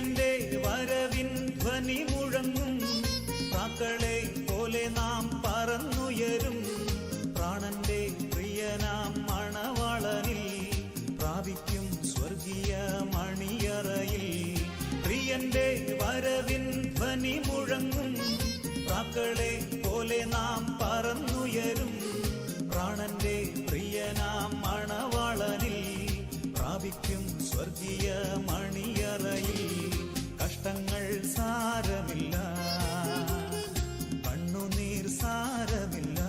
പ്രിയന്റെ വരവിൻ ധ്വനി മുഴങ്ങും പ്രാക്കളെ പോലെ നാം പറന്നുയരും പ്രാണന്റെ പ്രിയനാം മണവാളനിൽ പ്രാപിക്കും സ്വർഗീയ മണിയറയിൽ. പ്രിയന്റെ വരവിൻ ധ്വനി മുഴങ്ങും പ്രാക്കളെ പോലെ നാം പറന്നുയരും പ്രാണന്റെ പ്രിയനാം മണവാളനിൽ പ്രാപിക്കും സ്വർഗീയ മണിയറയിൽ. കഷ്ടങ്ങൾ സാരമില്ല, കണ്ണുനീർ സാരമില്ല.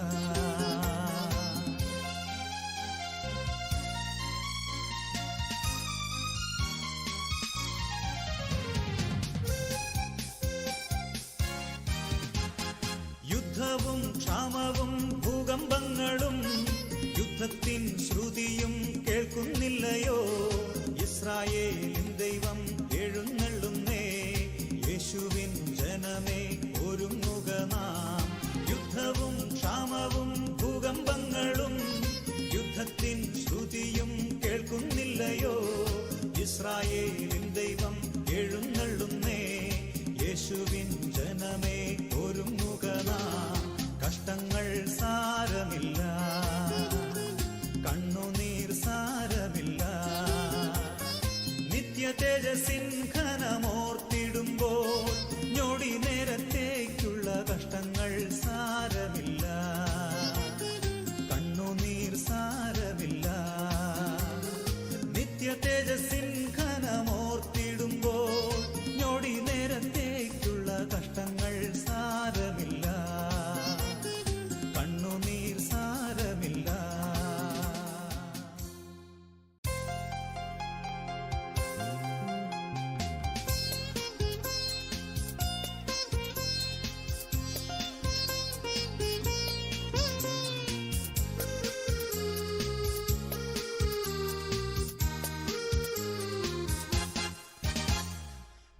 യുദ്ധവും ക്ഷാമവും ഭൂകമ്പങ്ങളും യുദ്ധത്തിൻ ശ്രുതിയും കേൾക്കുന്നില്ലയോ? ഇസ്രായേലിൻ ദൈവം എഴുന്നള്ളുന്നേ, യേശുവിൻ ജനമേ ഒരുങ്ങുക നാം. യുദ്ധവും ക്ഷാമവും ഭൂകമ്പങ്ങളും യുദ്ധത്തിൻ ശ്രുതിയും കേൾക്കുന്നില്ലയോ? ഇസ്രായേലിൻ ദൈവം എഴുന്നള്ളുന്നേ, യേശുവിൻ ജനമേ ഒരുങ്ങുക നാം. കഷ്ടങ്ങൾ സാരമില്ല, കണ്ണുനീർ സാരമില്ല. നിത്യ തേജസ്സിൻ ഘനമോർത്തിടുമ്പോൾ ഞൊടി നേരത്തേക്കുള്ള കഷ്ടങ്ങൾ സാരമില്ല, കണ്ണുനീർ സാരമില്ല. നിത്യ തേജസ്സിൻ ഘനമോർത്തിടുമ്പോൾ ഞൊടി നേരത്തേക്കുള്ള കഷ്ടങ്ങൾ സാരമില്ല, കണ്ണുനീർ സാരമില്ല.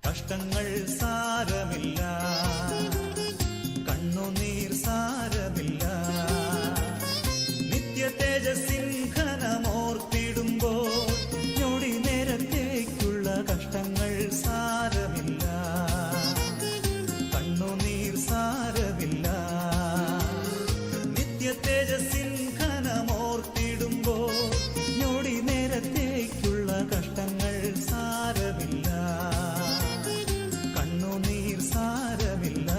കഷ്ടങ്ങൾ സാരമില്ല, കണ്ണുനീർ സാരമില്ല. നിത്യ തേജസ്സിൻ ഘനമോർത്തിടുമ്പോൾ ഞൊടി നേരത്തേക്കുള്ള കഷ്ടങ്ങൾ സാരമില്ല, കണ്ണുനീർ സാരമില്ല. നിത്യ തേജസ്സിൻ ഘനമോർത്തിടുമ്പോൾ ഞൊടി നേരത്തേക്കുള്ള കഷ്ടങ്ങൾ സാരമില്ല, കണ്ണുനീർ സാരമില്ല.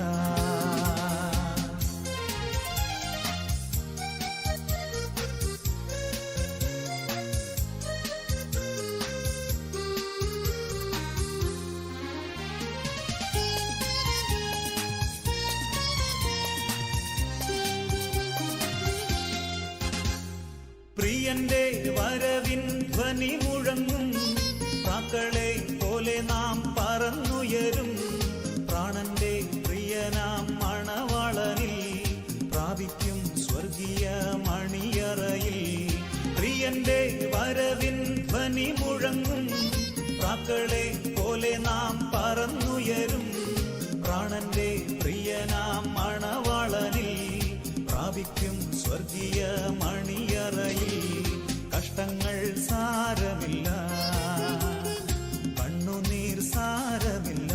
പ്രിയന്റെ വരവിൻ ധ്വനി മുഴങ്ങും പ്രാക്കളെ പോലെ നാം പറന്നുയരും പ്രാണന്റെ പ്രിയനാം മണവാളനിൽ പ്രാപിക്കും സ്വർഗീയ മണിയറയിൽ. പ്രിയന്റെ വരവിൻ ധ്വനി മുഴങ്ങും പ്രാക്കളെ പോലെ നാം പറന്നുയരും പ്രാണന്റെ പ്രിയനാം മണവാളനിൽ പ്രാപിക്കും സ്വർഗീയ മണിയറയിൽ. കഷ്ടങ്ങൾ സാരമില്ല, കണ്ണുനീർ സാരമില്ല.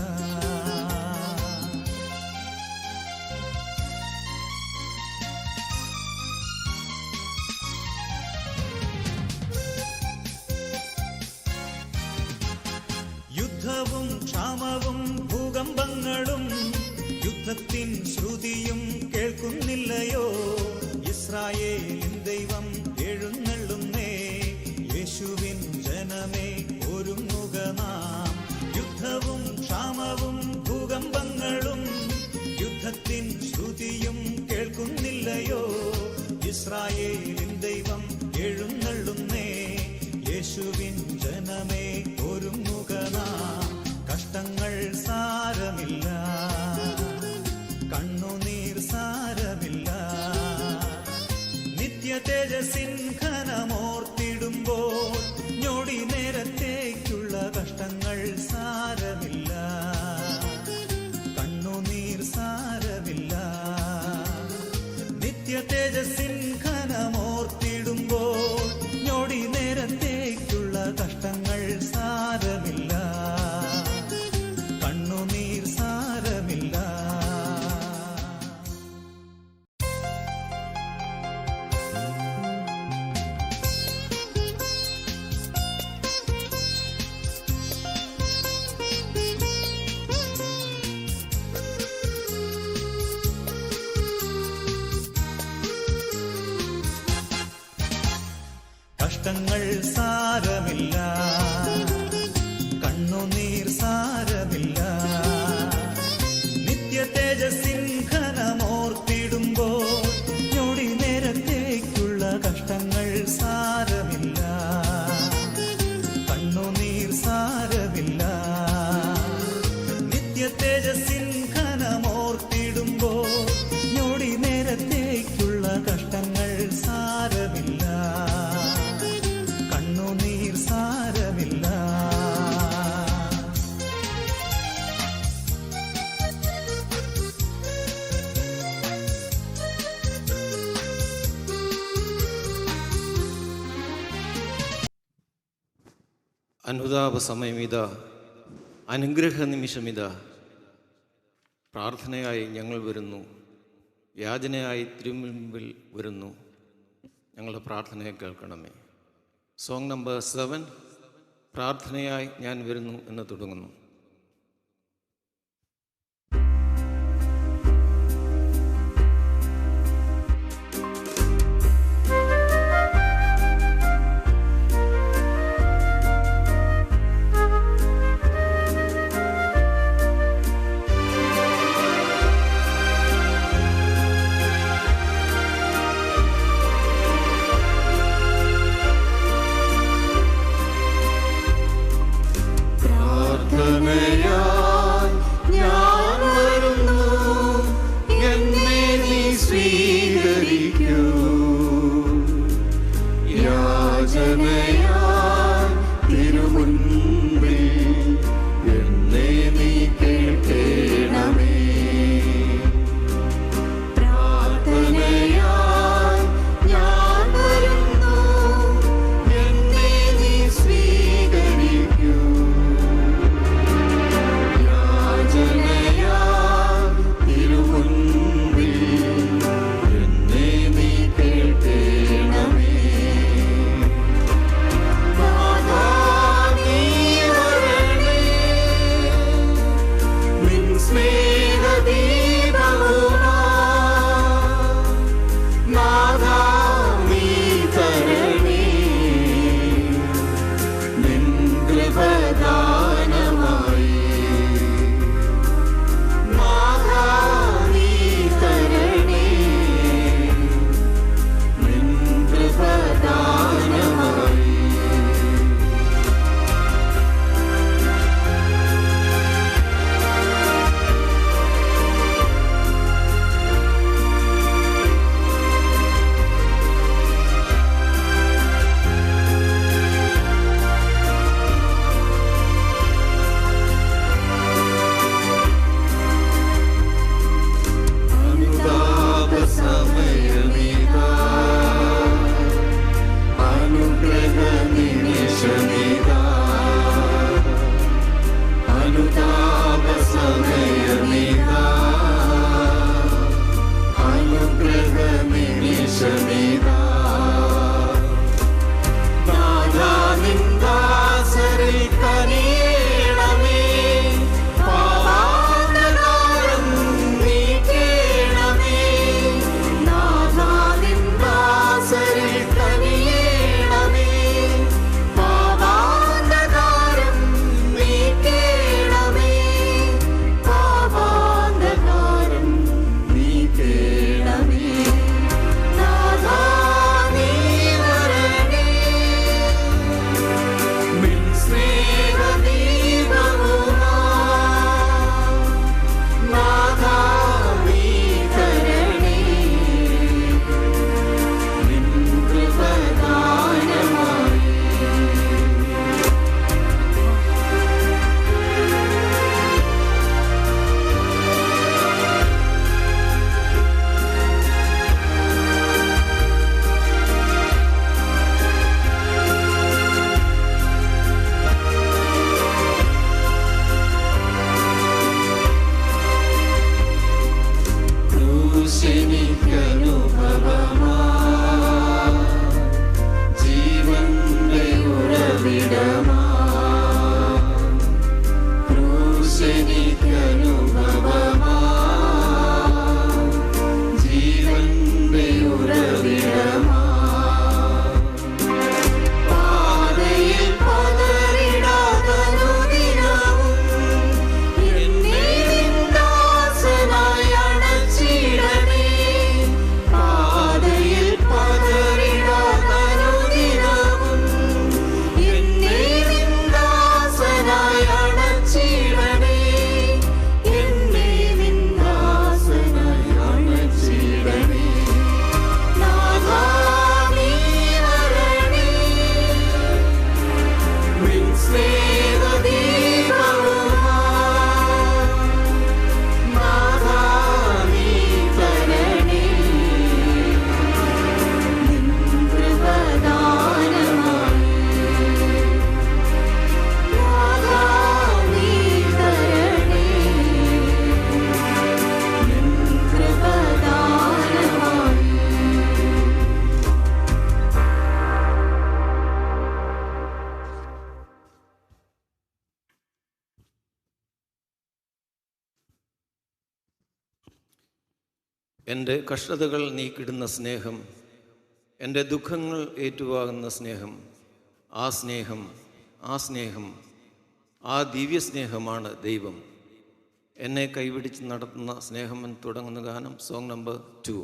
യുദ്ധവും ക്ഷാമവും ഭൂകമ്പങ്ങളും യുദ്ധത്തിൻ ശ്രുതിയും കേൾക്കുന്നില്ലയോ? ഇസ്രായേലിൻ ദൈവം എഴുന്നള്ളുന്നേ, യേശുവിൻ ജനമേ ഒരുങ്ങുക നാം. യുദ്ധവും ക്ഷാമവും ഭൂകമ്പങ്ങളും യുദ്ധത്തിൻ ശ്രുതിയും കേൾക്കുന്നില്ലയോ? ഇസ്രായേലിൻ ദൈവം എഴുന്നള്ളുന്നേ, യേശുവിൻ ജനമേ ഒരുങ്ങുക നാം. കഷ്ടങ്ങൾ സാരമില്ല, കണ്ണുനീർ സാരമില്ല. നിത്യ തേജസ്സിൻ ഘനമോർത്തിടുമ്പോൾ ഞൊടി നേരത്തേക്കുള്ള കഷ്ടങ്ങൾ സാരമില്ല, കണ്ണുനീർ സാരമില്ല. നിത്യ കഷ്ടങ്ങൾ സാരമില്ല, കണ്ണുനീർ സാരമില്ല. നിത്യ തേജസ്സിൻ ഘനമോർത്തിടുമ്പോൾ ഞൊടി നേരത്തേക്കുള്ള കഷ്ടങ്ങൾ സാരമില്ല, കണ്ണുനീർ സാരമില്ല. നിത്യ തേജസ്സിൻ ഘനമോർത്തിടുമ്പോൾ ഞൊടി നേരത്തേക്കുള്ള കഷ്ടങ്ങൾ സാരമില്ല, കണ്ണുനീർ സാരമില്ല. അനുതാപ സമയമിതാ, അനുഗ്രഹ നിമിഷമിതാ. പ്രാർത്ഥനയായി ഞങ്ങൾ വരുന്നു, യാചനയായി തിരുമുൻപിൽ വരുന്നു. ഞങ്ങളുടെ പ്രാർത്ഥനയെ കേൾക്കണമേ. സോങ് നമ്പർ 7, പ്രാർത്ഥനയായി ഞാൻ വരുന്നു എന്ന് തുടങ്ങുന്നു. എൻ്റെ കഷ്ടതകൾ നീക്കിടുന്ന സ്നേഹം, എൻ്റെ ദുഃഖങ്ങൾ ഏറ്റുവാങ്ങുന്ന സ്നേഹം, ആ സ്നേഹം ആ ദിവ്യസ്നേഹമാണ് ദൈവം. എന്നെ കൈപിടിച്ച് നടത്തുന്ന സ്നേഹം എന്ന് തുടങ്ങുന്ന ഗാനം, സോങ് നമ്പർ 2.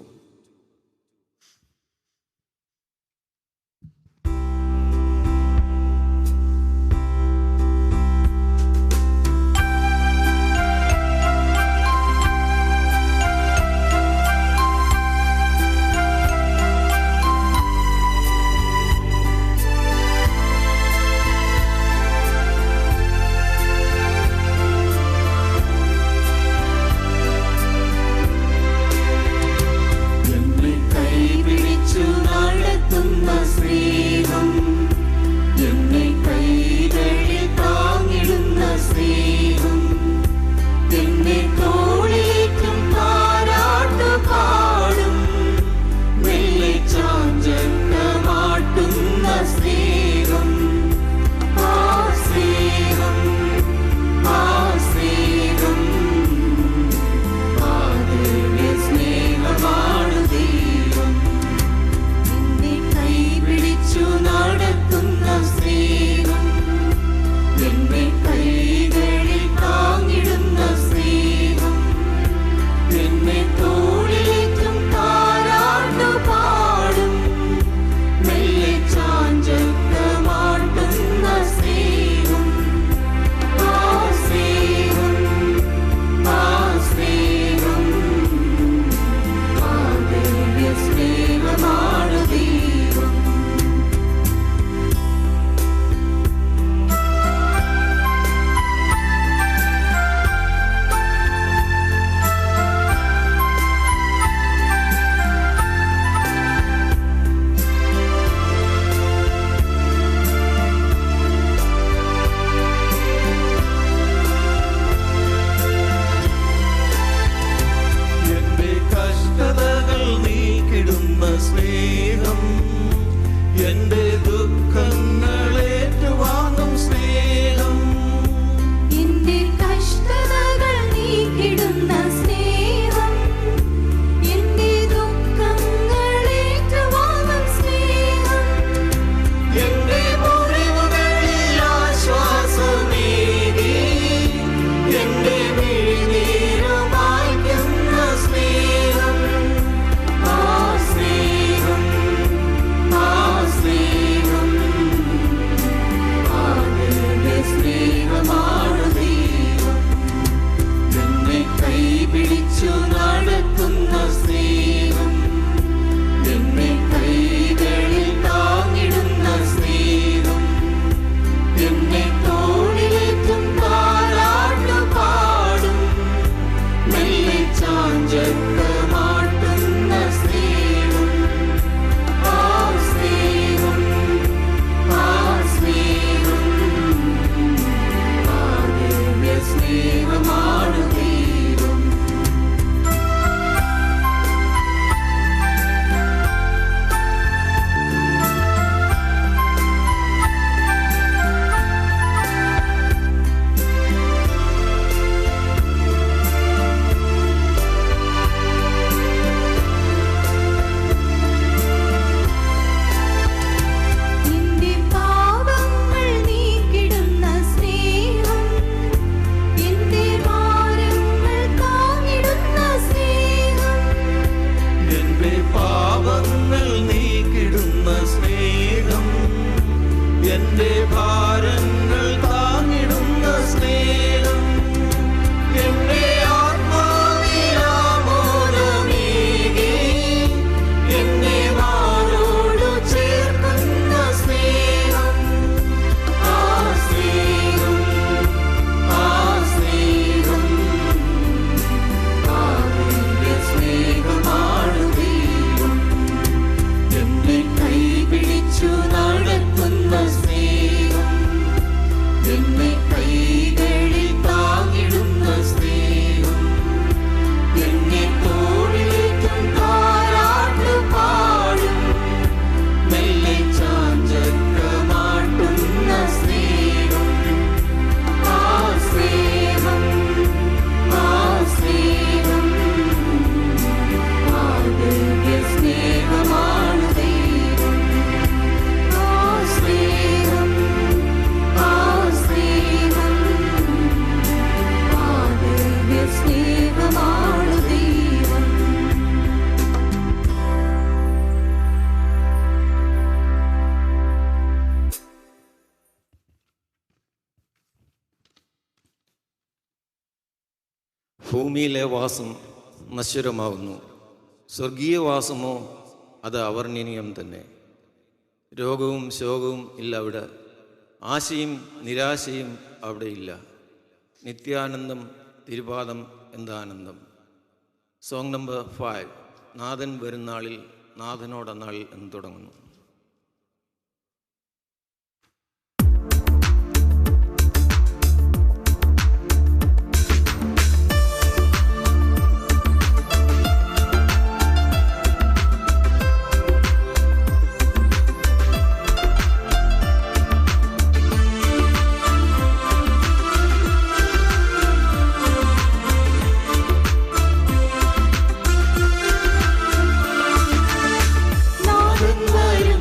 ഭൂമിയിലെ വാസം നശ്വരമാകുന്നു, സ്വർഗീയവാസമോ അത് അവർണ്ണനീയം തന്നെ. രോഗവും ശോകവും ഇല്ല അവിടെ, ആശയും നിരാശയും അവിടെ ഇല്ല. നിത്യാനന്ദം, തിരുപാദം എന്താനന്ദം. സോങ് നമ്പർ 5, നാഥൻ വരുന്നാളിൽ നാഥനോടനാൾ എന്ന് തുടങ്ങുന്നു. നാഥൻ വരുന്നാളിൽ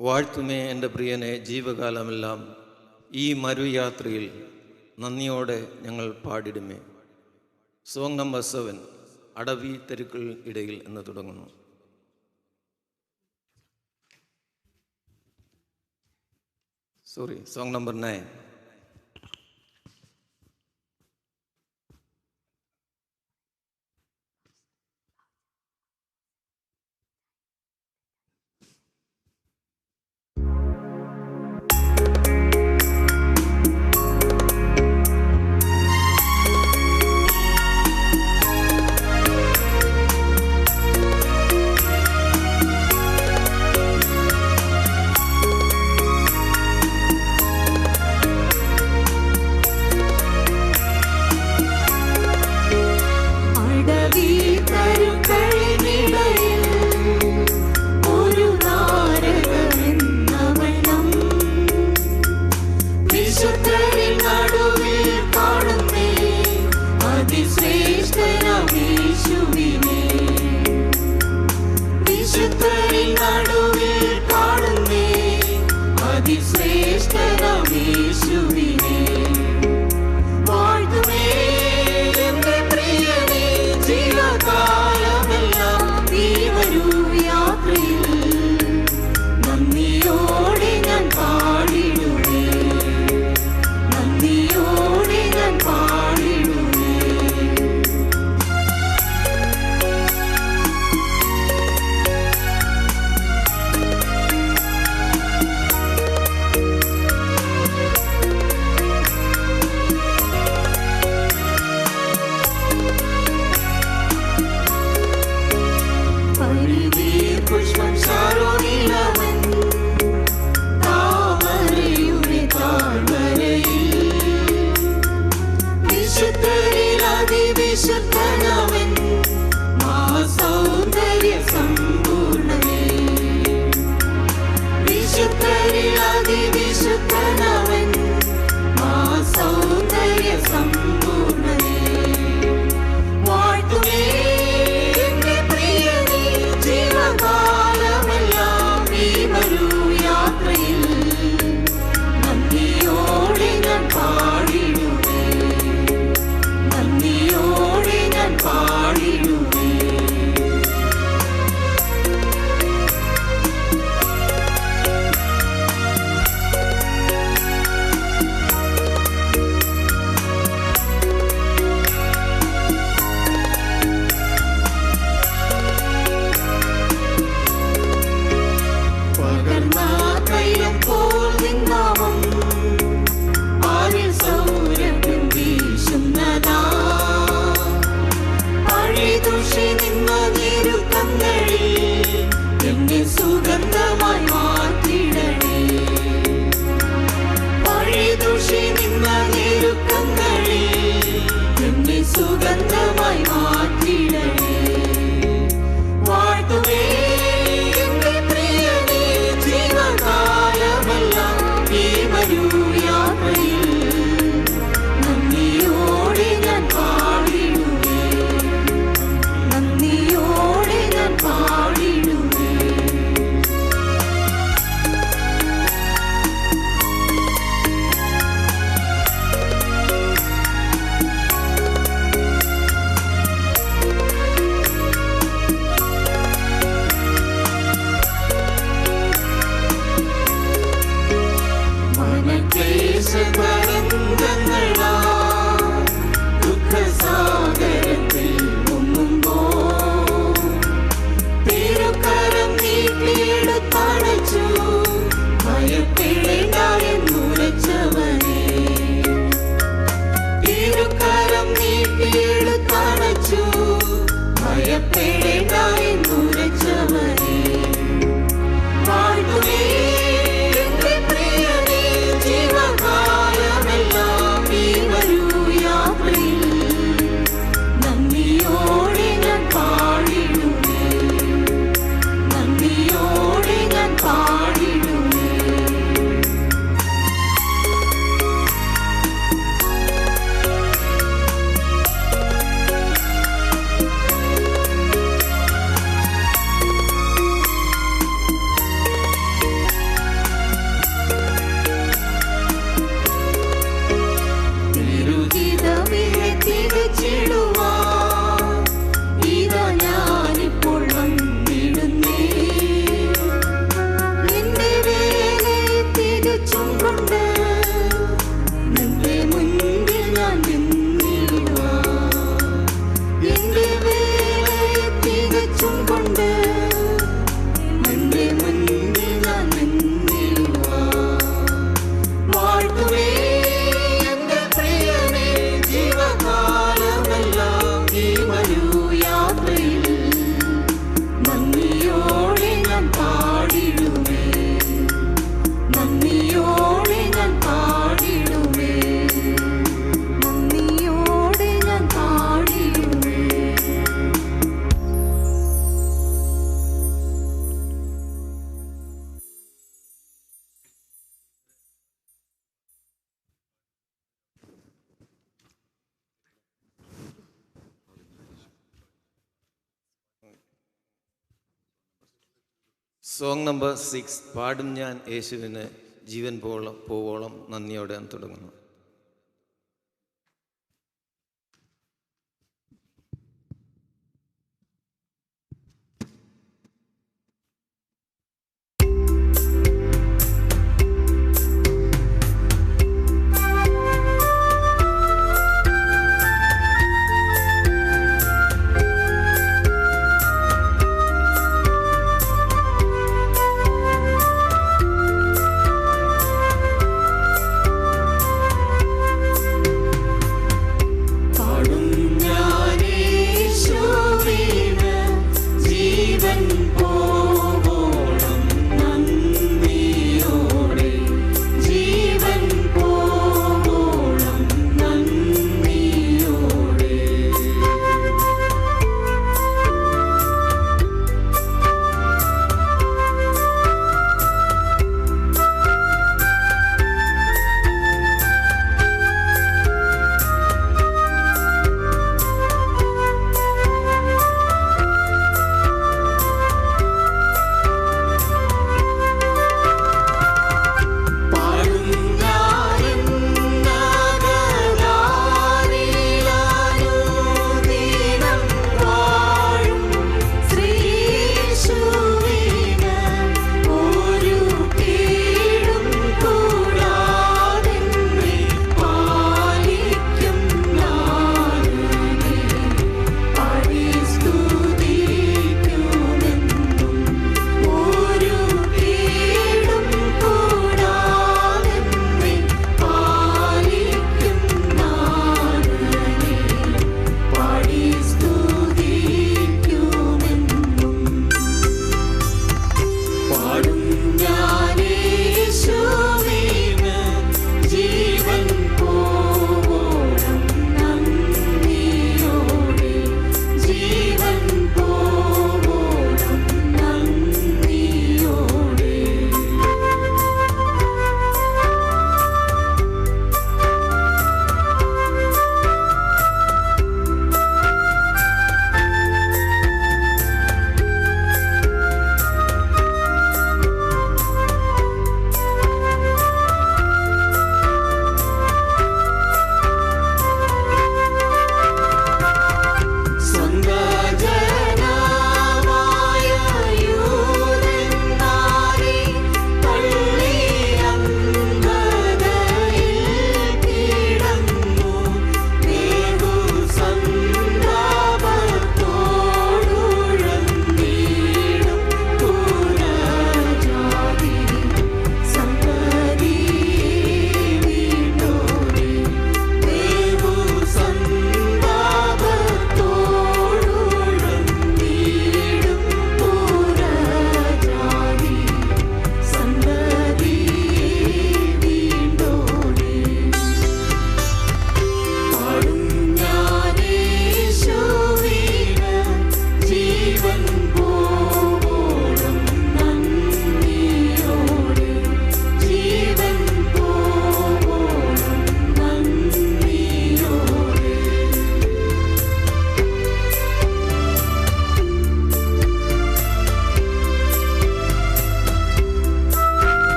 വാഴ്ത്തുമേ എൻ്റെ പ്രിയനെ ജീവകാലമെല്ലാം, ഈ മരുയാത്രയിൽ നന്ദിയോടെ ഞങ്ങൾ പാടിടുമേ. സോങ് നമ്പർ 7, അടവി തെരുക്കൾ ഇടയിൽ എന്ന് തുടങ്ങുന്നു. Song number 9. സോങ് നമ്പർ 6, പാടും ഞാൻ യേശുവിന് ജീവൻ പോവോളം നന്ദിയോടെ ഞാൻ തുടങ്ങുന്നു.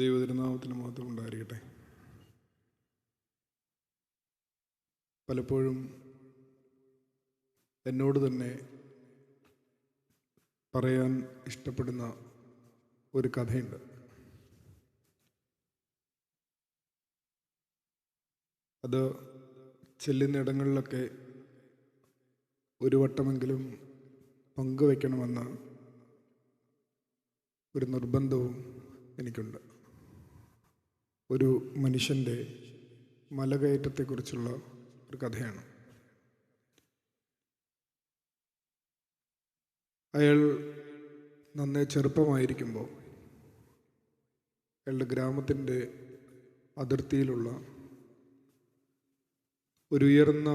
ദൈവതിരുനാമത്തിന് മാത്രം ഉണ്ടായിരിക്കട്ടെ. പലപ്പോഴും എന്നോട് തന്നെ പറയാൻ ഇഷ്ടപ്പെടുന്ന ഒരു കഥയുണ്ട്. അത് ചെല്ലുന്നിടങ്ങളിലൊക്കെ ഒരു വട്ടമെങ്കിലും പങ്കുവയ്ക്കണമെന്ന ഒരു നിർബന്ധവും എനിക്കുണ്ട്. ഒരു മനുഷ്യൻ്റെ മലകയറ്റത്തെക്കുറിച്ചുള്ള ഒരു കഥയാണ്. അയാൾ നന്നേ ചെറുപ്പമായിരിക്കുമ്പോൾ അയാളുടെ ഗ്രാമത്തിൻ്റെ അതിർത്തിയിലുള്ള ഒരു ഉയർന്ന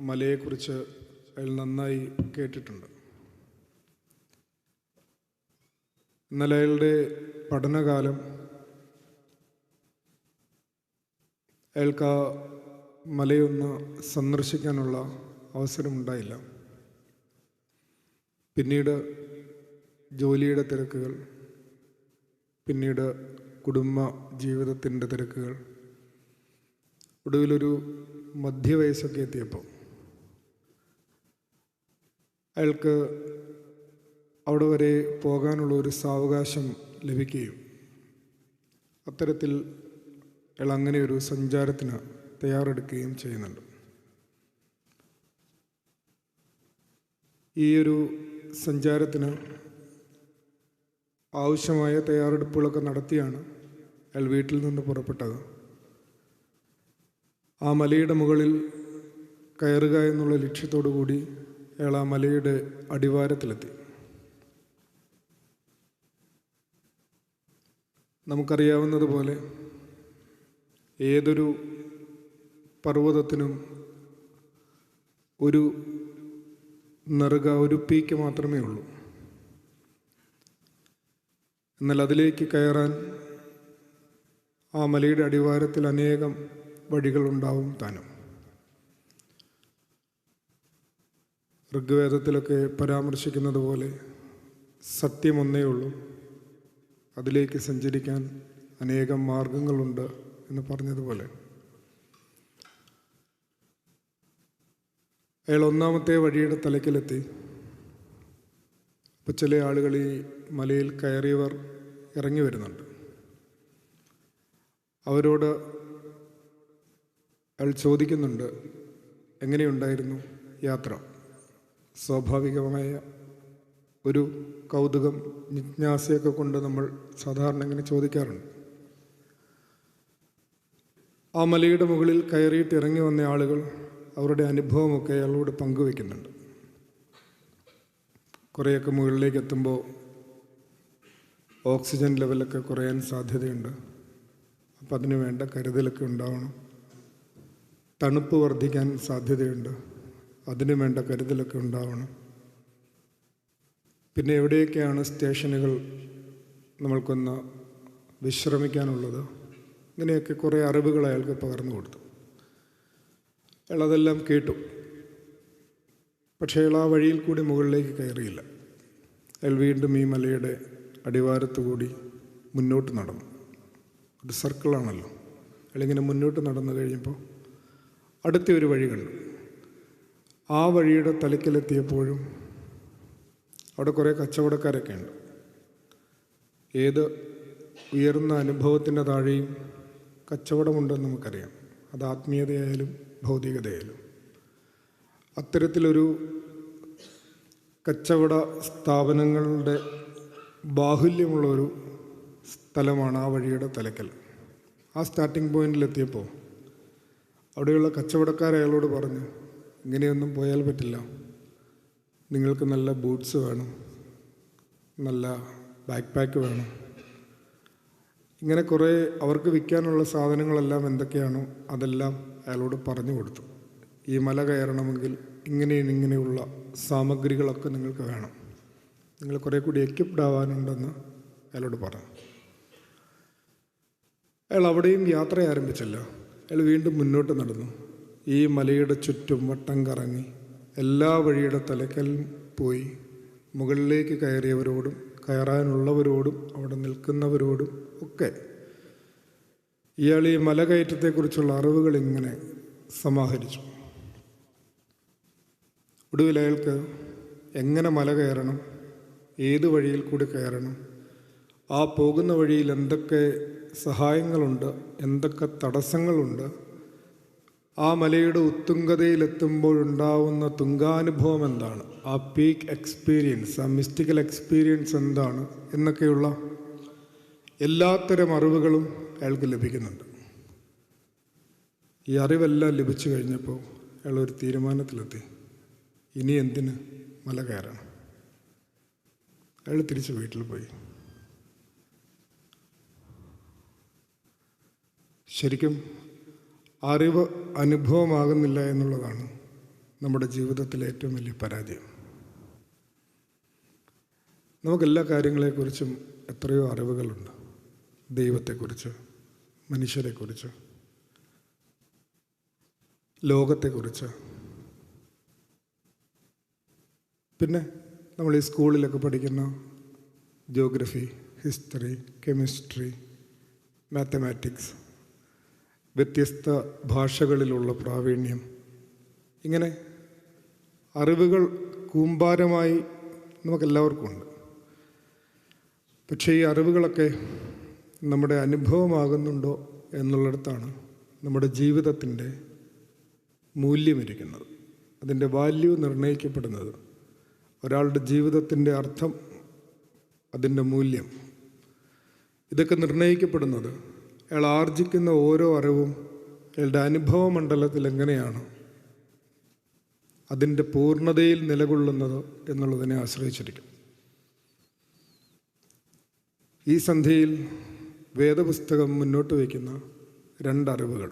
മലയെക്കുറിച്ച് അയാൾ നന്നായി കേട്ടിട്ടുണ്ട്. എന്നാൽ അയാളുടെ പഠനകാലം അയാൾക്ക് ആ മലയൊന്ന് സന്ദർശിക്കാനുള്ള അവസരമുണ്ടായില്ല. പിന്നീട് ജോലിയുടെ തിരക്കുകൾ, പിന്നീട് കുടുംബ ജീവിതത്തിൻ്റെ തിരക്കുകൾ, ഒടുവിലൊരു മധ്യവയസ്സൊക്കെ എത്തിയപ്പോൾ അയാൾക്ക് അവിടെ വരെ പോകാനുള്ള ഒരു സാവകാശം ലഭിക്കുകയും അത്തരത്തിൽ അയാൾ അങ്ങനെ ഒരു സഞ്ചാരത്തിന് തയ്യാറെടുക്കുകയും ചെയ്യുന്നുണ്ട്. ഈ ഒരു സഞ്ചാരത്തിന് ആവശ്യമായ തയ്യാറെടുപ്പുകളൊക്കെ നടത്തിയാണ് അയാൾ വീട്ടിൽ നിന്ന് പുറപ്പെട്ടത്. ആ മലയുടെ മുകളിൽ കയറുക എന്നുള്ള ലക്ഷ്യത്തോടു കൂടി അയാൾ ആ മലയുടെ അടിവാരത്തിലെത്തി. നമുക്കറിയാവുന്നതുപോലെ ഏതൊരു പർവ്വതത്തിനും ഒരു നെറുക, ഒരു പീക്ക് മാത്രമേ ഉള്ളൂ. എന്നാൽ അതിലേക്ക് കയറാൻ ആ മലയുടെ അടിവാരത്തിൽ അനേകം വഴികളുണ്ടാവും താനും. ഋഗ്വേദത്തിലൊക്കെ പരാമർശിക്കുന്നത് പോലെ സത്യം ഒന്നേ ഉള്ളൂ, അതിലേക്ക് സഞ്ചരിക്കാൻ അനേകം മാർഗങ്ങളുണ്ട് എന്ന് പറഞ്ഞതുപോലെ അയാൾ ഒന്നാമത്തെ വഴിയുടെ തലയ്ക്കലെത്തി. അപ്പോൾ ചില ആളുകൾ ഈ മലയിൽ കയറിയവർ ഇറങ്ങി വരുന്നുണ്ട്. അവരോട് അയാൾ ചോദിക്കുന്നുണ്ട്, എങ്ങനെയുണ്ടായിരുന്നു യാത്ര? സ്വാഭാവികമായ ഒരു കൗതുകം, ജിജ്ഞാസയൊക്കെ കൊണ്ട് നമ്മൾ സാധാരണ ഇങ്ങനെ ചോദിക്കാറുണ്ട്. ആ മലയുടെ മുകളിൽ കയറിയിട്ട് ഇറങ്ങി വന്ന ആളുകൾ അവരുടെ അനുഭവമൊക്കെ അയാളോട് പങ്കുവയ്ക്കുന്നുണ്ട്. കുറേയൊക്കെ മുകളിലേക്ക് എത്തുമ്പോൾ ഓക്സിജൻ ലെവലൊക്കെ കുറയാൻ സാധ്യതയുണ്ട്. അപ്പം അതിന് വേണ്ട കരുതലൊക്കെ ഉണ്ടാവണം. തണുപ്പ് വർദ്ധിക്കാൻ സാധ്യതയുണ്ട്, അതിന് വേണ്ട കരുതലൊക്കെ ഉണ്ടാവണം. പിന്നെ എവിടെയൊക്കെയാണ് സ്റ്റേഷനുകൾ നമ്മൾക്കൊന്ന് വിശ്രമിക്കാനുള്ളത്, ഇങ്ങനെയൊക്കെ കുറേ അറിവുകൾ അയാൾക്ക് പകർന്നു കൊടുത്തു. അയാൾ അതെല്ലാം കേട്ടു. പക്ഷേ അയാൾ ആ വഴിയിൽ കൂടി മുകളിലേക്ക് കയറിയില്ല. അയാൾ വീണ്ടും ഈ മലയുടെ അടിവാരത്തു കൂടി മുന്നോട്ട് നടന്നു. ഒരു സർക്കിളാണല്ലോ. അയാളിങ്ങനെ മുന്നോട്ട് നടന്നു കഴിഞ്ഞപ്പോൾ അടുത്ത ഒരു വഴി കണ്ടു. ആ വഴിയുടെ തലയ്ക്കലെത്തിയപ്പോഴും അവിടെ കുറേ കച്ചവടക്കാരൊക്കെ ഉണ്ട്. ഏത് ഉയർന്ന അനുഭവത്തിൻ്റെ താഴെയും കച്ചവടമുണ്ടെന്ന് നമുക്കറിയാം. അത് ആത്മീയതയായാലും ഭൗതികതയായാലും. അത്തരത്തിലൊരു കച്ചവട സ്ഥാപനങ്ങളുടെ ബാഹുല്യമുള്ളൊരു സ്ഥലമാണ് ആ വഴിയുടെ തലയ്ക്കൽ. ആ സ്റ്റാർട്ടിംഗ് പോയിന്റിലെത്തിയപ്പോൾ അവിടെയുള്ള കച്ചവടക്കാർ അയാളോട് പറഞ്ഞു, ഇങ്ങനെയൊന്നും പോയാൽ പറ്റില്ല, നിങ്ങൾക്ക് നല്ല ബൂട്ട്സ് വേണം, നല്ല ബാക്ക് പാക്ക് വേണം. ഇങ്ങനെ കുറേ അവർക്ക് വിൽക്കാനുള്ള സാധനങ്ങളെല്ലാം എന്തൊക്കെയാണോ അതെല്ലാം അയാളോട് പറഞ്ഞു കൊടുത്തു. ഈ മല കയറണമെങ്കിൽ ഇങ്ങനെയുള്ള സാമഗ്രികളൊക്കെ നിങ്ങൾക്ക് വേണം, നിങ്ങൾ കുറേ കൂടി എക്യുപ്ഡ് ആവാനുണ്ടെന്ന് അയാളോട് പറഞ്ഞു. അയാൾ അവിടെയും യാത്ര ആരംഭിച്ചില്ല. അയാൾ വീണ്ടും മുന്നോട്ട് നടന്നു. ഈ മലയുടെ ചുറ്റും വട്ടം കറങ്ങി എല്ലാ വഴിയുടെ തലക്കലും പോയി മുകളിലേക്ക് കയറിയവരോടും കയറാനുള്ളവരോടും അവിടെ നിൽക്കുന്നവരോടും ഒക്കെ ഇയാൾ ഈ മലകയറ്റത്തെക്കുറിച്ചുള്ള അറിവുകൾ ഇങ്ങനെ സമാഹരിച്ചു. ഒടുവിൽ അയാൾക്ക് എങ്ങനെ മല കയറണം, ഏത് വഴിയിൽ കൂടി കയറണം, ആ പോകുന്ന വഴിയിൽ എന്തൊക്കെ സഹായങ്ങളുണ്ട്, എന്തൊക്കെ തടസ്സങ്ങളുണ്ട്, ആ മലയുടെ ഉത്തുംഗതയിലെത്തുമ്പോഴുണ്ടാവുന്ന തുങ്കാനുഭവം എന്താണ്, ആ പീക്ക് എക്സ്പീരിയൻസ്, ആ മിസ്റ്റിക്കൽ എക്സ്പീരിയൻസ് എന്താണ് എന്നൊക്കെയുള്ള എല്ലാത്തരം അറിവുകളും അയാൾക്ക് ലഭിക്കുന്നുണ്ട്. ഈ അറിവെല്ലാം ലഭിച്ചു കഴിഞ്ഞപ്പോൾ അയാൾ ഒരു തീരുമാനത്തിലെത്തി, ഇനി എന്തിന് മല കയറണം. അയാൾ തിരിച്ച് വീട്ടിൽ പോയി. ശരിക്കും അറിവ് അനുഭവമാകുന്നില്ല എന്നുള്ളതാണ് നമ്മുടെ ജീവിതത്തിലെ ഏറ്റവും വലിയ പരാജയം. നമുക്കെല്ലാ കാര്യങ്ങളെക്കുറിച്ചും എത്രയോ അറിവുകളുണ്ട്. ദൈവത്തെക്കുറിച്ച്, മനുഷ്യരെക്കുറിച്ച്, ലോകത്തെക്കുറിച്ച്. പിന്നെ നമ്മൾ ഈ സ്കൂളിലൊക്കെ പഠിക്കുന്ന ജിയോഗ്രഫി, ഹിസ്റ്ററി, കെമിസ്ട്രി, മാത്തമാറ്റിക്സ്, വ്യത്യസ്ത ഭാഷകളിലുള്ള പ്രാവീണ്യം, ഇങ്ങനെ അറിവുകൾ കൂമ്പാരമായി നമുക്കെല്ലാവർക്കും ഉണ്ട്. പക്ഷേ ഈ അറിവുകളൊക്കെ നമ്മുടെ അനുഭവമാകുന്നുണ്ടോ എന്നുള്ളിടത്താണ് നമ്മുടെ ജീവിതത്തിൻ്റെ മൂല്യമിരിക്കുന്നത്, അതിൻ്റെ വാല്യൂ നിർണ്ണയിക്കപ്പെടുന്നത്. ഒരാളുടെ ജീവിതത്തിൻ്റെ അർത്ഥം, അതിൻ്റെ മൂല്യം, ഇതൊക്കെ നിർണ്ണയിക്കപ്പെടുന്നത് അയാൾ ആർജിക്കുന്ന ഓരോ അറിവും അയാളുടെ അനുഭവ മണ്ഡലത്തിൽ എങ്ങനെയാണ് അതിൻ്റെ പൂർണ്ണതയിൽ നിലകൊള്ളുന്നത് എന്നുള്ളതിനെ ആശ്രയിച്ചിരിക്കും. ഈ സന്ധ്യയിൽ വേദപുസ്തകം മുന്നോട്ട് വയ്ക്കുന്ന രണ്ടറിവുകൾ,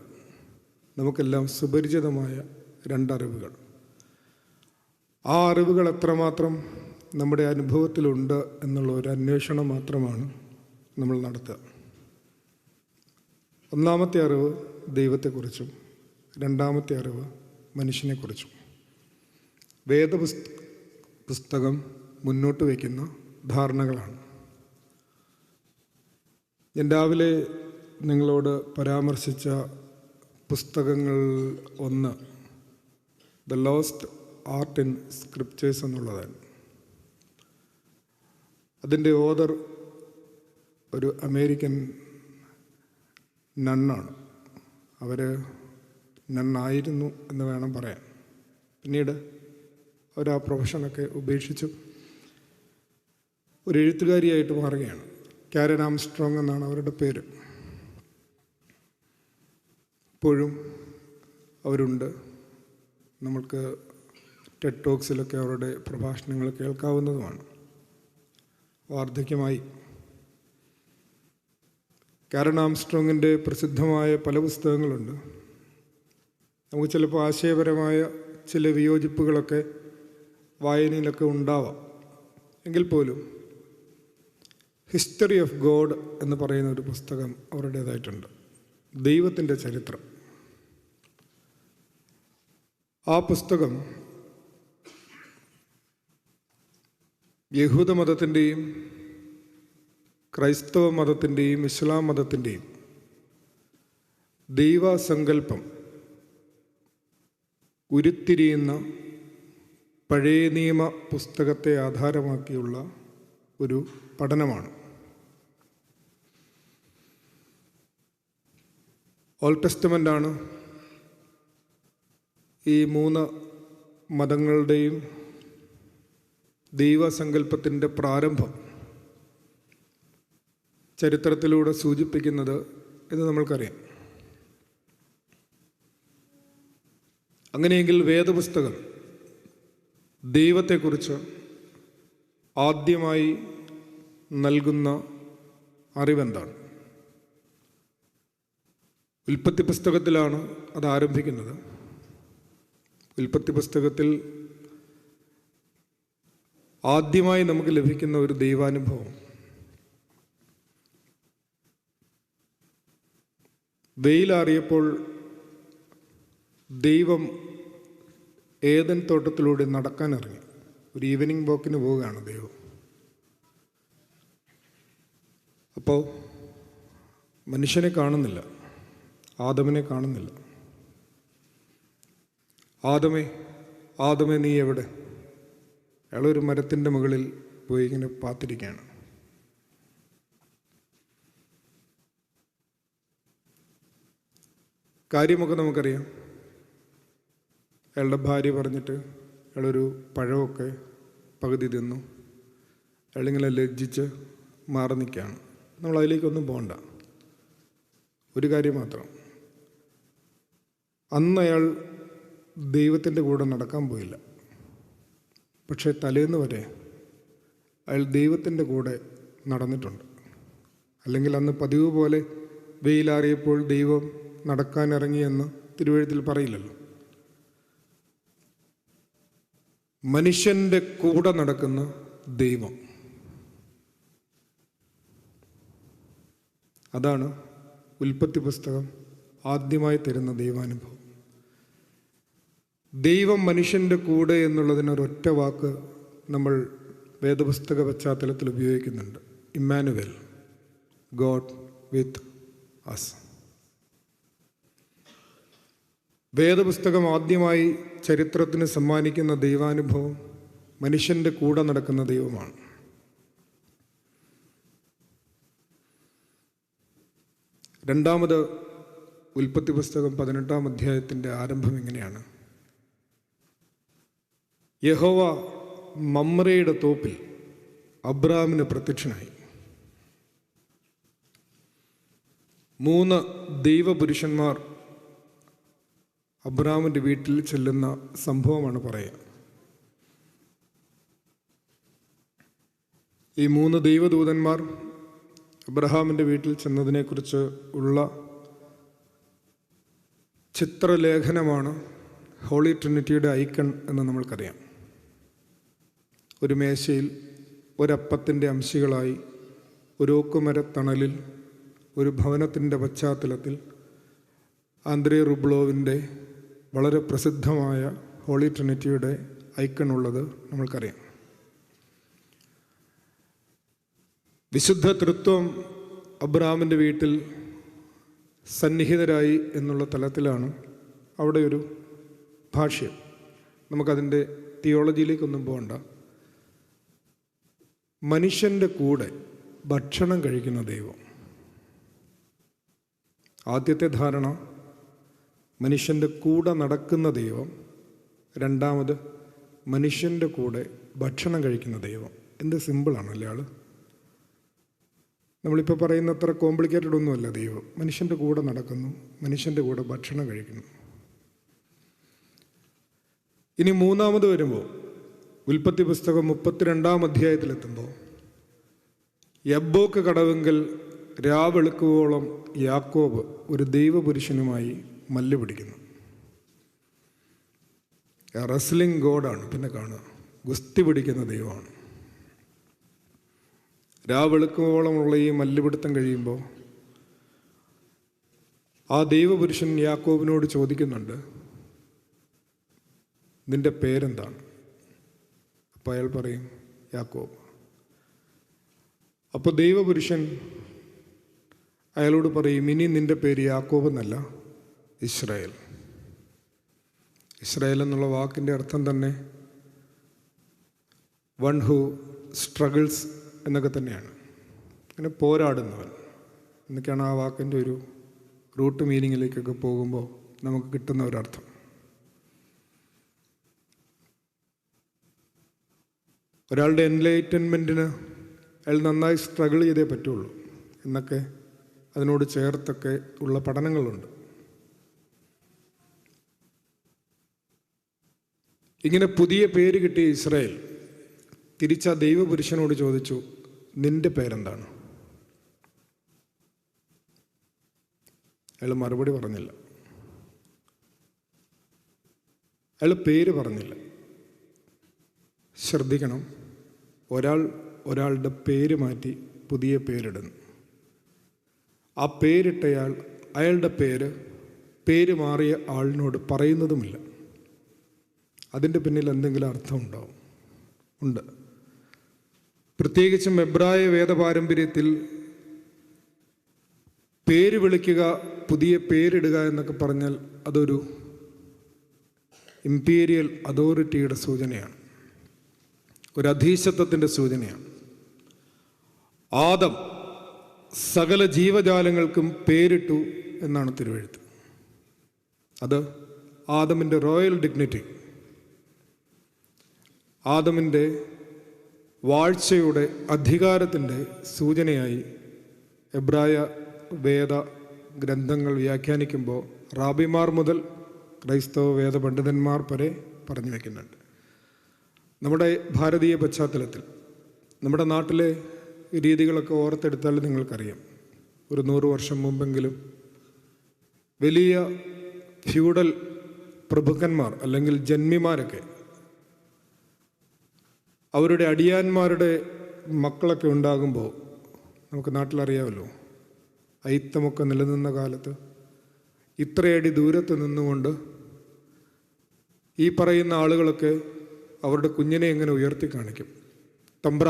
നമുക്കെല്ലാം സുപരിചിതമായ രണ്ടറിവുകൾ. ആ അറിവുകൾ എത്രമാത്രം നമ്മുടെ അനുഭവത്തിലുണ്ട് എന്നുള്ള ഒരു അന്വേഷണം മാത്രമാണ് നമ്മൾ നടത്തുക. ഒന്നാമത്തെ അറിവ് ദൈവത്തെക്കുറിച്ചും രണ്ടാമത്തെ അറിവ് മനുഷ്യനെക്കുറിച്ചും പുസ്തകം മുന്നോട്ട് വയ്ക്കുന്ന ധാരണകളാണ്. ഞാൻ രാവിലെ നിങ്ങളോട് പരാമർശിച്ച പുസ്തകങ്ങൾ ഒന്ന് the lost art in scriptures എന്നുള്ളതാണ്. അതിൻ്റെ ഓതർ ഒരു അമേരിക്കൻ നണ്ണാണ്. അവർ നണ്ണായിരുന്നു എന്ന് വേണം പറയാൻ. പിന്നീട് അവർ ആ പ്രൊഫഷനൊക്കെ ഉപേക്ഷിച്ചു ഒരു എഴുത്തുകാരിയായിട്ട് മാറുകയാണ്. കാരൻ ആംസ്ട്രോങ് എന്നാണ് അവരുടെ പേര്. ഇപ്പോഴും അവരുണ്ട്. നമ്മൾക്ക് ടെഡ് ടോക്സിലൊക്കെ അവരുടെ പ്രഭാഷണങ്ങൾ കേൾക്കാവുന്നതുമാണ്. വാർദ്ധക്യമായി. കാരൻ ആംസ്ട്രോങ്ങിൻ്റെ പ്രസിദ്ധമായ പല പുസ്തകങ്ങളുണ്ട്. നമുക്ക് ചിലപ്പോൾ ആശയപരമായ ചില വിയോജിപ്പുകളൊക്കെ വായനയിലൊക്കെ ഉണ്ടാവാം. എങ്കിൽ പോലും ഹിസ്റ്ററി ഓഫ് ഗോഡ് എന്ന് പറയുന്ന ഒരു പുസ്തകം അവരുടേതായിട്ടുണ്ട്. ദൈവത്തിൻ്റെ ചരിത്രം. ആ പുസ്തകം യഹൂദ മതത്തിൻ്റെയും ക്രൈസ്തവ മതത്തിൻ്റെയും ഇസ്ലാം മതത്തിൻ്റെയും ദൈവസങ്കല്പം ഉരുത്തിരിയുന്ന പഴയ നിയമ പുസ്തകത്തെ ആധാരമാക്കിയുള്ള ഒരു പഠനമാണ്. ഓൾഡ് ടെസ്റ്റമെൻ്റാണ് ഈ മൂന്ന് മതങ്ങളുടെയും ദൈവസങ്കല്പത്തിൻ്റെ പ്രാരംഭം ചരിത്രത്തിലൂടെ സൂചിപ്പിക്കുന്നത് എന്ന് നമ്മൾക്കറിയാം. അങ്ങനെയെങ്കിൽ വേദപുസ്തകം ദൈവത്തെക്കുറിച്ച് ആദ്യമായി നൽകുന്ന അറിവെന്താണ്? ഉൽപ്പത്തി പുസ്തകത്തിലാണ് അത് ആരംഭിക്കുന്നത്. ഉൽപ്പത്തി പുസ്തകത്തിൽ ആദ്യമായി നമുക്ക് ലഭിക്കുന്ന ഒരു ദൈവാനുഭവം വെയിലാറിയപ്പോൾ ദൈവം ഏദൻ തോട്ടത്തിലൂടെ നടക്കാനിറങ്ങി. ഒരു ഈവനിങ് വാക്കിന് പോവുകയാണ് ദൈവം. അപ്പോൾ മനുഷ്യനെ കാണുന്നില്ല. ആദമിനെ കാണുന്നില്ല. ആദമേ, ആദമേ, നീ എവിടെ? അയാളൊരു മരത്തിൻ്റെ മുകളിൽ പോയി ഇങ്ങനെ പാത്തിരിക്കുകയാണ്. കാര്യമൊക്കെ നമുക്കറിയാം. അയാളുടെ ഭാര്യ പറഞ്ഞിട്ട് അയാളൊരു പഴമൊക്കെ പകുതി തിന്നു. അയാളിങ്ങനെ ലജ്ജിച്ച് മാറി നിൽക്കുകയാണ്. നമ്മൾ അതിലേക്കൊന്നും പോകണ്ട. ഒരു കാര്യം മാത്രം, അന്ന് അയാൾ ദൈവത്തിൻ്റെ കൂടെ നടക്കാൻ പോയില്ല. പക്ഷേ തലേന്ന് വരെ അയാൾ ദൈവത്തിൻ്റെ കൂടെ നടന്നിട്ടുണ്ട്. അല്ലെങ്കിൽ അന്ന് പതിവ് പോലെ വെയിലാറിയപ്പോൾ ദൈവം നടക്കാനിറങ്ങിയെന്ന് തിരുവെഴുത്തിൽ പറയില്ലല്ലോ. മനുഷ്യൻ്റെ കൂടെ നടക്കുന്ന ദൈവം, അതാണ് ഉൽപ്പത്തി പുസ്തകം ആദ്യമായി തരുന്ന ദൈവാനുഭവം. ദൈവം മനുഷ്യൻ്റെ കൂടെ എന്നുള്ളതിനൊരൊറ്റ വാക്ക് നമ്മൾ വേദപുസ്തക പശ്ചാത്തലത്തിൽ ഉപയോഗിക്കുന്നുണ്ട്. Immanuel, God with us. വേദപുസ്തകം ആദ്യമായി ചരിത്രത്തിന് സമ്മാനിക്കുന്ന ദൈവാനുഭവം മനുഷ്യൻ്റെ കൂടെ നടക്കുന്ന ദൈവമാണ്. രണ്ടാമത് ഉൽപ്പത്തി പുസ്തകം 18-ാം അധ്യായത്തിൻ്റെ ആരംഭം ഇങ്ങനെയാണ്. യഹോവ മമ്രയുടെ തോപ്പിൽ അബ്രാമിന് പ്രത്യക്ഷനായി. 3 ദൈവപുരുഷന്മാർ അബ്രാമിൻ്റെ വീട്ടിൽ ചെല്ലുന്ന സംഭവമാണ് പറയുക. ഈ 3 ദൈവദൂതന്മാർ അബ്രഹാമിൻ്റെ വീട്ടിൽ ചെന്നതിനെക്കുറിച്ച് ഉള്ള ചിത്രലേഖനമാണ് ഹോളി ട്രിനിറ്റിയുടെ ഐക്കൺ എന്ന് നമ്മൾക്കറിയാം. ഒരു മേശയിൽ ഒരപ്പത്തിൻ്റെ അംശികളായി ഒരു ഓക്കുമരത്തണലിൽ ഒരു ഭവനത്തിൻ്റെ പശ്ചാത്തലത്തിൽ ആന്ദ്രേ റുബ്ലോവിൻ്റെ വളരെ പ്രസിദ്ധമായ ഹോളി ട്രിനിറ്റിയുടെ ഐക്കൺ ഉള്ളത് നമ്മൾക്കറിയാം. വിശുദ്ധ തൃത്വം അബ്രഹാമിൻ്റെ വീട്ടിൽ സന്നിഹിതരായി എന്നുള്ള തലത്തിലാണ് അവിടെ ഒരു ഭാഷ്യം. നമുക്കതിൻ്റെ തിയോളജിയിലേക്കൊന്നും പോകണ്ട. മനുഷ്യൻ്റെ കൂടെ ഭക്ഷണം കഴിക്കുന്ന ദൈവം. ആദ്യത്തെ ധാരണ മനുഷ്യൻ്റെ കൂടെ നടക്കുന്ന ദൈവം. രണ്ടാമത് മനുഷ്യൻ്റെ കൂടെ ഭക്ഷണം കഴിക്കുന്ന ദൈവം. എന്ത് സിമ്പിളാണല്ലേ ആള്. നമ്മളിപ്പോൾ പറയുന്ന അത്ര കോംപ്ലിക്കേറ്റഡ് ഒന്നുമല്ല ദൈവം. മനുഷ്യൻ്റെ കൂടെ നടക്കുന്നു, മനുഷ്യൻ്റെ കൂടെ ഭക്ഷണം കഴിക്കുന്നു. ഇനി മൂന്നാമത് വരുമ്പോൾ ഉൽപ്പത്തി പുസ്തകം 32-ാം അധ്യായത്തിലെത്തുമ്പോൾ യബ്ബോക്ക് കടവെങ്കിൽ രാവെളുക്കുവോളം യാക്കോബ് ഒരു ദൈവപുരുഷനുമായി മല്ല് പിടിക്കുന്നു. റെസ്ലിംഗ് ഗോഡാണ്. പിന്നെ കാണുക, ഗുസ്തി പിടിക്കുന്ന ദൈവമാണ്. രാവെളുക്കുവോളമുള്ള ഈ മല്ലുപിടുത്തം കഴിയുമ്പോൾ ആ ദൈവപുരുഷൻ യാക്കോബിനോട് ചോദിക്കുന്നുണ്ട്, നിന്റെ പേരെന്താണ്? അപ്പോൾ അയാൾ പറയും യാക്കോബ്. അപ്പോൾ ദൈവപുരുഷൻ അയാളോട് പറയും, ഇനി നിന്റെ പേര് യാക്കോബ് എന്നല്ല, ഇസ്രായേൽ. ഇസ്രായേൽ എന്നുള്ള വാക്കിൻ്റെ അർത്ഥം തന്നെ വൺ ഹു സ്ട്രഗിൾസ് എന്നൊക്കെ തന്നെയാണ്. അങ്ങനെ പോരാടുന്നവൻ എന്നൊക്കെയാണ് ആ വാക്കിൻ്റെ ഒരു റൂട്ട് മീനിങ്ങിലേക്കൊക്കെ പോകുമ്പോൾ നമുക്ക് കിട്ടുന്ന ഒരർത്ഥം. ഒരാളുടെ എൻലൈറ്റൻമെൻറ്റിന് അയാൾ നന്നായി സ്ട്രഗിൾ ചെയ്തേ പറ്റുള്ളൂ എന്നൊക്കെ അതിനോട് ചേർത്തൊക്കെ ഉള്ള പഠനങ്ങളുണ്ട്. ഇങ്ങനെ പുതിയ പേര് കിട്ടിയ ഇസ്രായേൽ തിരിച്ച ദൈവപുരുഷനോട് ചോദിച്ചു, നിന്റെ പേരെന്താണ്? അയാൾ മറുപടി പറഞ്ഞില്ല. അയാൾ പേര് പറഞ്ഞില്ല. ശ്രദ്ധിക്കണം, ഒരാളുടെ പേര് മാറ്റി പുതിയ പേരിടുന്നു. ആ പേരിട്ടയാൾ അയാളുടെ പേര് മാറിയ ആളിനോട് പറയുന്നതുമില്ല. അതിൻ്റെ പിന്നിൽ എന്തെങ്കിലും അർത്ഥം ഉണ്ട്. പ്രത്യേകിച്ചും എബ്രായ വേദപാരമ്പര്യത്തിൽ പേര് വിളിക്കുക, പുതിയ പേരിടുക എന്നൊക്കെ പറഞ്ഞാൽ അതൊരു ഇമ്പീരിയൽ അതോറിറ്റിയുടെ സൂചനയാണ്, ഒരു അധീശത്വത്തിൻ്റെ സൂചനയാണ്. ആദം സകല ജീവജാലങ്ങൾക്കും പേരിട്ടു എന്നാണ് തിരുവെഴുത്ത്. അത് ആദമിൻ്റെ റോയൽ ഡിഗ്നിറ്റി, ആദമിൻ്റെ വാഴ്ചയുടെ അധികാരത്തിൻ്റെ സൂചനയായി എബ്രായ വേദ ഗ്രന്ഥങ്ങൾ വ്യാഖ്യാനിക്കുമ്പോൾ റാബിമാർ മുതൽ ക്രൈസ്തവ വേദ പണ്ഡിതന്മാർ വരെ പറഞ്ഞു വയ്ക്കുന്നുണ്ട്. നമ്മുടെ ഭാരതീയ പശ്ചാത്തലത്തിൽ നമ്മുടെ നാട്ടിലെ രീതികളൊക്കെ ഓർത്തെടുത്താൽ നിങ്ങൾക്കറിയാം, ഒരു 100 വർഷം മുമ്പെങ്കിലും വലിയ ഫ്യൂഡൽ പ്രഭുക്കന്മാർ അല്ലെങ്കിൽ ജന്മിമാരൊക്കെ അവരുടെ അടിയാന്മാരുടെ മക്കളൊക്കെ ഉണ്ടാകുമ്പോൾ നമുക്ക് നാട്ടിലറിയാമല്ലോ, അയിത്തമൊക്കെ നിലനിന്ന കാലത്ത് ഇത്രയടി ദൂരത്ത് നിന്നുകൊണ്ട് ഈ പറയുന്ന ആളുകളൊക്കെ അവരുടെ കുഞ്ഞിനെ എങ്ങനെ ഉയർത്തി കാണിക്കും. തമ്പ്ര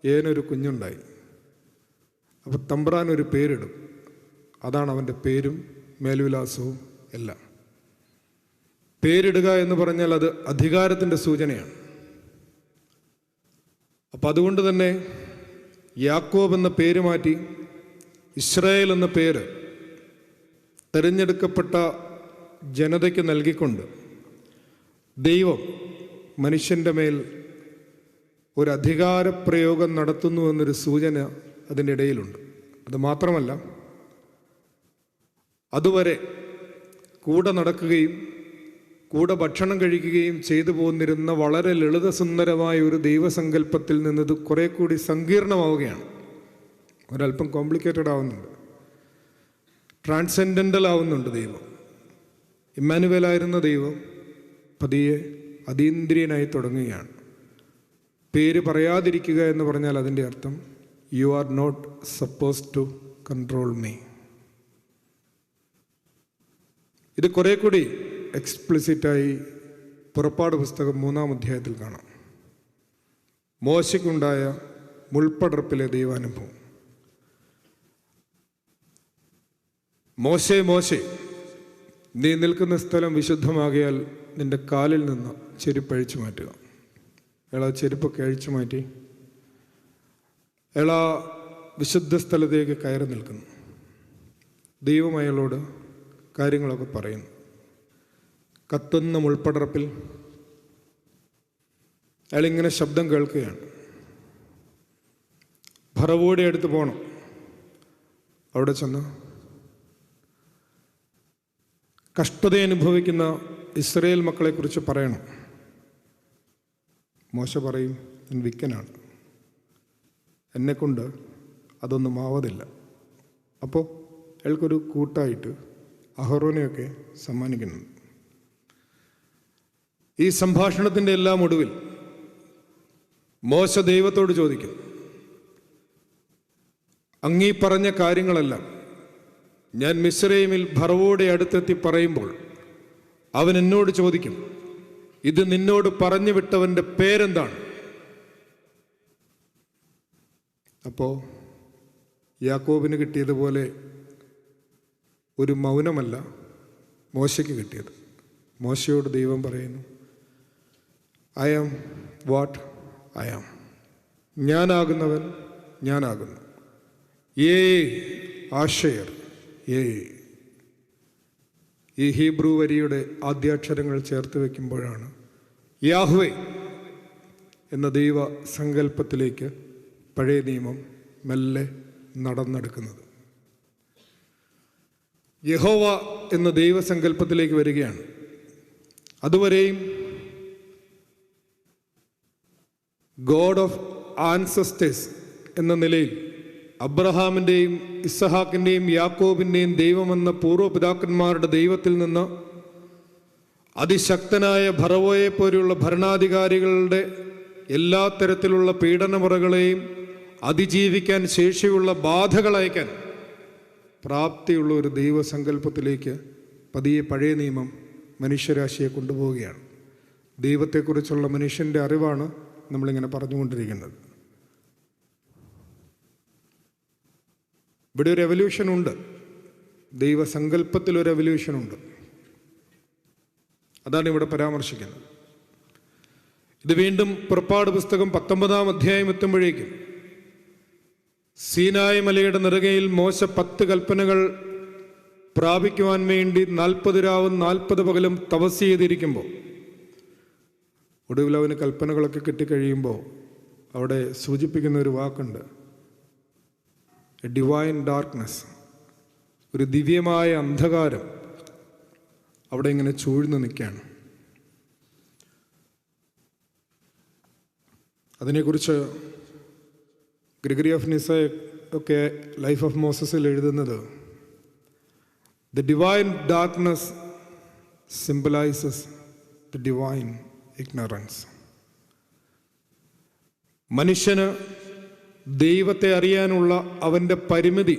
ഏനൊരു കുഞ്ഞുണ്ടായി, അപ്പോൾ തമ്പ്രാൻ ഒരു പേരിടും, അതാണ് അവൻ്റെ പേരും മേൽവിലാസവും എല്ലാം. പേരിടുക എന്ന് പറഞ്ഞാൽ അത് അധികാരത്തിൻ്റെ സൂചനയാണ്. അപ്പം അതുകൊണ്ട് തന്നെ യാക്കോബ് എന്ന പേര് മാറ്റി ഇസ്രായേൽ എന്ന പേര് തിരഞ്ഞെടുക്കപ്പെട്ട ജനതയ്ക്ക് നൽകിക്കൊണ്ട് ദൈവം മനുഷ്യൻ്റെ മേൽ ഒരു അധികാരപ്രയോഗം നടത്തുന്നു എന്നൊരു സൂചന അതിൻ്റെ ഇടയിലുണ്ട്. അത് മാത്രമല്ല, അതുവരെ കൂടെ നടക്കുകയും കൂടെ ഭക്ഷണം കഴിക്കുകയും ചെയ്തു പോന്നിരുന്ന വളരെ ലളിതസുന്ദരമായ ഒരു ദൈവസങ്കല്പത്തിൽ നിന്നത് കുറെ കൂടി സങ്കീർണമാവുകയാണ്, ഒരല്പം കോംപ്ലിക്കേറ്റഡ് ആവുന്നുണ്ട്, ട്രാൻസെൻഡൻ്റൽ ആവുന്നുണ്ട്. ദൈവം ഇമ്മാനുവേലായിരുന്ന ദൈവം പതിയെ അതീന്ദ്രിയനായി തുടങ്ങുകയാണ്. പേര് പറയാതിരിക്കുക എന്ന് പറഞ്ഞാൽ അതിൻ്റെ അർത്ഥം you are not supposed to control me. ഇത് കുറെ കൂടി എക്സ്പ്ലിസിറ്റായി പുറപ്പാട് പുസ്തകം 3-ാം അധ്യായത്തിൽ കാണാം. മോശയ്ക്കുണ്ടായ മുൾപ്പടർപ്പിലെ ദൈവാനുഭവം. മോശേ മോശേ, നീ നിൽക്കുന്ന സ്ഥലം വിശുദ്ധമാകിയാൽ നിന്റെ കാലിൽ നിന്ന് ചെരുപ്പ് അഴിച്ചു മാറ്റുക. അയാൾ ആ ചെരുപ്പൊക്കെ അഴിച്ചു മാറ്റി അയാൾ ആ വിശുദ്ധ സ്ഥലത്തേക്ക് കയറി നിൽക്കുന്നു. ദൈവം അയാളോട് കാര്യങ്ങളൊക്കെ പറയുന്നു. കത്തുന്ന മുൾപ്പടർപ്പിൽ അയാളിങ്ങനെ ശബ്ദം കേൾക്കുകയാണ്. ഫറവോയുടെ അടുത്ത് പോകണം. അവിടെ ചെന്ന് കഷ്ടത അനുഭവിക്കുന്ന ഇസ്രായേൽ മക്കളെക്കുറിച്ച് പറയണം. മോശ പറയും, ഞാൻ വിക്കനാണ്, എന്നെക്കൊണ്ട് അതൊന്നും ആവതില്ല. അപ്പോൾ അയാൾക്കൊരു കൂട്ടായിട്ട് അഹറോനെയൊക്കെ സമ്മാനിക്കുന്നുണ്ട്. ഈ സംഭാഷണത്തിൻ്റെ എല്ലാം ഒടുവിൽ മോശ ദൈവത്തോട് ചോദിക്കും, അങ്ങീ പറഞ്ഞ കാര്യങ്ങളെല്ലാം ഞാൻ മിസ്രയീമിൽ ഫറവോയുടെ അടുത്തെത്തി പറയുമ്പോൾ അവൻ എന്നോട് ചോദിക്കും, ഇത് നിന്നോട് പറഞ്ഞു വിട്ടവൻ്റെ പേരെന്താണ്? അപ്പോൾ യാക്കോബിന് കിട്ടിയതുപോലെ ഒരു മൗനമല്ല മോശയ്ക്ക് കിട്ടിയത്. മോശയോട് ദൈവം പറയുന്നു, I am what I am. ഞാനാകുന്നവൻ ഞാനാകുന്നു. ഏ ആശയർ ഏ. ഈ ഹീബ്രു വരിയുടെ ആദ്യാക്ഷരങ്ങൾ ചേർത്ത് വയ്ക്കുമ്പോഴാണ് യാഹ്വേ എന്ന ദൈവ സങ്കല്പത്തിലേക്ക് പഴയ നിയമം മെല്ലെ നടന്നെടുക്കുന്നത്. യഹോവ എന്ന ദൈവസങ്കല്പത്തിലേക്ക് വരികയാണ്. അതുവരെയും ഗോഡ് ഓഫ് ആൻസസ്റ്റേഴ്സ് എന്ന നിലയിൽ അബ്രഹാമിൻ്റെയും ഇസ്ഹാക്കിൻ്റെയും യാക്കോബിൻ്റെയും ദൈവമെന്ന പൂർവ്വപിതാക്കന്മാരുടെ ദൈവത്തിൽ നിന്ന് അതിശക്തനായ ഫറവോയെ പോലെയുള്ള ഭരണാധികാരികളുടെ എല്ലാ തരത്തിലുള്ള പീഡനമുറകളെയും അതിജീവിക്കാൻ ശേഷിയുള്ള ബാധകൾ അയക്കാൻ പ്രാപ്തിയുള്ള ഒരു ദൈവസങ്കല്പത്തിലേക്ക് പതിയെ പഴയ നിയമം മനുഷ്യരാശിയെ കൊണ്ടുപോവുകയാണ്. ദൈവത്തെക്കുറിച്ചുള്ള മനുഷ്യൻ്റെ അറിവാണ് നമ്മളിങ്ങനെ പറഞ്ഞുകൊണ്ടിരിക്കുന്നത്. ഇവിടെ ഒരു എവല്യൂഷനുണ്ട്, ദൈവസങ്കല്പത്തിലൊരു എവല്യൂഷനുണ്ട്. അതാണ് ഇവിടെ പരാമർശിക്കുന്നത്. ഇത് വീണ്ടും പുറപ്പാട് പുസ്തകം 19-ാം അധ്യായം എത്തുമ്പോഴേക്കും സീനായി മലയുടെ നെറുകയിൽ മോശ 10 കൽപ്പനകൾ പ്രാപിക്കുവാൻ വേണ്ടി 40 രാവും 40 പകലും തപസ് ചെയ്തിരിക്കുമ്പോൾ, ഒടുവിൽ അവന് കൽപ്പനകളൊക്കെ കിട്ടിക്കഴിയുമ്പോൾ അവിടെ സൂചിപ്പിക്കുന്ന ഒരു വാക്കുണ്ട്, എ ഡിവൈൻ ഡാർക്ക്നെസ്, ഒരു ദിവ്യമായ അന്ധകാരം അവിടെ ഇങ്ങനെ ചൂഴ്ന്നു നിൽക്കുകയാണ്. അതിനെക്കുറിച്ച് ഗ്രിഗറി ഓഫ് നിസ ഒക്കെ ലൈഫ് ഓഫ് മോസസിൽ എഴുതുന്നത്, the divine darkness symbolises the divine ignorance. മനുഷ്യന് ദൈവത്തെ അറിയാനുള്ള അവൻ്റെ പരിമിതി,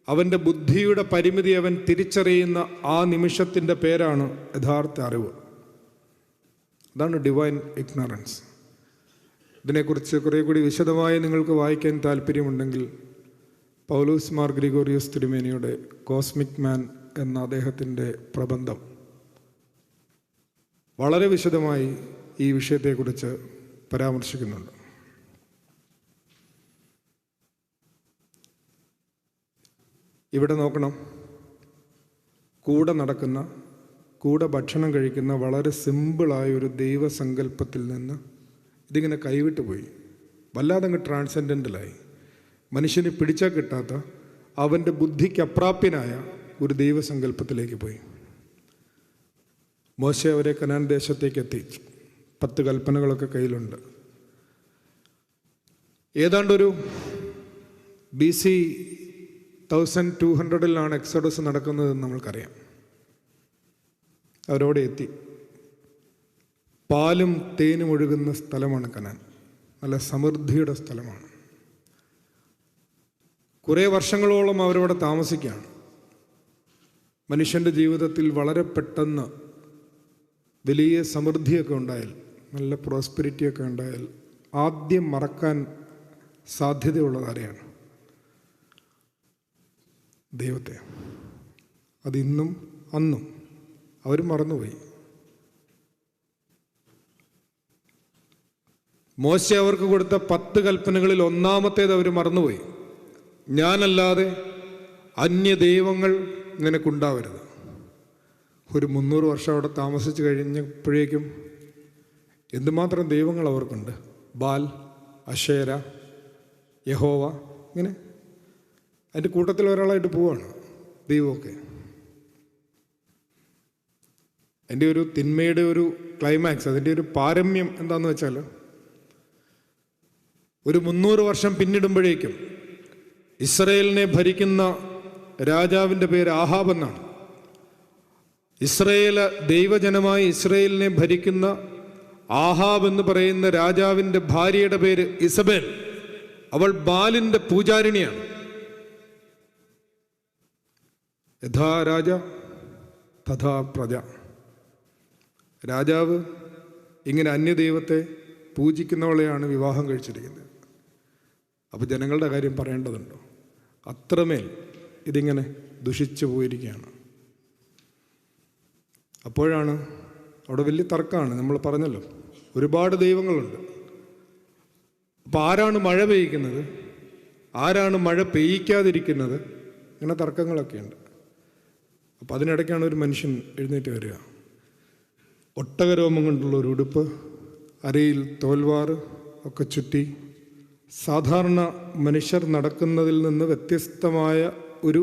അവൻ്റെ ബുദ്ധിയുടെ പരിമിതി അവൻ തിരിച്ചറിയുന്ന ആ നിമിഷത്തിൻ്റെ പേരാണ് യഥാർത്ഥ അറിവ്. അതാണ് ഡിവൈൻ ഇഗ്നറൻസ്. ഇതിനെക്കുറിച്ച് കുറേ കൂടി വിശദമായി നിങ്ങൾക്ക് വായിക്കാൻ താല്പര്യമുണ്ടെങ്കിൽ പൗലോസ് മാർ ഗ്രിഗോറിയോസ് തിരുമേനിയുടെ കോസ്മിക് മാൻ എന്ന അദ്ദേഹത്തിൻ്റെ പ്രബന്ധം വളരെ വിശദമായി ഈ വിഷയത്തെക്കുറിച്ച് പരാമർശിക്കുന്നുണ്ട്. ഇവിടെ നോക്കണം, കൂടെ നടക്കുന്ന, കൂടെ ഭക്ഷണം കഴിക്കുന്ന വളരെ സിമ്പിളായൊരു ദൈവസങ്കല്പത്തിൽ നിന്ന് ഇതിങ്ങനെ കൈവിട്ടു പോയി, വല്ലാതെ അങ്ങ് ട്രാൻസെൻഡൻ്റലായി, മനുഷ്യന് പിടിച്ചാൽ കിട്ടാത്ത, അവൻ്റെ ബുദ്ധിക്ക് അപ്രാപ്യനായ ഒരു ദൈവസങ്കല്പത്തിലേക്ക് പോയി. മോശ അവരെ കനാൻ ദേശത്തേക്ക് എത്തി. 10 കൽപ്പനകളൊക്കെ കയ്യിലുണ്ട്. ഏതാണ്ടൊരു BC 1200-ലാണ് എക്സോഡസ് നടക്കുന്നതെന്ന് നമ്മൾക്കറിയാം. അവരോടെ എത്തി. പാലും തേനും ഒഴുകുന്ന സ്ഥലമാണ് കനാൻ, നല്ല സമൃദ്ധിയുടെ സ്ഥലമാണ്. കുറേ വർഷങ്ങളോളം അവരവിടെ താമസിക്കുകയാണ്. മനുഷ്യൻ്റെ ജീവിതത്തിൽ വളരെ പെട്ടെന്ന് വലിയ സമൃദ്ധിയൊക്കെ ഉണ്ടായാൽ, നല്ല പ്രോസ്പെരിറ്റിയൊക്കെ ഉണ്ടായാൽ ആദ്യം മറക്കാൻ സാധ്യതയുള്ളത് ആരെയാണ്? ദൈവത്തെ. അതിന്നും അന്നും അവർ മറന്നുപോയി. മോശ അവർക്ക് കൊടുത്ത 10 കൽപ്പനകളിൽ ഒന്നാമത്തേത് അവർ മറന്നുപോയി. ഞാനല്ലാതെ അന്യ ദൈവങ്ങൾ നിനക്കുണ്ടാവരുത്. ഒരു 300 വർഷം അവിടെ താമസിച്ച് കഴിഞ്ഞപ്പോഴേക്കും എന്തുമാത്രം ദൈവങ്ങൾ അവർക്കുണ്ട്. ബാൽ, അശേര, യഹോവ, ഇങ്ങനെ അതിൻ്റെ കൂട്ടത്തിൽ ഒരാളായിട്ട് പോവാണ് ദൈവമൊക്കെ. അതിൻ്റെ ഒരു തിന്മയുടെ ഒരു ക്ലൈമാക്സ്, അതിൻ്റെ ഒരു പാരമ്യം എന്താണെന്ന് വെച്ചാൽ, ഒരു 300 വർഷം പിന്നിടുമ്പോഴേക്കും ഇസ്രയേലിനെ ഭരിക്കുന്ന രാജാവിൻ്റെ പേര് ആഹാബ് എന്നാണ്. ദൈവജനമായി ഇസ്രയേലിനെ ഭരിക്കുന്ന ആഹാബ് എന്ന് പറയുന്ന രാജാവിൻ്റെ ഭാര്യയുടെ പേര് ഇസബേൽ. അവൾ ബാലിൻ്റെ പൂജാരിണിയാണ്. യഥാ രാജ തഥാ പ്രജ. രാജാവ് ഇങ്ങനെ അന്യദൈവത്തെ പൂജിക്കുന്നവളെയാണ് വിവാഹം കഴിച്ചിരിക്കുന്നത്. അപ്പോൾ ജനങ്ങളുടെ കാര്യം പറയേണ്ടതുണ്ടോ? അത്രമേൽ ഇതിങ്ങനെ ദുഷിച്ചു പോയിരിക്കുകയാണ്. അപ്പോഴാണ് അവിടെ വലിയ തർക്കമാണ്. നമ്മൾ പറഞ്ഞല്ലോ, ഒരുപാട് ദൈവങ്ങളുണ്ട്. അപ്പോൾ ആരാണ് മഴ പെയ്യിക്കുന്നത്, ആരാണ് മഴ പെയ്യിക്കാതിരിക്കുന്നത്, ഇങ്ങനെ തർക്കങ്ങളൊക്കെയുണ്ട്. അപ്പോൾ അതിനിടയ്ക്കാണ് ഒരു മനുഷ്യൻ എഴുന്നേറ്റ് വരിക. ഒട്ടകരോമം കൊണ്ടുള്ള ഒരു ഉടുപ്പ്, അരയിൽ തോൽവാറ് ഒക്കെ ചുറ്റി, സാധാരണ മനുഷ്യർ നടക്കുന്നതിൽ നിന്ന് വ്യത്യസ്തമായ ഒരു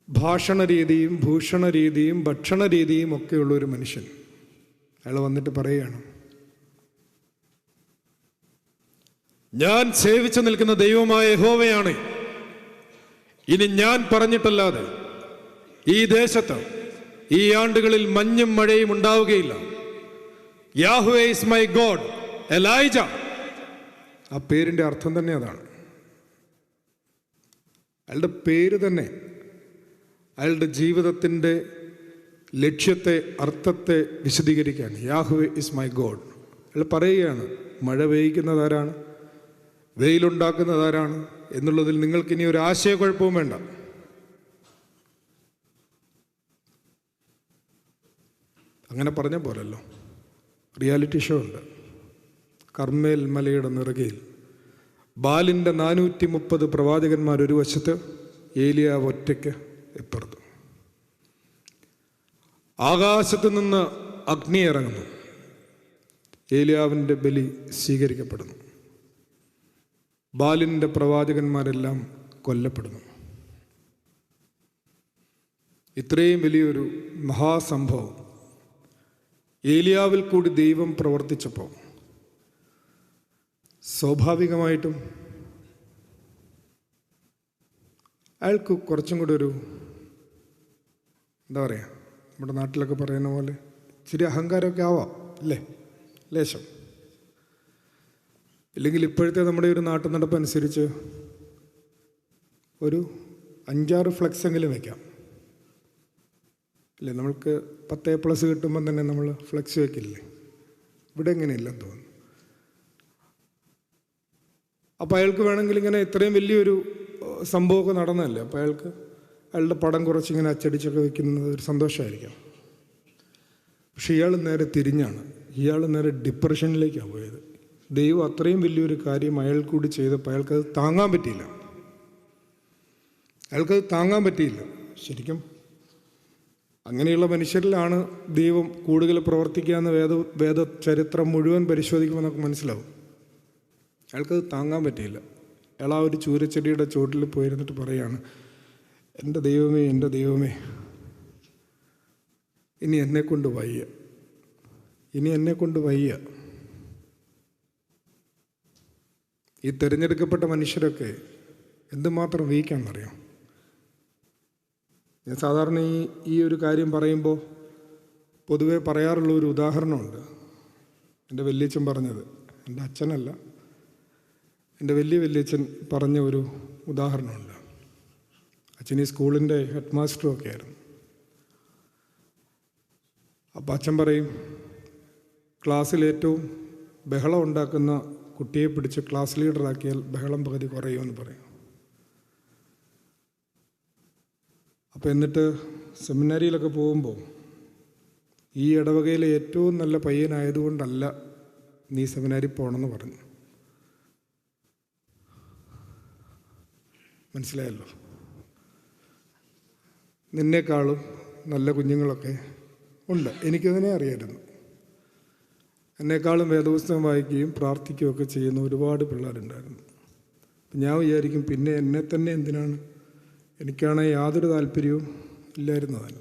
ഭാഷണ രീതിയും ഭൂഷണ രീതിയും ഭക്ഷണ രീതിയും ഒക്കെയുള്ള ഒരു മനുഷ്യൻ. അയാൾ വന്നിട്ട് പറയുകയാണ്, ഞാൻ സേവിച്ചു നിൽക്കുന്ന ദൈവമായ യഹോവയാണ്. ഇനി ഞാൻ പറഞ്ഞിട്ടല്ലാതെ ഈ ദേശത്ത് ഈ ആണ്ടുകളിൽ മഞ്ഞും മഴയും ഉണ്ടാവുകയില്ല. Yahweh is my God, Elijah. ആ പേരിൻ്റെ അർത്ഥം തന്നെ അതാണ്. അയാളുടെ പേര് തന്നെ അയാളുടെ ജീവിതത്തിൻ്റെ ലക്ഷ്യത്തെ, അർത്ഥത്തെ വിശദീകരിക്കുകയാണ്. Yahweh is my God. അയാൾ പറയുകയാണ്, മഴ പെയ്യിക്കുന്നതാരാണ്, വെയിലുണ്ടാക്കുന്നതാരാണ്, എന്നുള്ളതിൽ നിങ്ങൾക്കിനി ഒരു ആശയക്കുഴപ്പവും വേണ്ട. അങ്ങനെ പറഞ്ഞ പോലല്ലോ, റിയാലിറ്റി ഷോ ഉണ്ട്. കർമ്മേൽ മലയുടെ നെറുകയിൽ ബാലിൻ്റെ 430 പ്രവാചകന്മാർ ഒരു വശത്ത്, ഏലിയാവ് ഒറ്റയ്ക്ക് ഇപ്പുറത്ത്. ആകാശത്ത് നിന്ന് അഗ്നി ഇറങ്ങുന്നു. ഏലിയാവിൻ്റെ ബലി സ്വീകരിക്കപ്പെടുന്നു. ബാലിൻ്റെ പ്രവാചകന്മാരെല്ലാം കൊല്ലപ്പെടുന്നു. ഇത്രയും വലിയൊരു മഹാസംഭവം ഏലിയാവിൽ കൂടി ദൈവം പ്രവർത്തിച്ചപ്പോൾ സ്വാഭാവികമായിട്ടും അയാൾക്ക് കുറച്ചും കൂടെ ഒരു എന്താ പറയുക, നമ്മുടെ നാട്ടിലൊക്കെ പറയുന്ന പോലെ ഇച്ചിരി അഹങ്കാരമൊക്കെ ആവാം അല്ലേ, ലേശം. ഇല്ലെങ്കിൽ ഇപ്പോഴത്തെ നമ്മുടെ ഒരു നാട്ടു നടപ്പനുസരിച്ച് ഒരു 5-6 ഫ്ലെക്സ് എങ്കിലും വയ്ക്കാം അല്ലേ. നമ്മൾക്ക് 10+ കിട്ടുമ്പം തന്നെ നമ്മൾ ഫ്ലെക്സ് വയ്ക്കില്ലേ. ഇവിടെ എങ്ങനെയില്ലെന്ന് തോന്നുന്നു. അപ്പോൾ അയാൾക്ക് വേണമെങ്കിൽ ഇങ്ങനെ ഇത്രയും വലിയൊരു സംഭവമൊക്കെ നടന്നതല്ലേ, അപ്പോൾ അയാളുടെ പടം കുറച്ചിങ്ങനെ അച്ചടിച്ചൊക്കെ വയ്ക്കുന്നത് ഒരു സന്തോഷമായിരിക്കാം. പക്ഷെ ഇയാൾ നേരെ തിരിഞ്ഞാണ്. ഇയാൾ നേരെ ഡിപ്രഷനിലേക്കാണ് പോയത്. ദൈവം അത്രയും വലിയൊരു കാര്യം അയാൾ കൂടി ചെയ്തപ്പോൾ അയാൾക്കത് താങ്ങാൻ പറ്റിയില്ല. ശരിക്കും അങ്ങനെയുള്ള മനുഷ്യരിലാണ് ദൈവം കൂടുതൽ പ്രവർത്തിക്കുക എന്ന് വേദ ചരിത്രം മുഴുവൻ പരിശോധിക്കുമ്പോൾ നമുക്ക് മനസ്സിലാവും. അയാൾക്കത് താങ്ങാൻ പറ്റിയില്ല. അയാൾ ആ ഒരു ചൂരച്ചെടിയുടെ ചുവട്ടിൽ പോയിരുന്നിട്ട് പറയാണ്, എൻ്റെ ദൈവമേ, ഇനി എന്നെക്കൊണ്ട് വയ്യ. ഈ തിരഞ്ഞെടുക്കപ്പെട്ട മനുഷ്യരൊക്കെ എന്തുമാത്രം വീക്കാണെന്നറിയാം. ഞാൻ സാധാരണ ഈ ഒരു കാര്യം പറയുമ്പോൾ പൊതുവെ പറയാറുള്ള ഒരു ഉദാഹരണമുണ്ട്. എൻ്റെ വല്യച്ഛൻ പറഞ്ഞത്, എൻ്റെ അച്ഛനല്ല, എൻ്റെ വല്യച്ഛൻ പറഞ്ഞ ഒരു ഉദാഹരണമുണ്ട്. അച്ഛൻ ഈ സ്കൂളിൻ്റെ ഹെഡ് മാസ്റ്ററും ഒക്കെ ആയിരുന്നു. അപ്പോൾ അച്ഛൻ പറയും, ക്ലാസ്സിൽ ഏറ്റവും ബഹളം ഉണ്ടാക്കുന്ന കുട്ടിയെ പിടിച്ച് ക്ലാസ് ലീഡറാക്കിയാൽ ബഹളം പകുതി കുറയുമെന്ന് പറയും. അപ്പോൾ എന്നിട്ട് സെമിനാരിയിലൊക്കെ പോകുമ്പോൾ ഈ ഇടവകയിലെ ഏറ്റവും നല്ല പയ്യനായതുകൊണ്ടല്ല നീ സെമിനാരി പോകണമെന്ന് പറഞ്ഞു. മനസ്സിലായല്ലോ. നിന്നേക്കാളും നല്ല കുഞ്ഞുങ്ങളൊക്കെ ഉണ്ട്, എനിക്കതിനെ അറിയായിരുന്നു. എന്നെക്കാളും വേദപുസ്തകം വായിക്കുകയും പ്രാർത്ഥിക്കുകയൊക്കെ ചെയ്യുന്ന ഒരുപാട് പിള്ളേരുണ്ടായിരുന്നു. ഞാൻ വിചാരിക്കും, പിന്നെ എന്നെ തന്നെ എന്തിനാണ്, എനിക്കാണെങ്കിൽ യാതൊരു താല്പര്യവും ഇല്ലായിരുന്നതാണ്.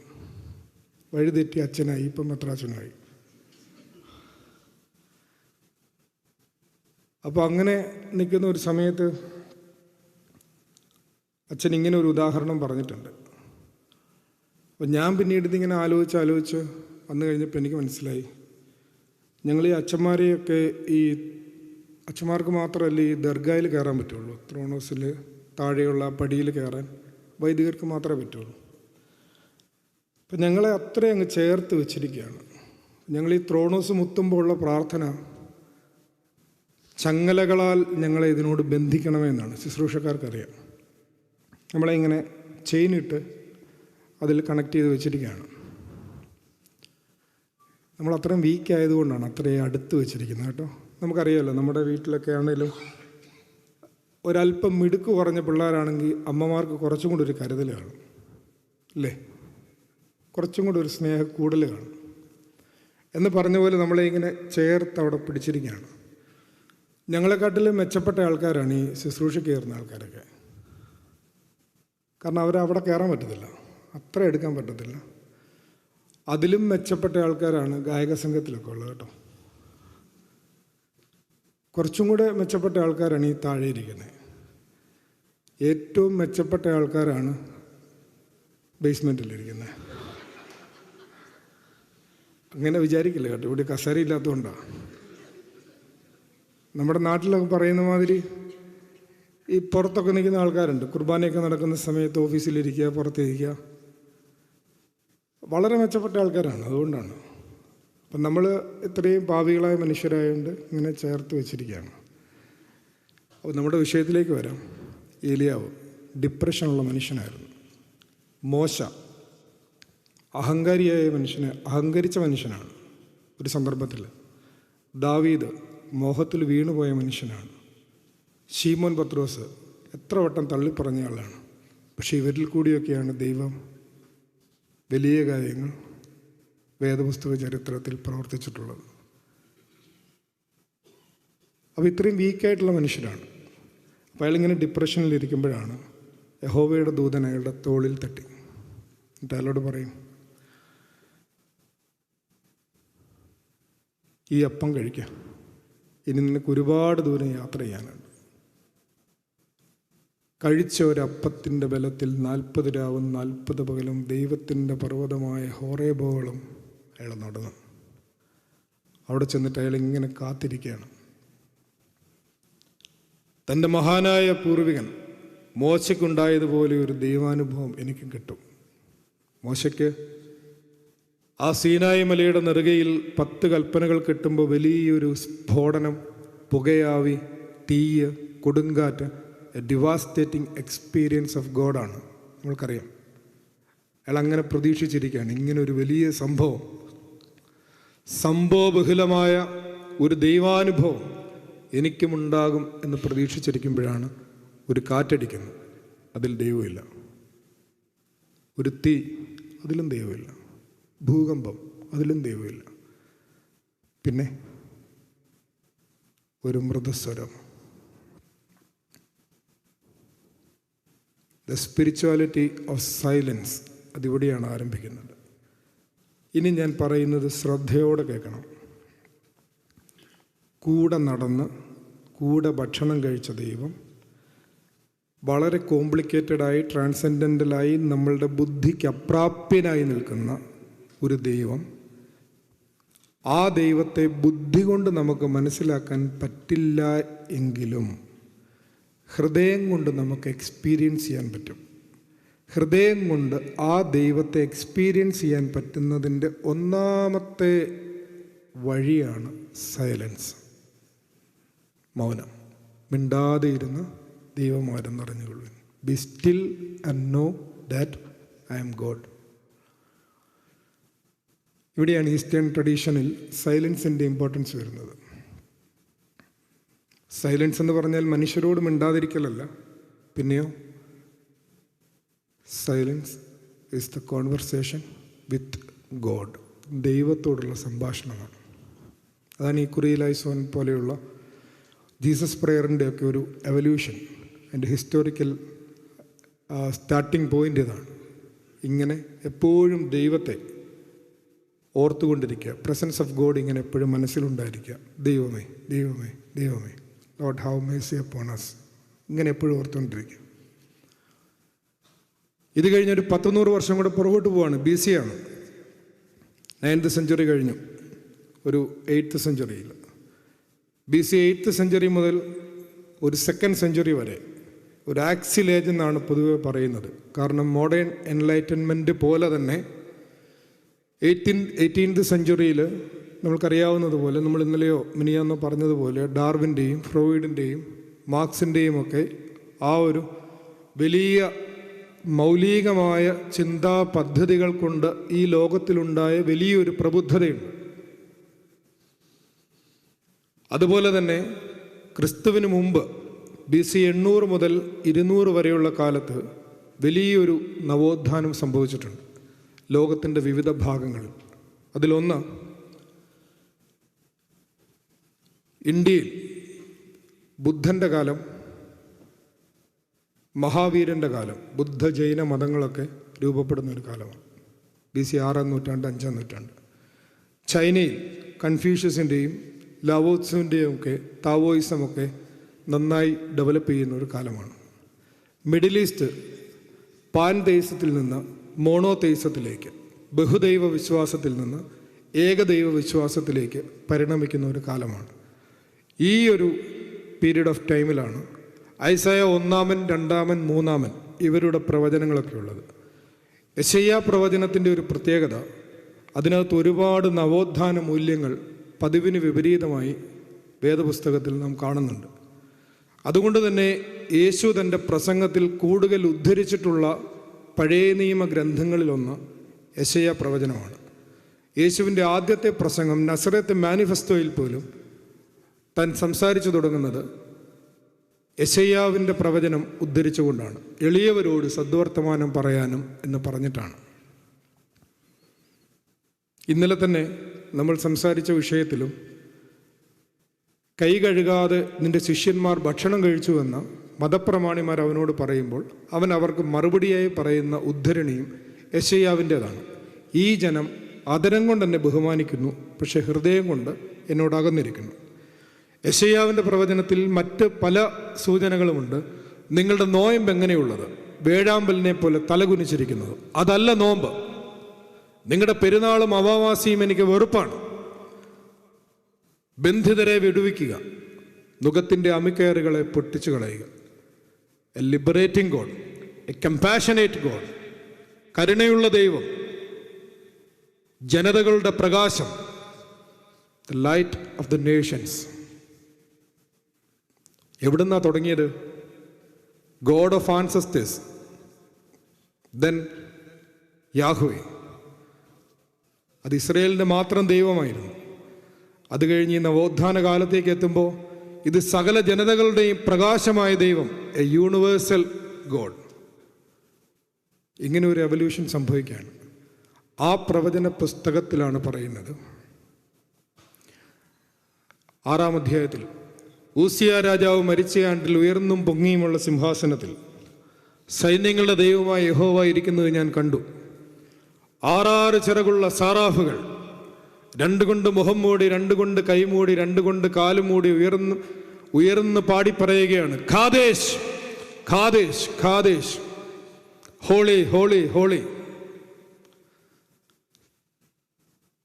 വഴിതെറ്റി അച്ഛനായി, ഇപ്പം മെത്രാച്ചനായി. അപ്പോൾ അങ്ങനെ നിൽക്കുന്ന ഒരു സമയത്ത് അച്ഛൻ ഇങ്ങനെ ഒരു ഉദാഹരണം പറഞ്ഞിട്ടുണ്ട്. അപ്പോൾ ഞാൻ പിന്നീട് ഇതിങ്ങനെ ആലോചിച്ച് വന്നു കഴിഞ്ഞപ്പോൾ എനിക്ക് മനസ്സിലായി, ഞങ്ങൾ ഈ അച്ഛന്മാരെയൊക്കെ, ഈ അച്ഛന്മാർക്ക് മാത്രമല്ല ഈ ദർഗയിൽ കയറാൻ പറ്റുള്ളൂ. ത്രോണോസിൽ താഴെയുള്ള പടിയിൽ കയറാൻ വൈദികർക്ക് മാത്രമേ പറ്റുള്ളൂ. അപ്പം ഞങ്ങളെ അത്രയും അങ്ങ് ചേർത്ത് വെച്ചിരിക്കുകയാണ്. ഞങ്ങൾ ഈ ത്രോണോസ് മുത്തുമ്പോൾ ഉള്ള പ്രാർത്ഥന, ചങ്ങലകളാൽ ഞങ്ങളെ ഇതിനോട് ബന്ധിക്കണമെന്നാണ് ശുശ്രൂഷക്കാർക്കറിയാം. നമ്മളെ ഇങ്ങനെ ചെയിനിട്ട് അതിൽ കണക്ട് ചെയ്ത് വെച്ചിരിക്കുകയാണ്. നമ്മൾ അത്രയും വീക്ക് ആയതുകൊണ്ടാണ് അത്രയും അടുത്ത് വെച്ചിരിക്കുന്നത് കേട്ടോ. നമുക്കറിയാമല്ലോ, നമ്മുടെ വീട്ടിലൊക്കെ ആണെങ്കിലും ഒരല്പം മിടുക്ക് കുറഞ്ഞ പിള്ളേരാണെങ്കിൽ അമ്മമാർക്ക് കുറച്ചും കൂടി ഒരു കരുതൽ കാണും അല്ലേ, കുറച്ചും കൂടി ഒരു സ്നേഹ കൂടുതൽ കാണും. എന്ന് പറഞ്ഞ പോലെ നമ്മളെ ഇങ്ങനെ ചേർത്ത് അവിടെ പിടിച്ചിരിക്കുകയാണ്. ഞങ്ങളെക്കാട്ടിലും മെച്ചപ്പെട്ട ആൾക്കാരാണ് ഈ ശുശ്രൂഷ കയറുന്ന ആൾക്കാരൊക്കെ. കാരണം അവരവിടെ കയറാൻ പറ്റത്തില്ല, അത്ര എടുക്കാൻ പറ്റത്തില്ല. അതിലും മെച്ചപ്പെട്ട ആൾക്കാരാണ് ഗായക സംഘത്തിലൊക്കെ ഉള്ളത് കേട്ടോ. കുറച്ചും കൂടെ മെച്ചപ്പെട്ട ആൾക്കാരാണ് ഈ താഴെ ഇരിക്കുന്നത്. ഏറ്റവും മെച്ചപ്പെട്ട ആൾക്കാരാണ് ബേസ്മെൻറ്റിലിരിക്കുന്നത്. അങ്ങനെ വിചാരിക്കില്ല കേട്ടോ, ഇവിടെ കസേര ഇല്ലാത്തതുകൊണ്ടാണ്. നമ്മുടെ നാട്ടിലൊക്കെ പറയുന്ന മാതിരി ഈ പുറത്തൊക്കെ നിൽക്കുന്ന ആൾക്കാരുണ്ട്. കുർബാനയൊക്കെ നടക്കുന്ന സമയത്ത് ഓഫീസിലിരിക്കുക, പുറത്തിരിക്കുക. വളരെ മെച്ചപ്പെട്ട ആൾക്കാരാണ്. അതുകൊണ്ടാണ്. അപ്പം നമ്മൾ ഇത്രയും പാപികളായ മനുഷ്യരായതുകൊണ്ട് ഇങ്ങനെ ചേർത്ത് വെച്ചിരിക്കുകയാണ്. അപ്പോൾ നമ്മുടെ വിഷയത്തിലേക്ക് വരാം. ഏലിയാവ് ഡിപ്രഷനുള്ള മനുഷ്യനായിരുന്നു. മോശ അഹങ്കരിച്ച മനുഷ്യനാണ് ഒരു സന്ദർഭത്തിൽ. ദാവീദ് മോഹത്തിൽ വീണുപോയ മനുഷ്യനാണ്. ശീമോൻ പത്രോസ് എത്ര വട്ടം തള്ളിപ്പറഞ്ഞ ആളാണ്. പക്ഷേ ഇവരിൽ കൂടിയൊക്കെയാണ് ദൈവം വലിയ കാര്യങ്ങൾ വേദപുസ്തക ചരിത്രത്തിൽ പ്രവർത്തിച്ചിട്ടുള്ളത്. അപ്പോൾ ഇത്രയും വീക്കായിട്ടുള്ള മനുഷ്യരാണ്. അപ്പോൾ അയാളിങ്ങനെ ഡിപ്രഷനിലിരിക്കുമ്പോഴാണ് യഹോവയുടെ ദൂതൻ അയാളുടെ തോളിൽ തട്ടി. എന്നിട്ട് അയാളോട് പറയും, ഈ അപ്പം കഴിക്കുക, ഇനി നിനക്ക് ഒരുപാട് ദൂരം യാത്ര ചെയ്യാനുണ്ട്. കഴിച്ച ഒരപ്പത്തിൻ്റെ ബലത്തിൽ 40 രാവും 40 പകലും ദൈവത്തിൻ്റെ പർവ്വതമായ ഹോറേബോളം അയാൾ നടന്നു. അവിടെ ചെന്നിട്ട് അയാൾ ഇങ്ങനെ കാത്തിരിക്കുകയാണ്. തൻ്റെ മഹാനായ പൂർവികൻ മോശയ്ക്കുണ്ടായതുപോലെ ഒരു ദൈവാനുഭവം എനിക്കും കിട്ടും. മോശയ്ക്ക് ആ സീനായി മലയുടെ നെറുകയിൽ 10 കൽപ്പനകൾ കിട്ടുമ്പോൾ വലിയൊരു സ്ഫോടനം, പുകയാവി, തീയ്, കൊടുങ്കാറ്റ്, എ ഡിവാസ്റ്റേറ്റിംഗ് എക്സ്പീരിയൻസ് ഓഫ് ഗോഡാണ്. നമ്മൾക്കറിയാം. അയാൾ അങ്ങനെ പ്രതീക്ഷിച്ചിരിക്കുകയാണ്. ഇങ്ങനെ ഒരു വലിയ സംഭവബഹുലമായ ഒരു ദൈവാനുഭവം എനിക്കുമുണ്ടാകും എന്ന് പ്രതീക്ഷിച്ചിരിക്കുമ്പോഴാണ് ഒരു കാറ്റടിക്കുന്നത്. അതിൽ ദൈവമില്ല. ഒരു തീ, അതിലും ദൈവമില്ല. ഭൂകമ്പം, അതിലും ദൈവമില്ല. പിന്നെ ഒരു മൃദുസ്വരം. ദ സ്പിരിച്വാലിറ്റി ഓഫ് സൈലൻസ്, അതിവിടെയാണ് ആരംഭിക്കുന്നത്. ഇനി ഞാൻ പറയുന്നത് ശ്രദ്ധയോടെ കേൾക്കണം. കൂടെ നടന്ന് കൂടെ ഭക്ഷണം കഴിച്ച ദൈവം, വളരെ കോംപ്ലിക്കേറ്റഡായി ട്രാൻസെൻഡൻ്റലായി നമ്മളുടെ ബുദ്ധിക്ക് അപ്രാപ്യനായി നിൽക്കുന്ന ഒരു ദൈവം, ആ ദൈവത്തെ ബുദ്ധി കൊണ്ട് നമുക്ക് മനസ്സിലാക്കാൻ പറ്റില്ല എങ്കിലും ഹൃദയം കൊണ്ട് നമുക്ക് എക്സ്പീരിയൻസ് ചെയ്യാൻ പറ്റും. ഹൃദയം കൊണ്ട് ആ ദൈവത്തെ എക്സ്പീരിയൻസ് ചെയ്യാൻ പറ്റുന്നതിൻ്റെ ഒന്നാമത്തെ വഴിയാണ് സൈലൻസ്, മൗനം. മിണ്ടാതെ ഇരുന്ന് ദൈവമാരെന്നറിഞ്ഞുകൊള്ളു. Be still and know that I am God. ഇവിടെയാണ് ഈസ്റ്റേൺ ട്രഡീഷനിൽ സൈലൻസിൻ്റെ ഇമ്പോർട്ടൻസ് വരുന്നത്. സൈലൻസ് എന്ന് പറഞ്ഞാൽ മനുഷ്യരോട് മിണ്ടാതിരിക്കലല്ല, പിന്നെയോ silence is the conversation with God. ദൈവത്തോടുള്ള സംഭാഷണമാണ്. അതാണ് ഈ കുറിയിലായിസോൻ പോലെയുള്ള ജീസസ് പ്രേയറിൻ്റെ ഒക്കെ ഒരു എവല്യൂഷൻ. അതിൻ്റെ ഹിസ്റ്റോറിക്കൽ സ്റ്റാർട്ടിംഗ് പോയിൻ്റ് ഇതാണ്. ഇങ്ങനെ എപ്പോഴും ദൈവത്തെ ഓർത്തുകൊണ്ടിരിക്കുക, പ്രസൻസ് ഓഫ് ഗോഡ് ഇങ്ങനെ എപ്പോഴും മനസ്സിലുണ്ടായിരിക്കുക. ദൈവമേ ദൈവമേ ദൈവമേ, Lord have Mercy upon us, ഇങ്ങനെ എപ്പോഴും ഓർത്തുകൊണ്ടിരിക്കുക. ഇത് കഴിഞ്ഞൊരു 100 വർഷം കൂടെ പുറകോട്ട് പോവാണ്. BC ആണ്. 9th century കഴിഞ്ഞു. ഒരു 8th centuryയിൽ, BC 8th century മുതൽ ഒരു 2nd century വരെ ഒരു ആക്സിൽ ഏജ് എന്നാണ് പൊതുവെ പറയുന്നത്. കാരണം മോഡേൺ എൻലൈറ്റൻമെൻറ്റ് പോലെ തന്നെ 18th centuryയിൽ നമ്മൾക്കറിയാവുന്നതുപോലെ, നമ്മൾ ഇന്നലെയോ മിനിയാന്നോ പറഞ്ഞതുപോലെ, ഡാർവിൻ്റെയും ഫ്രോയിഡിൻ്റെയും മാർക്സിൻ്റെയും ഒക്കെ ആ ഒരു വലിയ മൗലികമായ ചിന്താ പദ്ധതികൾ കൊണ്ട് ഈ ലോകത്തിലുണ്ടായ വലിയൊരു പ്രബുദ്ധതയുണ്ട്. അതുപോലെ തന്നെ ക്രിസ്തുവിന് മുമ്പ് BC 800 മുതൽ 200 വരെയുള്ള കാലത്ത് വലിയൊരു നവോത്ഥാനം സംഭവിച്ചിട്ടുണ്ട് ലോകത്തിൻ്റെ വിവിധ ഭാഗങ്ങളിൽ. അതിലൊന്ന്, ഇന്ത്യയിൽ ബുദ്ധൻ്റെ കാലം, മഹാവീരൻ്റെ കാലം, ബുദ്ധ ജൈന മതങ്ങളൊക്കെ രൂപപ്പെടുന്ന ഒരു കാലമാണ്. BC 6ാം നൂറ്റാണ്ട് 5ാം നൂറ്റാണ്ട്. ചൈനയിൽ കൺഫ്യൂഷ്യസിൻ്റെയും ലാവോത്സുവിൻ്റെയും ഒക്കെ താവോയിസമൊക്കെ നന്നായി ഡെവലപ്പ് ചെയ്യുന്ന ഒരു കാലമാണ്. മിഡിൽ ഈസ്റ്റ് പാൻതെയ്സത്തിൽ നിന്ന് മോണോതെയ്സത്തിലേക്ക്, ബഹുദൈവ വിശ്വാസത്തിൽ നിന്ന് ഏകദൈവ വിശ്വാസത്തിലേക്ക് പരിണമിക്കുന്ന ഒരു കാലമാണ്. ഈ ഒരു പീരീഡ് ഓഫ് ടൈമിലാണ് ഐസയ 1-ാമൻ 2-ാമൻ 3-ാമൻ ഇവരുടെ പ്രവചനങ്ങളൊക്കെ ഉള്ളത്. യെശയ്യാ പ്രവചനത്തിൻ്റെ ഒരു പ്രത്യേകത, അതിനകത്ത് ഒരുപാട് നവോത്ഥാന മൂല്യങ്ങൾ പതിവിന് വിപരീതമായി വേദപുസ്തകത്തിൽ നാം കാണുന്നുണ്ട്. അതുകൊണ്ട് തന്നെ യേശു തൻ്റെ പ്രസംഗത്തിൽ കൂടുതൽ ഉദ്ധരിച്ചിട്ടുള്ള പഴയ നിയമ ഗ്രന്ഥങ്ങളിലൊന്ന് യെശയ്യാ പ്രവചനമാണ്. യേശുവിൻ്റെ ആദ്യത്തെ പ്രസംഗം നസറേത്ത് മാനിഫെസ്റ്റോയിൽ പോലും താൻ സംസാരിച്ചു തുടങ്ങുന്നത് യെശയ്യാവിൻ്റെ പ്രവചനം ഉദ്ധരിച്ചുകൊണ്ടാണ്. എളിയവരോട് സദ്വർത്തമാനം പറയാനും എന്ന് പറഞ്ഞിട്ടാണ്. ഇന്നലെ തന്നെ നമ്മൾ സംസാരിച്ച വിഷയത്തിലും കൈ കഴുകാതെ നിന്റെ ശിഷ്യന്മാർ ഭക്ഷണം കഴിച്ചുവെന്ന് മതപ്രമാണിമാർ അവനോട് പറയുമ്പോൾ അവൻ അവർക്ക് മറുപടിയായി പറയുന്ന ഉദ്ധരണിയും യെശയ്യാവിൻ്റേതാണ്. ഈ ജനം അതരം കൊണ്ട് എന്നെ ബഹുമാനിക്കുന്നു, പക്ഷെ ഹൃദയം കൊണ്ട് എന്നോട് അകന്നിരിക്കുന്നു. യെശയ്യാവിൻ്റെ പ്രവചനത്തിൽ മറ്റ് പല സൂചനകളുമുണ്ട്. നിങ്ങളുടെ നോയമ്പ് എങ്ങനെയുള്ളത്? വേഴാമ്പലിനെ പോലെ തലകുനിച്ചിരിക്കുന്നത്. അതല്ല നോമ്പ്. നിങ്ങളുടെ പെരുന്നാളും അമാവാസിയും എനിക്ക് വെറുപ്പാണ്. ബന്ധിതരെ വിടുവിക്കുക, നുകത്തിൻ്റെ അമിക്കയറുകളെ പൊട്ടിച്ചു കളയുക. A liberating God, A compassionate God, കരുണയുള്ള ദൈവം, ജനതകളുടെ പ്രകാശം, the light of the Nations. എവിടുന്നാ തുടങ്ങിയത്? God of ancestors, then Yahweh. അത് ഇസ്രയേലിൻ്റെ മാത്രം ദൈവമായിരുന്നു. അത് കഴിഞ്ഞ് നവോത്ഥാന കാലത്തേക്ക് എത്തുമ്പോൾ ഇത് സകല ജനതകളുടെയും പ്രകാശമായ ദൈവം, എ യൂണിവേഴ്സൽ ഗോഡ്. ഇങ്ങനെ ഒരു എവല്യൂഷൻ സംഭവിക്കുകയാണ്. ആ പ്രവചന പുസ്തകത്തിലാണ് പറയുന്നത്, 6-ാം അധ്യായത്തിൽ, ഊസിയ രാജാവ് മരിച്ച ആണ്ടിൽ ഉയർന്നും പൊങ്ങിയുമുള്ള സിംഹാസനത്തിൽ സൈന്യങ്ങളുടെ ദൈവമായ യഹോവ ഇരിക്കുന്നത് ഞാൻ കണ്ടു. 6 ചിറകുള്ള സാറാഫുകൾ, 2 കൊണ്ട് മുഖം മൂടി, 2 കൊണ്ട് കൈമൂടി, 2 കൊണ്ട് കാലും മൂടി ഉയർന്ന് പാടി പറയുകയാണ്, ഖാദേശ് ഖാദേശ് ഖാദേശ്, ഹോളി ഹോളി ഹോളി.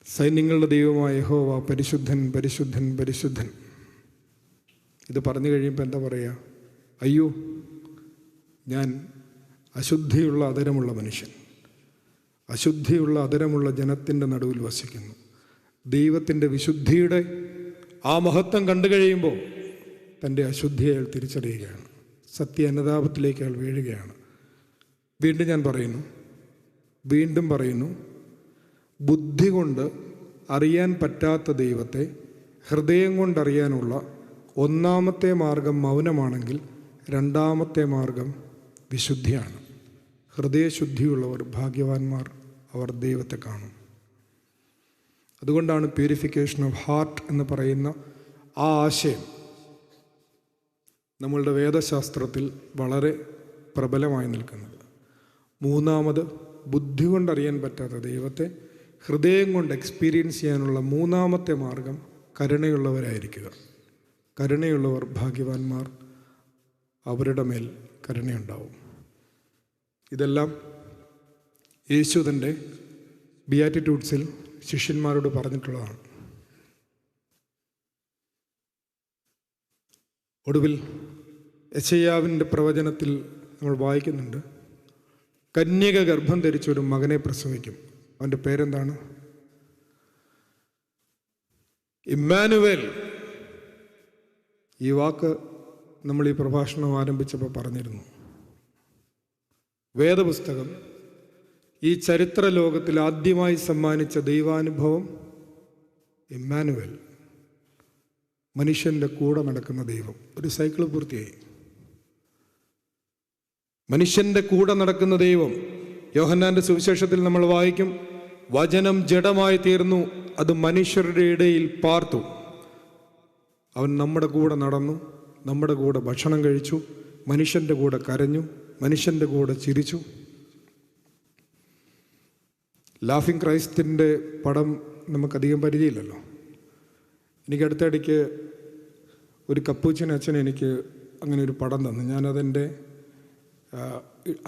സൈന്യങ്ങളുടെ ദൈവമായ യഹോവ പരിശുദ്ധൻ പരിശുദ്ധൻ പരിശുദ്ധൻ. ഇത് പറഞ്ഞു കഴിയുമ്പോൾ എന്താ പറയുക? അയ്യോ, ഞാൻ അശുദ്ധിയുള്ള അധരമുള്ള മനുഷ്യൻ, അശുദ്ധിയുള്ള അധരമുള്ള ജനത്തിൻ്റെ നടുവിൽ വസിക്കുന്നു. ദൈവത്തിൻ്റെ വിശുദ്ധിയുടെ ആ മഹത്വം കണ്ടു കഴിയുമ്പോൾ തൻ്റെ അശുദ്ധിയെ അയാൾ തിരിച്ചറിയുകയാണ്. സത്യ അനുതാപത്തിലേക്ക് അയാൾ വീഴുകയാണ്. വീണ്ടും ഞാൻ പറയുന്നു, വീണ്ടും പറയുന്നു, ബുദ്ധി കൊണ്ട് അറിയാൻ പറ്റാത്ത ദൈവത്തെ ഹൃദയം കൊണ്ടറിയാനുള്ള ഒന്നാമത്തെ മാർഗം മൗനമാണെങ്കിൽ 2ാമത്തെ മാർഗം വിശുദ്ധിയാണ്. ഹൃദയശുദ്ധിയുള്ളവർ ഭാഗ്യവാന്മാർ, അവർ ദൈവത്തെ കാണും. അതുകൊണ്ടാണ് പ്യൂരിഫിക്കേഷൻ ഓഫ് ഹാർട്ട് എന്ന് പറയുന്ന ആ ആശയം നമ്മളുടെ വേദശാസ്ത്രത്തിൽ വളരെ പ്രബലമായി നിൽക്കുന്നത്. 3ാമത്, ബുദ്ധി കൊണ്ടറിയാൻ പറ്റാത്ത ദൈവത്തെ ഹൃദയം കൊണ്ട് എക്സ്പീരിയൻസ് ചെയ്യാനുള്ള 3ാമത്തെ മാർഗം കരുണയുള്ളവരായിരിക്കുക. കരുണയുള്ളവർ ഭാഗ്യവാന്മാർ, അവരുടെ മേൽ കരുണയുണ്ടാവും. ഇതെല്ലാം യേശു തൻ്റെ ബിയാറ്റിറ്റ്യൂഡ്സിൽ ശിഷ്യന്മാരോട് പറഞ്ഞിട്ടുള്ളതാണ്. ഒടുവിൽ യെശയ്യാവിൻ്റെ പ്രവചനത്തിൽ നമ്മൾ വായിക്കുന്നുണ്ട്, കന്യക ഗർഭം ധരിച്ചൊരു മകനെ പ്രസവിക്കും. അവൻ്റെ പേരെന്താണ്? ഇമ്മാനുവേൽ. ഈ വാക്ക് നമ്മൾ ഈ പ്രഭാഷണം ആരംഭിച്ചപ്പോൾ പറഞ്ഞിരുന്നു. വേദപുസ്തകം ഈ ചരിത്ര ലോകത്തിൽ ആദ്യമായി സമ്മാനിച്ച ദൈവാനുഭവം ഇമ്മാനുവേൽ, മനുഷ്യൻ്റെ കൂടെ നടക്കുന്ന ദൈവം. ഒരു സൈക്കിൾ പൂർത്തിയായി. മനുഷ്യൻ്റെ കൂടെ നടക്കുന്ന ദൈവം. യോഹന്നാൻ്റെ സുവിശേഷത്തിൽ നമ്മൾ വായിക്കും, വചനം ജഡമായി തീർന്നു, അത് മനുഷ്യരുടെ ഇടയിൽ പാർത്തു. അവൻ നമ്മുടെ കൂടെ നടന്നു, നമ്മുടെ കൂടെ ഭക്ഷണം കഴിച്ചു, മനുഷ്യൻ്റെ കൂടെ കരഞ്ഞു, മനുഷ്യൻ്റെ കൂടെ ചിരിച്ചു. ലാഫിംഗ് ക്രൈസ്റ്റിൻ്റെ പടം നമുക്കധികം പരിചയമില്ലല്ലോ. എനിക്ക് അടുത്തിടയ്ക്ക് ഒരു കപ്പൂച്ചൻ അച്ഛൻ എനിക്ക് അങ്ങനെ ഒരു പടം തന്നു. ഞാനതെൻ്റെ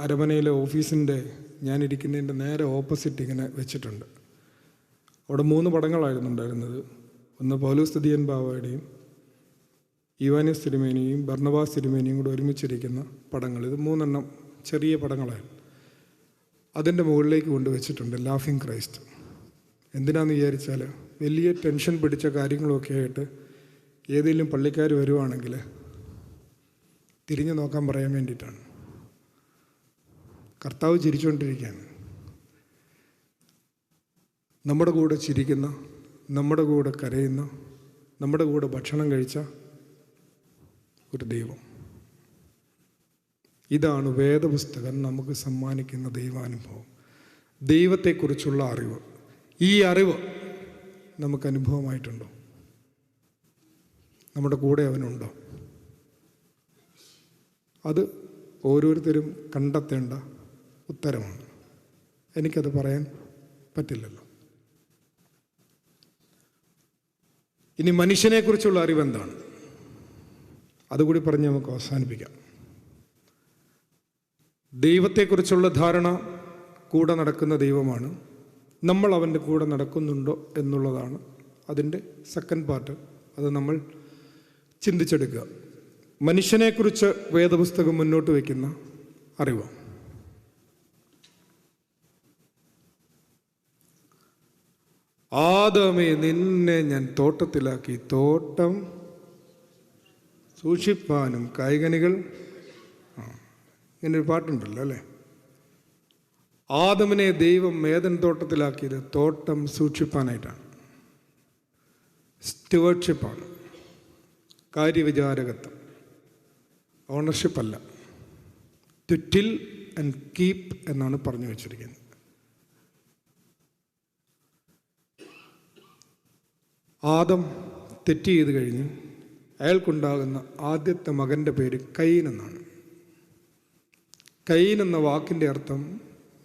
അരമനയിലെ ഓഫീസിൻ്റെ ഞാനിരിക്കുന്നതിൻ്റെ നേരെ ഓപ്പോസിറ്റ് ഇങ്ങനെ വെച്ചിട്ടുണ്ട്. അവിടെ 3 പടങ്ങളായിരുന്നു ഉണ്ടായിരുന്നത്. ഒന്ന് പൗലോസ് തിദിയൻ ബാവയുടെയും യുവാനിസ് തിരുമേനിയും ബർണബാസ് തിരുമേനിയും കൂടെ ഒരുമിച്ചിരിക്കുന്ന പടങ്ങൾ. ഇത് 3 ചെറിയ പടങ്ങളായിരുന്നു. അതിൻ്റെ മുകളിലേക്ക് കൊണ്ടുവച്ചിട്ടുണ്ട് ലാഫിംഗ് ക്രൈസ്റ്റ്. എന്തിനാന്ന് വിചാരിച്ചാൽ വലിയ ടെൻഷൻ പിടിച്ച കാര്യങ്ങളൊക്കെ ആയിട്ട് ഏതെങ്കിലും പള്ളിക്കാർ വരുവാണെങ്കിൽ തിരിഞ്ഞു നോക്കാൻ പറയാൻ വേണ്ടിയിട്ടാണ്. കർത്താവ് ചിരിച്ചുകൊണ്ടിരിക്കുകയാണ്. നമ്മുടെ കൂടെ ചിരിക്കുന്ന, നമ്മുടെ കൂടെ കരയുന്ന, നമ്മുടെ കൂടെ ഭക്ഷണം കഴിച്ച ഒരു ദൈവം. ഇതാണ് വേദപുസ്തകം നമുക്ക് സമ്മാനിക്കുന്ന ദൈവാനുഭവം, ദൈവത്തെക്കുറിച്ചുള്ള അറിവ്. ഈ അറിവ് നമുക്ക് അനുഭവമായിട്ടുണ്ടോ? നമ്മുടെ കൂടെ അവനുണ്ടോ? അത് ഓരോരുത്തരും കണ്ടെത്തേണ്ട ഉത്തരമാണ്. എനിക്കത് പറയാൻ പറ്റില്ലല്ലോ. ഇനി മനുഷ്യനെക്കുറിച്ചുള്ള അറിവ് എന്താണ്? അതുകൂടി പറഞ്ഞ് നമുക്ക് അവസാനിപ്പിക്കാം. ദൈവത്തെക്കുറിച്ചുള്ള ധാരണ, കൂടെ നടക്കുന്ന ദൈവമാണ്. നമ്മൾ അവൻ്റെ കൂടെ നടക്കുന്നുണ്ടോ എന്നുള്ളതാണ് അതിൻ്റെ സെക്കൻഡ് പാർട്ട്. അത് നമ്മൾ ചിന്തിച്ചെടുക്കുക. മനുഷ്യനെക്കുറിച്ച് വേദപുസ്തകം മുന്നോട്ട് വയ്ക്കുന്ന അറിവ്. ആദമേ, നിന്നെ ഞാൻ തോട്ടത്തിലാക്കി, തോട്ടം സൂക്ഷിപ്പാനും കായ്കനികൾ. ഇങ്ങനൊരു പാട്ടുണ്ടല്ലോ അല്ലേ? ആദമിനെ ദൈവം ഏദൻ തോട്ടത്തിലാക്കിയത് തോട്ടം സൂക്ഷിപ്പാനായിട്ടാണ്. സ്റ്റുവർഡ്ഷിപ്പാണ്, കാര്യവിചാരകത്വം, ഓണർഷിപ്പല്ല. ടു ടിൽ ആൻഡ് കീപ്പ് എന്നാണ് പറഞ്ഞു വച്ചിരിക്കുന്നത്. ആദം തെറ്റ് ചെയ്ത് കഴിഞ്ഞ് അയാൾക്കുണ്ടാകുന്ന ആദ്യത്തെ മകൻ്റെ പേര് കയീൻ എന്നാണ്. കയീൻ എന്ന വാക്കിൻ്റെ അർത്ഥം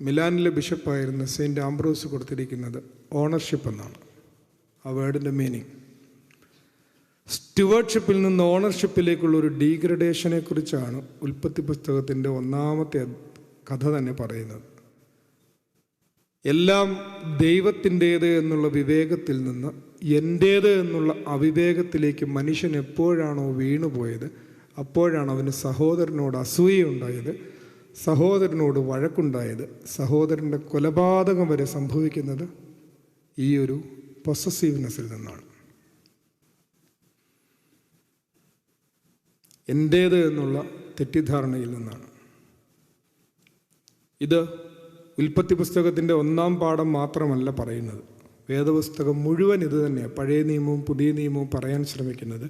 മിലാനിലെ ബിഷപ്പായിരുന്ന സെയിൻറ്റ് ആംബ്രോസ് കൊടുത്തിരിക്കുന്നത് ഓണർഷിപ്പ് എന്നാണ്. ആ വേർഡിൻ്റെ മീനിങ്. സ്റ്റുവർഡ്ഷിപ്പിൽ നിന്ന് ഓണർഷിപ്പിലേക്കുള്ള ഒരു ഡീഗ്രഡേഷനെ കുറിച്ചാണ് ഉൽപ്പത്തി പുസ്തകത്തിൻ്റെ ഒന്നാമത്തെ കഥ തന്നെ പറയുന്നത്. എല്ലാം ദൈവത്തിൻ്റേത് എന്നുള്ള വിവേകത്തിൽ നിന്ന് എൻ്റേത് എന്നുള്ള അവിവേകത്തിലേക്ക് മനുഷ്യൻ എപ്പോഴാണോ വീണുപോയത്, അപ്പോഴാണ് അവന് സഹോദരനോട് അസൂയയുണ്ടായത്, സഹോദരനോട് വഴക്കുണ്ടായത്, സഹോദരൻ്റെ കൊലപാതകം വരെ സംഭവിക്കുന്നത് ഈ ഒരു പൊസസീവ്നെസ്സിൽ നിന്നാണ്. എൻ്റേത് എന്നുള്ള തെറ്റിദ്ധാരണയിൽ നിന്നാണ്. ഇത് ഉൽപ്പത്തി പുസ്തകത്തിൻ്റെ ഒന്നാം പാഠം മാത്രമല്ല പറയുന്നത്. വേദപുസ്തകം മുഴുവൻ ഇത് തന്നെയാണ്. പഴയ നിയമവും പുതിയ നിയമവും പറയാൻ ശ്രമിക്കുന്നത്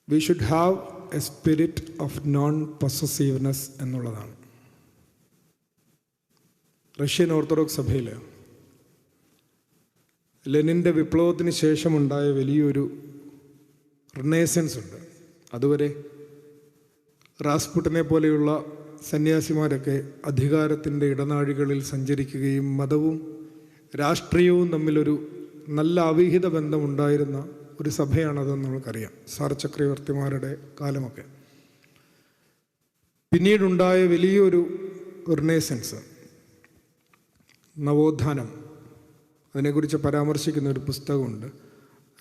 we should have A spirit of non possessiveness എന്നുള്ളതാണ്. റഷ്യൻ ഓർത്തഡോക്സ് സഭയിൽ ലെനിൻ്റെ വിപ്ലവത്തിന് ശേഷമുണ്ടായ വലിയൊരു റിനേസൻസ് ഉണ്ട്. അതുവരെ റാസ്പുട്ടിനെ പോലെയുള്ള സന്യാസിമാരൊക്കെ അധികാരത്തിൻ്റെ ഇടനാഴികളിൽ സഞ്ചരിക്കുകയും മതവും രാഷ്ട്രീയവും തമ്മിലൊരു നല്ല അവിഹിത ബന്ധമുണ്ടായിരുന്ന ഒരു സഭയാണതെന്ന് നമുക്കറിയാം, സാർ ചക്രവർത്തിമാരുടെ കാലമൊക്കെ. പിന്നീടുണ്ടായ വലിയൊരു റിനേസൻസ്, നവോത്ഥാനം, അതിനെക്കുറിച്ച് പരാമർശിക്കുന്ന ഒരു പുസ്തകമുണ്ട്.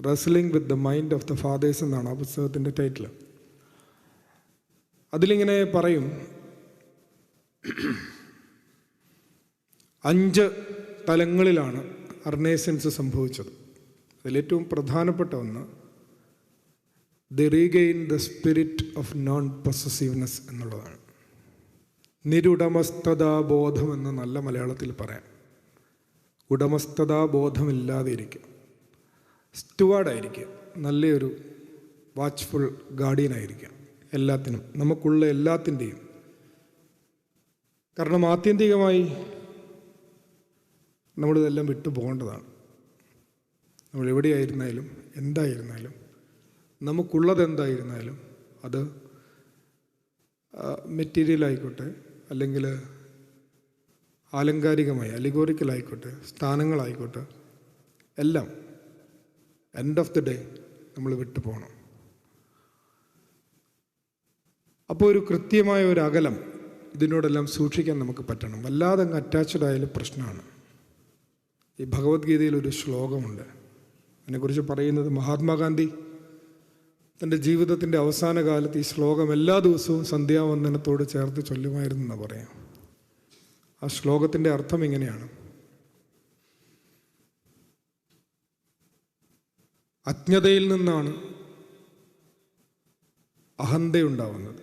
Wrestling with the mind of the fathers എന്നാണ് ആ പുസ്തകത്തിൻ്റെ ടൈറ്റിൽ. അതിലിങ്ങനെ പറയും, 5 തലങ്ങളിലാണ് റിനേസൻസ് സംഭവിച്ചത്. അതിലേറ്റവും പ്രധാനപ്പെട്ട ഒന്ന് the regain the spirit of non possessiveness എന്നുള്ളതാണ്. നിരുടമസ്ഥതാബോധം എന്ന് നല്ല മലയാളത്തിൽ പറയാം. ഉടമസ്ഥതാബോധമില്ലാതെ ഇരിക്കുക, സ്റ്റുവാർഡായിരിക്കുക, നല്ലൊരു വാച്ച്ഫുൾ ഗാർഡിയനായിരിക്കുക എല്ലാത്തിനും, നമുക്കുള്ള എല്ലാത്തിൻ്റെയും. കാരണം ആത്യന്തികമായി നമ്മളിതെല്ലാം വിട്ടു പോകേണ്ടതാണ്. നമ്മൾ എവിടെയായിരുന്നാലും എന്തായിരുന്നാലും നമുക്കുള്ളത് എന്തായിരുന്നാലും അത് മെറ്റീരിയലായിക്കോട്ടെ, അല്ലെങ്കിൽ ആലങ്കാരികമായി അലിഗോറിക്കലായിക്കോട്ടെ, സ്ഥാനങ്ങളായിക്കോട്ടെ, എല്ലാം എൻഡ് ഓഫ് ദി ഡേ നമ്മൾ വിട്ടു പോകണം. അപ്പോൾ ഒരു കൃത്യമായ ഒരു അകലം ഇതിനോടെല്ലാം സൂക്ഷിക്കാൻ നമുക്ക് പറ്റണം. വല്ലാതെ അങ്ങ് അറ്റാച്ച്ഡ് ആയാലും പ്രശ്നമാണ്. ഈ ഭഗവത്ഗീതയിൽ ഒരു ശ്ലോകമുണ്ട്, അതിനെക്കുറിച്ച് പറയുന്നത് മഹാത്മാഗാന്ധി തൻ്റെ ജീവിതത്തിൻ്റെ അവസാന കാലത്ത് ഈ ശ്ലോകം എല്ലാ ദിവസവും സന്ധ്യാവന്ദനത്തോട് ചേർത്ത് ചൊല്ലുമായിരുന്നു എന്ന് പറയാം. ആ ശ്ലോകത്തിൻ്റെ അർത്ഥം ഇങ്ങനെയാണ്: അജ്ഞതയിൽ നിന്നാണ് അഹന്തയുണ്ടാവുന്നത്,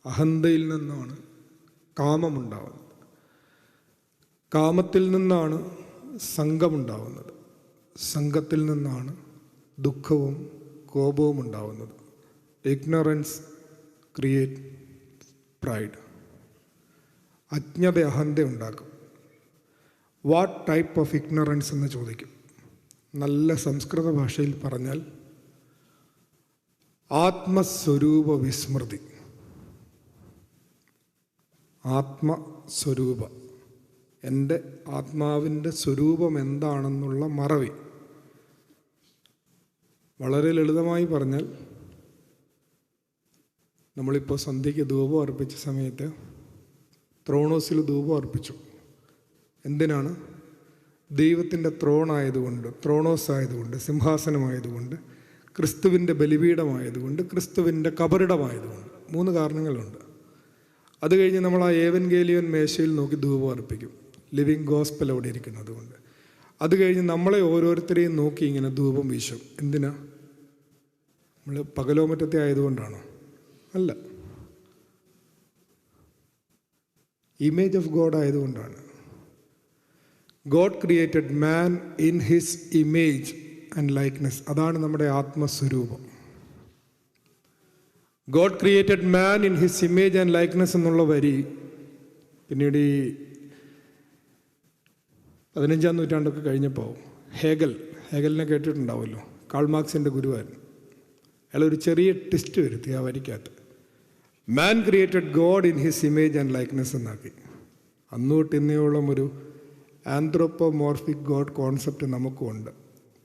അഹന്തയിൽ നിന്നാണ് കാമമുണ്ടാവുന്നത്. കാമത്തിൽ നിന്നാണ് സംഘമുണ്ടാവുന്നത്. സംഘത്തിൽ നിന്നാണ് ദുഃഖവും കോപവും ഉണ്ടാവുന്നത്. Ignorance create pride. അജ്ഞത അഹന്ത ഉണ്ടാക്കും. വാട്ട് ടൈപ്പ് ഓഫ് ഇഗ്നറൻസ് എന്ന് ചോദിക്കും. നല്ല സംസ്കൃത ഭാഷയിൽ പറഞ്ഞാൽ ആത്മസ്വരൂപ വിസ്മൃതി. ആത്മസ്വരൂപ, എൻ്റെ ആത്മാവിൻ്റെ സ്വരൂപം എന്താണെന്നുള്ള മറവി. വളരെ ലളിതമായി പറഞ്ഞാൽ, നമ്മളിപ്പോൾ സന്ധ്യയ്ക്ക് ധൂപം അർപ്പിച്ച സമയത്ത് ത്രോണോസിൽ ധൂപം അർപ്പിച്ചു. എന്തിനാണ്? ദൈവത്തിൻ്റെ ത്രോണായതുകൊണ്ട്, ത്രോണോസ് ആയതുകൊണ്ട്, സിംഹാസനമായതുകൊണ്ട്, ക്രിസ്തുവിൻ്റെ ബലിപീഠമായതുകൊണ്ട്, ക്രിസ്തുവിൻ്റെ കബറിടമായതുകൊണ്ട്. 3 കാരണങ്ങളുണ്ട്. അത് കഴിഞ്ഞ് നമ്മൾ ആ ഏവൻഗേലിയൻ മേശയിൽ നോക്കി ധൂപം അർപ്പിക്കും, ലിവിങ് ഗോസ്പൽ അവിടെ ഇരിക്കുന്നത് കൊണ്ട്. അത് കഴിഞ്ഞ് നമ്മളെ ഓരോരുത്തരെയും നോക്കി ഇങ്ങനെ ധൂപം വീശും. എന്തിനാ? നമ്മൾ പകലോ മറ്റത്തെ ആയതുകൊണ്ടാണോ? അല്ല, ഇമേജ് ഓഫ് ഗോഡ് ആയതുകൊണ്ടാണ്. God created man in his image and likeness. അതാണ് നമ്മുടെ ആത്മസ്വരൂപം. God created man in his image and likeness എന്നുള്ള വരി പിന്നീട് ഈ 15-ാം നൂറ്റാണ്ടൊക്കെ കഴിഞ്ഞപ്പോൾ ഹേഗലിനെ കേട്ടിട്ടുണ്ടാവുമല്ലോ, കാൾ മാർക്സിൻ്റെ ഗുരുവായിരുന്നു. അയാളൊരു ചെറിയ ട്വിസ്റ്റ് വരുത്തി ആ വരിക്കകത്ത്. Man created God in his image and likeness എന്നാക്കി. അന്നോട്ട് ഇന്നയോളം ഒരു ആന്ത്രോപ്പോമോർഫിക് ഗോഡ് കോൺസെപ്റ്റ് നമുക്കുണ്ട്.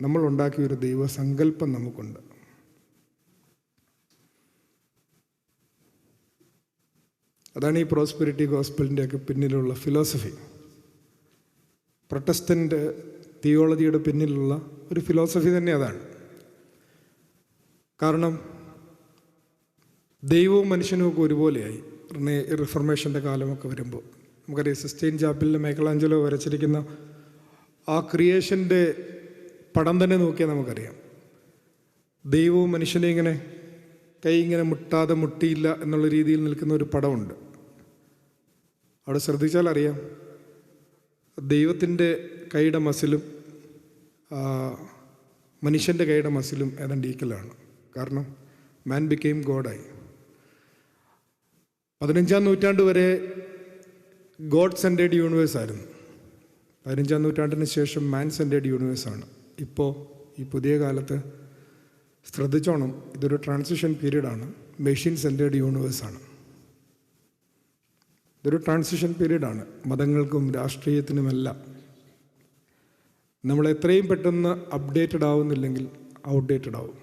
നമ്മൾ ഉണ്ടാക്കിയൊരു ദൈവസങ്കല്പം നമുക്കുണ്ട്. അതാണ് ഈ പ്രോസ്പെരിറ്റി ഗോസ്പലിൻ്റെയൊക്കെ പിന്നിലുള്ള ഫിലോസഫി. പ്രൊട്ടസ്റ്റൻ്റ് തിയോളജിയുടെ പിന്നിലുള്ള ഒരു ഫിലോസഫി തന്നെ അതാണ്. കാരണം ദൈവവും മനുഷ്യനും ഒക്കെ ഒരുപോലെയായി. റിഫർമേഷൻ്റെ കാലമൊക്കെ വരുമ്പോൾ നമുക്കറിയാം, സിസ്റ്റൈൻ ചാപ്പലിൽ മൈക്കലാഞ്ചലോ വരച്ചിരിക്കുന്ന ആ ക്രിയേഷൻ്റെ പടം തന്നെ നോക്കിയാൽ നമുക്കറിയാം, ദൈവവും മനുഷ്യനെ ഇങ്ങനെ കൈ ഇങ്ങനെ മുട്ടാതെ മുട്ടിയില്ല എന്നുള്ള രീതിയിൽ നിൽക്കുന്ന ഒരു പടമുണ്ട്. അവിടെ ശ്രദ്ധിച്ചാൽ അറിയാം, ദൈവത്തിൻ്റെ കൈയുടെ മസിലും മനുഷ്യൻ്റെ കൈയുടെ മസിലും ഏതാണ്ട് ഈക്വലാണ്. കാരണം മാൻ ബിക്കെയിം ഗോഡായി. 15-ാം നൂറ്റാണ്ട് വരെ ഗോഡ് സെൻറ്റേഡ് യൂണിവേഴ്സ് ആയിരുന്നു. 15-ാം നൂറ്റാണ്ടിന് ശേഷം മാൻ സെൻറ്റേഡ് യൂണിവേഴ്സാണ്. ഇപ്പോൾ ഈ പുതിയ കാലത്ത് ശ്രദ്ധിച്ചോണം, ഇതൊരു ട്രാൻസിഷൻ പീരീഡാണ്. മെഷീൻ സെൻറ്റേഡ് യൂണിവേഴ്സാണ്. ഇതൊരു ട്രാൻസിഷൻ പീരീഡാണ്. മതങ്ങൾക്കും രാഷ്ട്രീയത്തിനുമെല്ലാം നമ്മൾ എത്രയും പെട്ടെന്ന് അപ്ഡേറ്റഡ് ആവുന്നില്ലെങ്കിൽ ഔട്ട്ഡേറ്റഡ് ആവും.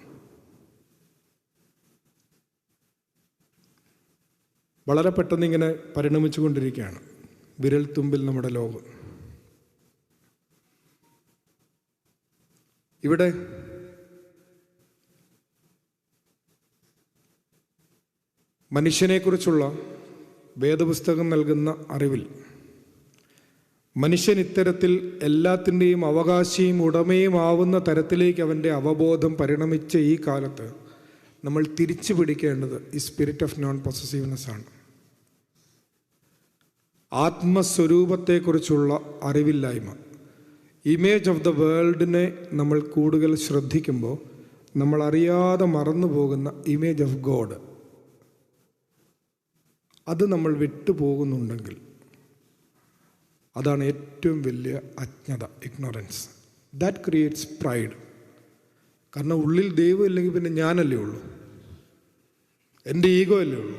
വളരെ പെട്ടെന്ന് ഇങ്ങനെ പരിണമിച്ചു കൊണ്ടിരിക്കുകയാണ് വിരൽ തുമ്പിൽ നമ്മുടെ ലോകം. ഇവിടെ മനുഷ്യനെക്കുറിച്ചുള്ള വേദപുസ്തകം നൽകുന്ന അറിവിൽ മനുഷ്യൻ ഇത്തരത്തിൽ എല്ലാത്തിൻ്റെയും അവകാശിയും ഉടമയും ആവുന്ന തരത്തിലേക്ക് അവൻ്റെ അവബോധം പരിണമിച്ച ഈ കാലത്ത് നമ്മൾ തിരിച്ചു പിടിക്കേണ്ടത് ഈ സ്പിരിറ്റ് ഓഫ് നോൺ പൊസസീവ്നെസ് ആണ്. ആത്മസ്വരൂപത്തെക്കുറിച്ചുള്ള അറിവില്ലായ്മ. ഇമേജ് ഓഫ് ദ വേൾഡിനെ നമ്മൾ കൂടുതൽ ശ്രദ്ധിക്കുമ്പോൾ നമ്മൾ അറിയാതെ മറന്നു പോകുന്ന ഇമേജ് ഓഫ് ഗോഡ്, അത് നമ്മൾ വിട്ടുപോകുന്നുണ്ടെങ്കിൽ അതാണ് ഏറ്റവും വലിയ അജ്ഞത, ഇഗ്നോറൻസ്. That creates pride. കാരണം ഉള്ളിൽ ദൈവം ഇല്ലെങ്കിൽ പിന്നെ ഞാനല്ലേ ഉള്ളൂ, എൻ്റെ ഈഗോ അല്ലേ ഉള്ളൂ.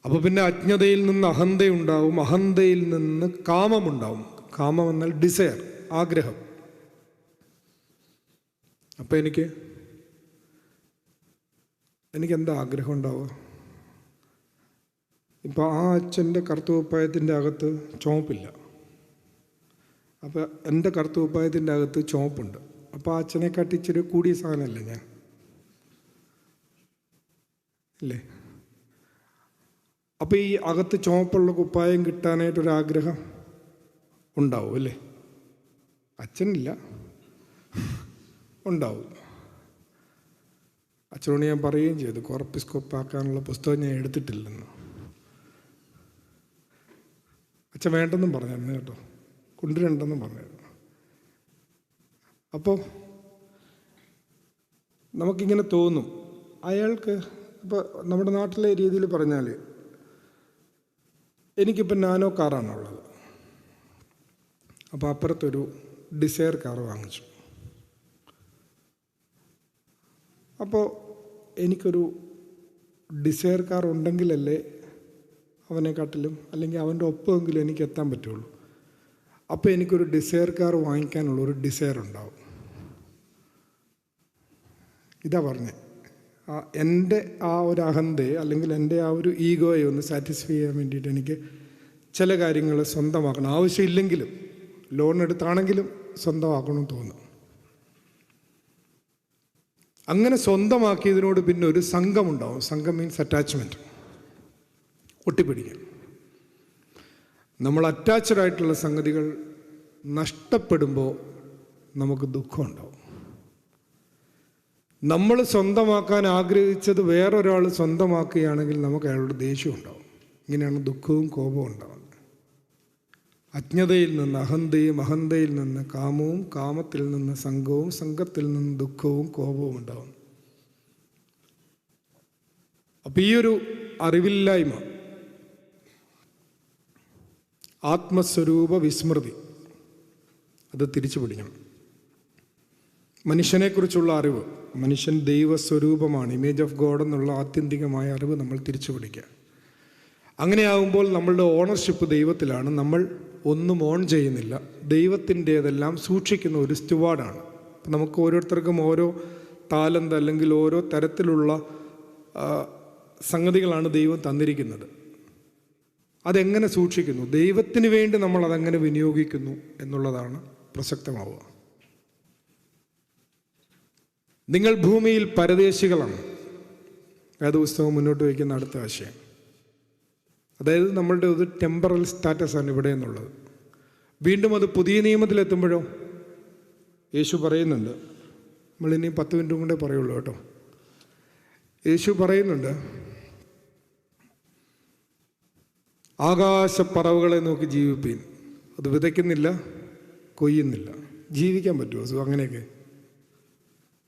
അപ്പോൾ പിന്നെ അജ്ഞതയിൽ നിന്ന് അഹന്തയുണ്ടാവും, അഹന്തയിൽ നിന്ന് കാമമുണ്ടാവും. കാമം എന്നാൽ ഡിസയർ, ആഗ്രഹം. അപ്പം എനിക്ക് എന്താ ആഗ്രഹം ഉണ്ടാവുക? ഇപ്പോൾ ആ അച്ഛൻ്റെ കറുത്തുകുപ്പായത്തിൻ്റെ അകത്ത് ചുവപ്പില്ല, അപ്പോൾ എൻ്റെ കറുത്തുകുപ്പായത്തിൻ്റെ അകത്ത് ചുവപ്പുണ്ട്. അപ്പോൾ ആ അച്ഛനെക്കാട്ടി ഇച്ചിരി കൂടിയ സാധനമല്ലേ ഞാൻ, അല്ലേ? അപ്പോൾ ഈ അകത്ത് ചുവപ്പുള്ള കുപ്പായം കിട്ടാനായിട്ടൊരാഗ്രഹം ഉണ്ടാവും, അല്ലേ? അച്ഛനില്ല, ഉണ്ടാവും. അച്ഛനോട് ഞാൻ പറയുകയും ചെയ്തു, കോർപ്പിസ്കോപ്പാക്കാനുള്ള പുസ്തകം ഞാൻ എടുത്തിട്ടില്ലെന്ന്. അച്ഛൻ വേണ്ടെന്നും പറഞ്ഞായിരുന്നു കേട്ടോ, കൊണ്ടുവരണ്ടെന്നും പറഞ്ഞായിരുന്നു. അപ്പോൾ നമുക്കിങ്ങനെ തോന്നും, അയാൾക്ക് ഇപ്പോൾ നമ്മുടെ നാട്ടിലെ രീതിയിൽ പറഞ്ഞാൽ എനിക്കിപ്പോൾ നാനോ കാറാണുള്ളത്. അപ്പോൾ അപ്പുറത്തൊരു ഡിസയർ കാർ വാങ്ങിച്ചു. അപ്പോൾ എനിക്കൊരു ഡിസയർ കാർ ഉണ്ടെങ്കിലല്ലേ അവനെക്കാട്ടിലും അല്ലെങ്കിൽ അവൻ്റെ ഒപ്പമെങ്കിലും എനിക്ക് എത്താൻ പറ്റുള്ളൂ. അപ്പോൾ എനിക്കൊരു ഡിസയർ കാർ വാങ്ങിക്കാനുള്ള ഒരു ഡിസയർ ഉണ്ടാവും. ഇതാ പറഞ്ഞത്, എൻ്റെ ആ ഒരു അഹന്തയെ അല്ലെങ്കിൽ എൻ്റെ ആ ഒരു ഈഗോയെ ഒന്ന് സാറ്റിസ്ഫൈ ചെയ്യാൻ വേണ്ടിയിട്ട് എനിക്ക് ചില കാര്യങ്ങൾ സ്വന്തമാക്കണം. ആവശ്യമില്ലെങ്കിലും ലോൺ എടുത്താണെങ്കിലും സ്വന്തമാക്കണമെന്ന് തോന്നും. അങ്ങനെ സ്വന്തമാക്കിയതിനോട് പിന്നെ ഒരു സംഘമുണ്ടാവും. സംഘം മീൻസ് അറ്റാച്ച്മെൻറ്റ്, ഒട്ടിപ്പിടിക്കും. നമ്മൾ അറ്റാച്ച്ഡ് ആയിട്ടുള്ള സംഗതികൾ നഷ്ടപ്പെടുമ്പോൾ നമുക്ക് ദുഃഖമുണ്ടാവും. നമ്മൾ സ്വന്തമാക്കാൻ ആഗ്രഹിച്ചത് വേറൊരാൾ സ്വന്തമാക്കുകയാണെങ്കിൽ നമുക്ക് അയാളോട് ദേഷ്യം ഉണ്ടാവും. ഇങ്ങനെയാണ് ദുഃഖവും കോപവും ഉണ്ടാവുന്നത്. അജ്ഞതയിൽ നിന്ന് അഹന്തയും, അഹന്തയിൽ നിന്ന് കാമവും, കാമത്തിൽ നിന്ന് സംഘവും, സംഘത്തിൽ നിന്ന് ദുഃഖവും കോപവും ഉണ്ടാവും. അപ്പം ഈ ഒരു അറിവില്ലായ്മ, ആത്മസ്വരൂപ വിസ്മൃതി, അത് തിരിച്ചു പിടിക്കണം. മനുഷ്യനെക്കുറിച്ചുള്ള അറിവ്, മനുഷ്യൻ ദൈവസ്വരൂപമാണ്, ഇമേജ് ഓഫ് ഗോഡ് എന്നുള്ള ആത്യന്തികമായ അറിവ് നമ്മൾ തിരിച്ചു പിടിക്കുക. അങ്ങനെയാകുമ്പോൾ നമ്മളുടെ ഓണർഷിപ്പ് ദൈവത്തിലാണ്. നമ്മൾ ഒന്നും ഓൺ ചെയ്യുന്നില്ല, ദൈവത്തിൻ്റേതെല്ലാം സൂക്ഷിക്കുന്ന ഒരു സ്റ്റുവാർഡാണ്. നമുക്ക് ഓരോരുത്തർക്കും ഓരോ താലന്ത് അല്ലെങ്കിൽ ഓരോ തരത്തിലുള്ള സംഗതികളാണ് ദൈവം തന്നിരിക്കുന്നത്. അതെങ്ങനെ സൂക്ഷിക്കുന്നു, ദൈവത്തിന് വേണ്ടി നമ്മൾ അതെങ്ങനെ വിനിയോഗിക്കുന്നു എന്നുള്ളതാണ് പ്രസക്തമാവുക. നിങ്ങൾ ഭൂമിയിൽ പരദേശികളാണ്, വേദപുസ്തകം മുന്നോട്ട് വയ്ക്കുന്ന അടുത്ത ആശയം. അതായത് നമ്മളുടെ ഒരു ടെമ്പറൽ സ്റ്റാറ്റസാണ് ഇവിടെ എന്നുള്ളത്. വീണ്ടും അത് പുതിയ നിയമത്തിലെത്തുമ്പോഴോ യേശു പറയുന്നുണ്ട്, നമ്മളിനി 10 മിനിറ്റും കൊണ്ടേ പറയുള്ളൂ കേട്ടോ. യേശു പറയുന്നുണ്ട്, ആകാശപ്പറവുകളെ നോക്കി ജീവിപ്പീൻ, അത് വിതയ്ക്കുന്നില്ല, കൊയ്യുന്നില്ല. ജീവിക്കാൻ പറ്റുമോ അങ്ങനെയൊക്കെ?